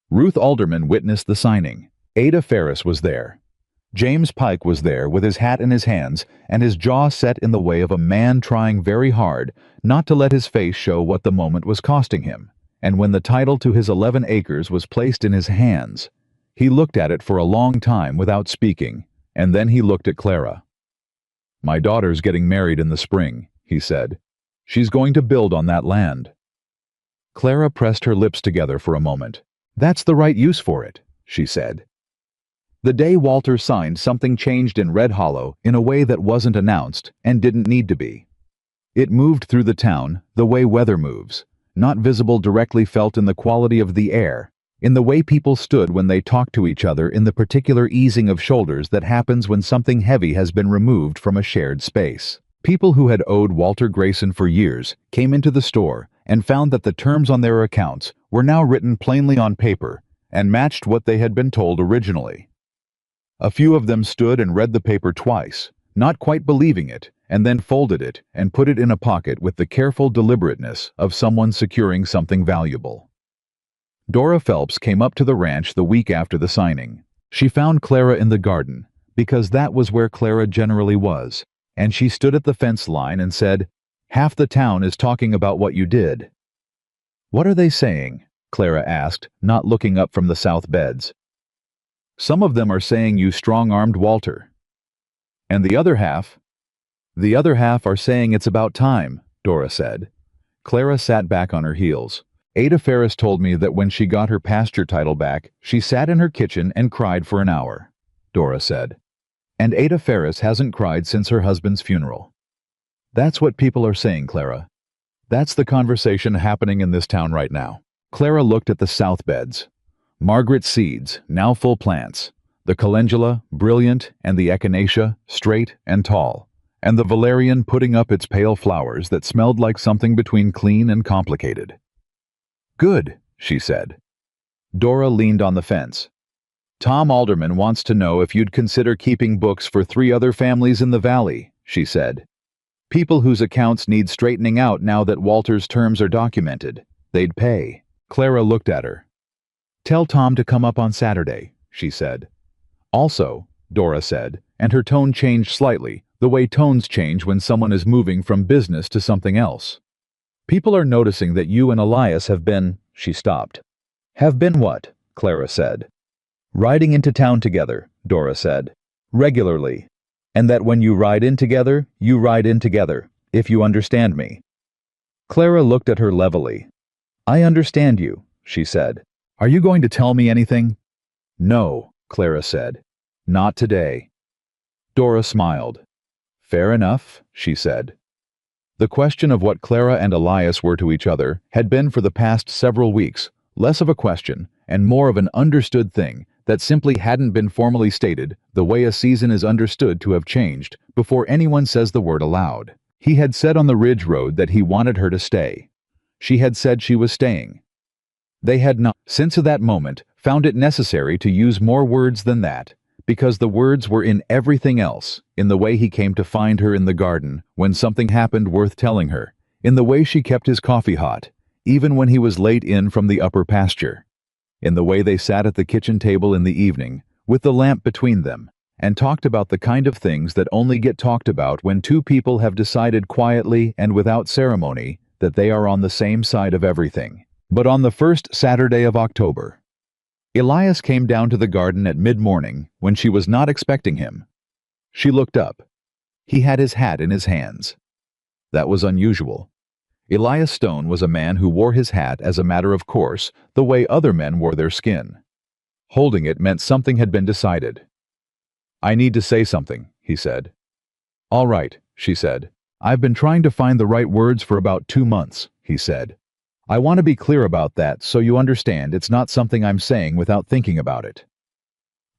Ruth Alderman witnessed the signing. Ada Ferris was there. James Pike was there with his hat in his hands and his jaw set in the way of a man trying very hard not to let his face show what the moment was costing him. And when the title to his 11 acres was placed in his hands, he looked at it for a long time without speaking, and then he looked at Clara. My daughter's getting married in the spring, he said. She's going to build on that land. Clara pressed her lips together for a moment. That's the right use for it, she said. The day Walter signed, something changed in Red Hollow in a way that wasn't announced and didn't need to be. It moved through the town the way weather moves, not visible, directly felt in the quality of the air, in the way people stood when they talked to each other, in the particular easing of shoulders that happens when something heavy has been removed from a shared space. People who had owed Walter Grayson for years came into the store and found that the terms on their accounts were now written plainly on paper and matched what they had been told originally. A few of them stood and read the paper twice, not quite believing it, and then folded it and put it in a pocket with the careful deliberateness of someone securing something valuable. Dora Phelps came up to the ranch the week after the signing. She found Clara in the garden, because that was where Clara generally was, and she stood at the fence line and said, "Half the town is talking about what you did." "What are they saying?" Clara asked, not looking up from the south beds. "Some of them are saying you strong-armed Walter." "And the other half?" "The other half are saying it's about time," Dora said. Clara sat back on her heels. "Ada Ferris told me that when she got her pasture title back, she sat in her kitchen and cried for an hour," Dora said. "And Ada Ferris hasn't cried since her husband's funeral." "That's what people are saying, Clara. That's the conversation happening in this town right now." Clara looked at the south beds. Margaret's seeds, now full plants, the calendula, brilliant, and the echinacea, straight and tall, and the valerian putting up its pale flowers that smelled like something between clean and complicated. "Good," she said. Dora leaned on the fence. "Tom Alderman wants to know if you'd consider keeping books for 3 other families in the valley," she said. "People whose accounts need straightening out now that Walter's terms are documented. They'd pay." Clara looked at her. "Tell Tom to come up on Saturday," she said. "Also," Dora said, and her tone changed slightly, the way tones change when someone is moving from business to something else. "People are noticing that you and Elias have been—" She stopped. "Have been what?" Clara said. "Riding into town together," Dora said. "Regularly. And that when you ride in together, if you understand me." Clara looked at her levelly. "I understand you," she said. "Are you going to tell me anything?" "No," Clara said. "Not today." Dora smiled. "Fair enough," she said. The question of what Clara and Elias were to each other had been for the past several weeks less of a question and more of an understood thing that simply hadn't been formally stated the way a season is understood to have changed before anyone says the word aloud. He had said on the Ridge Road that he wanted her to stay. She had said she was staying. They had not, since that moment, found it necessary to use more words than that, because the words were in everything else, in the way he came to find her in the garden when something happened worth telling her, in the way she kept his coffee hot, even when he was late in from the upper pasture, in the way they sat at the kitchen table in the evening, with the lamp between them, and talked about the kind of things that only get talked about when 2 people have decided quietly and without ceremony that they are on the same side of everything. But on the first Saturday of October, Elias came down to the garden at mid-morning when she was not expecting him. She looked up. He had his hat in his hands. That was unusual. Elias Stone was a man who wore his hat as a matter of course, the way other men wore their skin. Holding it meant something had been decided. "I need to say something," he said. "All right," she said. "I've been trying to find the right words for about 2 months," he said. "I want to be clear about that so you understand it's not something I'm saying without thinking about it."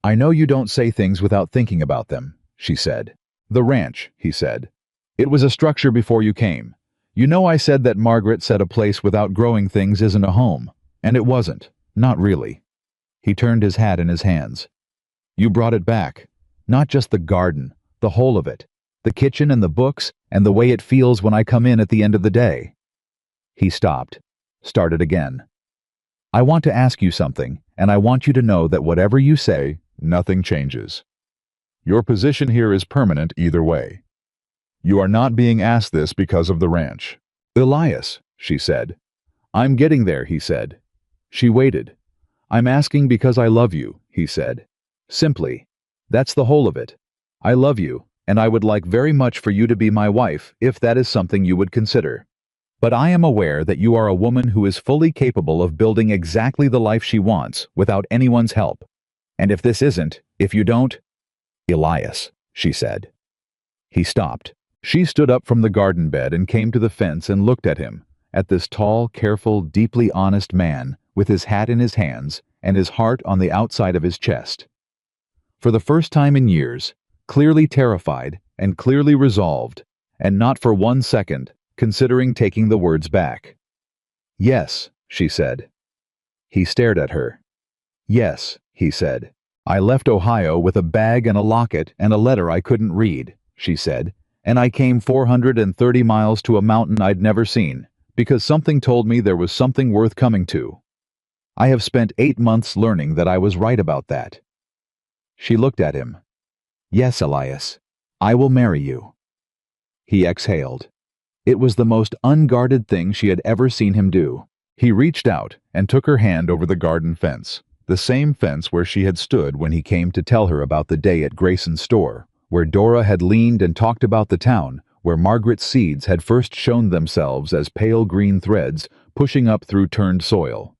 "I know you don't say things without thinking about them," she said. "The ranch," he said. "It was a structure before you came. You know I said that Margaret said a place without growing things isn't a home, and it wasn't, not really." He turned his hat in his hands. "You brought it back. Not just the garden, the whole of it. The kitchen and the books, and the way it feels when I come in at the end of the day." He stopped. Started again. "I want to ask you something, and I want you to know that whatever you say, nothing changes. Your position here is permanent either way. You are not being asked this because of the ranch." "Elias," she said. "I'm getting there," he said. She waited. "I'm asking because I love you," he said. "Simply. That's the whole of it. I love you, and I would like very much for you to be my wife if that is something you would consider." But I am aware that you are a woman who is fully capable of building exactly the life she wants without anyone's help. And if you don't, Elias, she said. He stopped. She stood up from the garden bed and came to the fence and looked at him, at this tall, careful, deeply honest man with his hat in his hands and his heart on the outside of his chest. For the first time in years, clearly terrified and clearly resolved, and not for 1 second considering taking the words back. Yes, she said. He stared at her. Yes, he said. I left Ohio with a bag and a locket and a letter I couldn't read, she said, and I came 430 miles to a mountain I'd never seen, because something told me there was something worth coming to. I have spent 8 months learning that I was right about that. She looked at him. Yes, Elias, I will marry you. He exhaled. It was the most unguarded thing she had ever seen him do. He reached out and took her hand over the garden fence, the same fence where she had stood when he came to tell her about the day at Grayson's store, where Dora had leaned and talked about the town, where Margaret's seeds had first shown themselves as pale green threads pushing up through turned soil.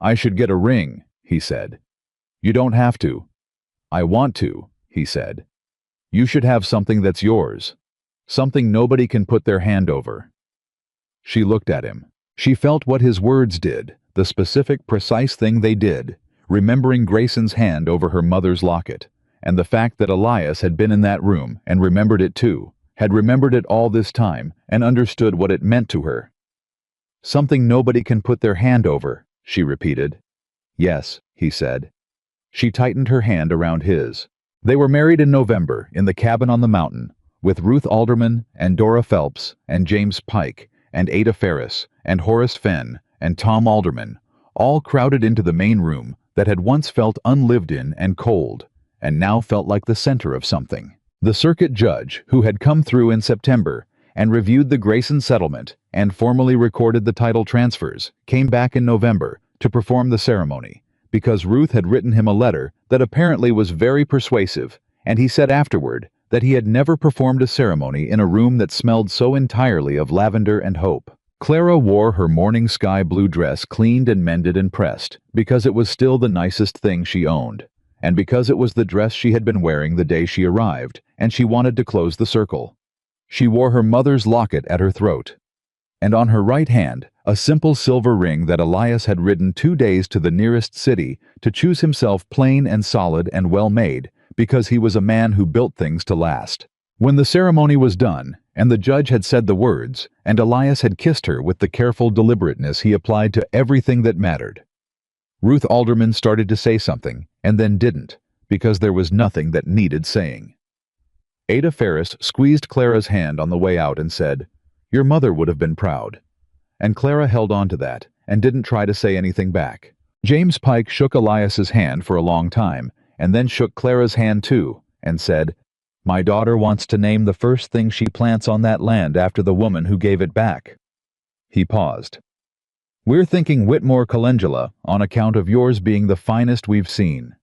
I should get a ring, he said. You don't have to. I want to, he said. You should have something that's yours. Something nobody can put their hand over. She looked at him. She felt what his words did, the specific, precise thing they did, remembering Grayson's hand over her mother's locket, and the fact that Elias had been in that room and remembered it too, had remembered it all this time and understood what it meant to her. Something nobody can put their hand over, she repeated. Yes, he said. She tightened her hand around his. They were married in November in the cabin on the mountain, with Ruth Alderman and Dora Phelps and James Pike and Ada Ferris and Horace Fenn and Tom Alderman, all crowded into the main room that had once felt unlived in and cold, and now felt like the center of something. The circuit judge, who had come through in September and reviewed the Grayson settlement and formally recorded the title transfers, came back in November to perform the ceremony, because Ruth had written him a letter that apparently was very persuasive, and he said afterward that he had never performed a ceremony in a room that smelled so entirely of lavender and hope. Clara wore her morning sky blue dress cleaned and mended and pressed, because it was still the nicest thing she owned, and because it was the dress she had been wearing the day she arrived, and she wanted to close the circle. She wore her mother's locket at her throat, and on her right hand, a simple silver ring that Elias had ridden 2 days to the nearest city to choose himself plain and solid and well-made, because he was a man who built things to last. When the ceremony was done, and the judge had said the words, and Elias had kissed her with the careful deliberateness he applied to everything that mattered, Ruth Alderman started to say something, and then didn't, because there was nothing that needed saying. Ada Ferris squeezed Clara's hand on the way out and said, "Your mother would have been proud." And Clara held on to that, and didn't try to say anything back. James Pike shook Elias's hand for a long time, and then shook Clara's hand too, and said, "My daughter wants to name the first thing she plants on that land after the woman who gave it back." He paused. "We're thinking Whitmore calendula on account of yours being the finest we've seen."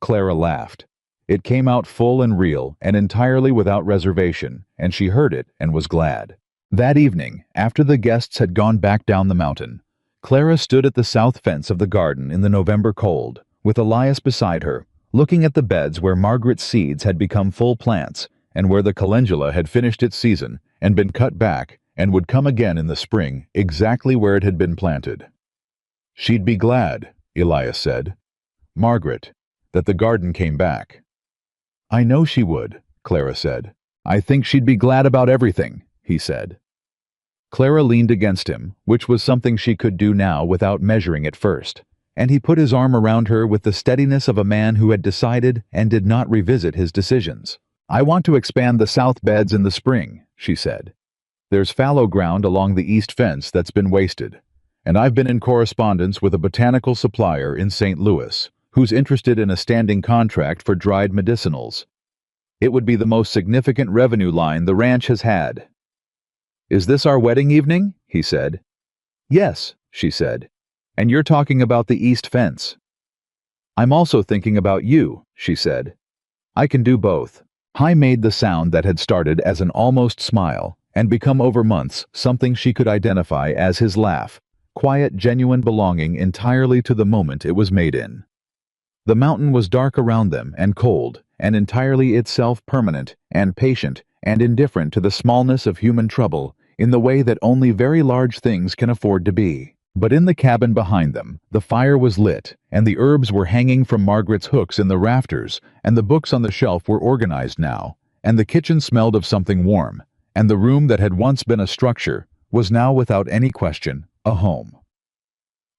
Clara laughed. It came out full and real and entirely without reservation, and she heard it and was glad. That evening, after the guests had gone back down the mountain, Clara stood at the south fence of the garden in the November cold, with Elias beside her, looking at the beds where Margaret's seeds had become full plants and where the calendula had finished its season and been cut back and would come again in the spring exactly where it had been planted. "She'd be glad," Elias said. "Margaret, that the garden came back." "I know she would," Clara said. "I think she'd be glad about everything," he said. Clara leaned against him, which was something she could do now without measuring it first, and he put his arm around her with the steadiness of a man who had decided and did not revisit his decisions. "I want to expand the south beds in the spring," she said. "There's fallow ground along the east fence that's been wasted, and I've been in correspondence with a botanical supplier in St. Louis, who's interested in a standing contract for dried medicinals. It would be the most significant revenue line the ranch has had." "Is this our wedding evening?" he said. "Yes," she said. "And you're talking about the east fence." "I'm also thinking about you," she said. "I can do both." I made the sound that had started as an almost smile and become over months something she could identify as his laugh, quiet, genuine belonging entirely to the moment it was made in. The mountain was dark around them and cold, and entirely itself permanent and patient and indifferent to the smallness of human trouble in the way that only very large things can afford to be. But in the cabin behind them, the fire was lit, and the herbs were hanging from Margaret's hooks in the rafters, and the books on the shelf were organized now, and the kitchen smelled of something warm, and the room that had once been a structure was now without any question a home.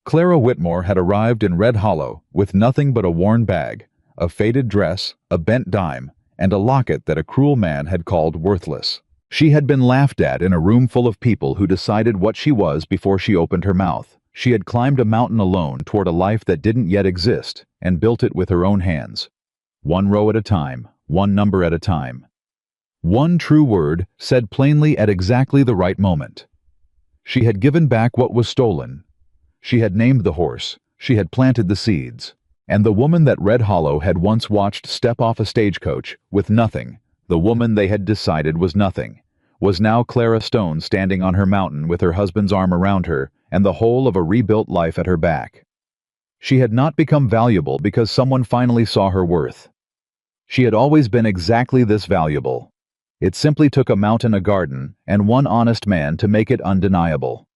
Clara Whitmore had arrived in Red Hollow with nothing but a worn bag, a faded dress, a bent dime, and a locket that a cruel man had called worthless. She had been laughed at in a room full of people who decided what she was before she opened her mouth. She had climbed a mountain alone toward a life that didn't yet exist, and built it with her own hands. One row at a time, one number at a time. One true word said plainly at exactly the right moment. She had given back what was stolen. She had named the horse. She had planted the seeds. And the woman that Red Hollow had once watched step off a stagecoach with nothing, the woman they had decided was nothing, was now Clara Stone standing on her mountain with her husband's arm around her and the whole of a rebuilt life at her back. She had not become valuable because someone finally saw her worth. She had always been exactly this valuable. It simply took a mountain, a garden, and one honest man to make it undeniable.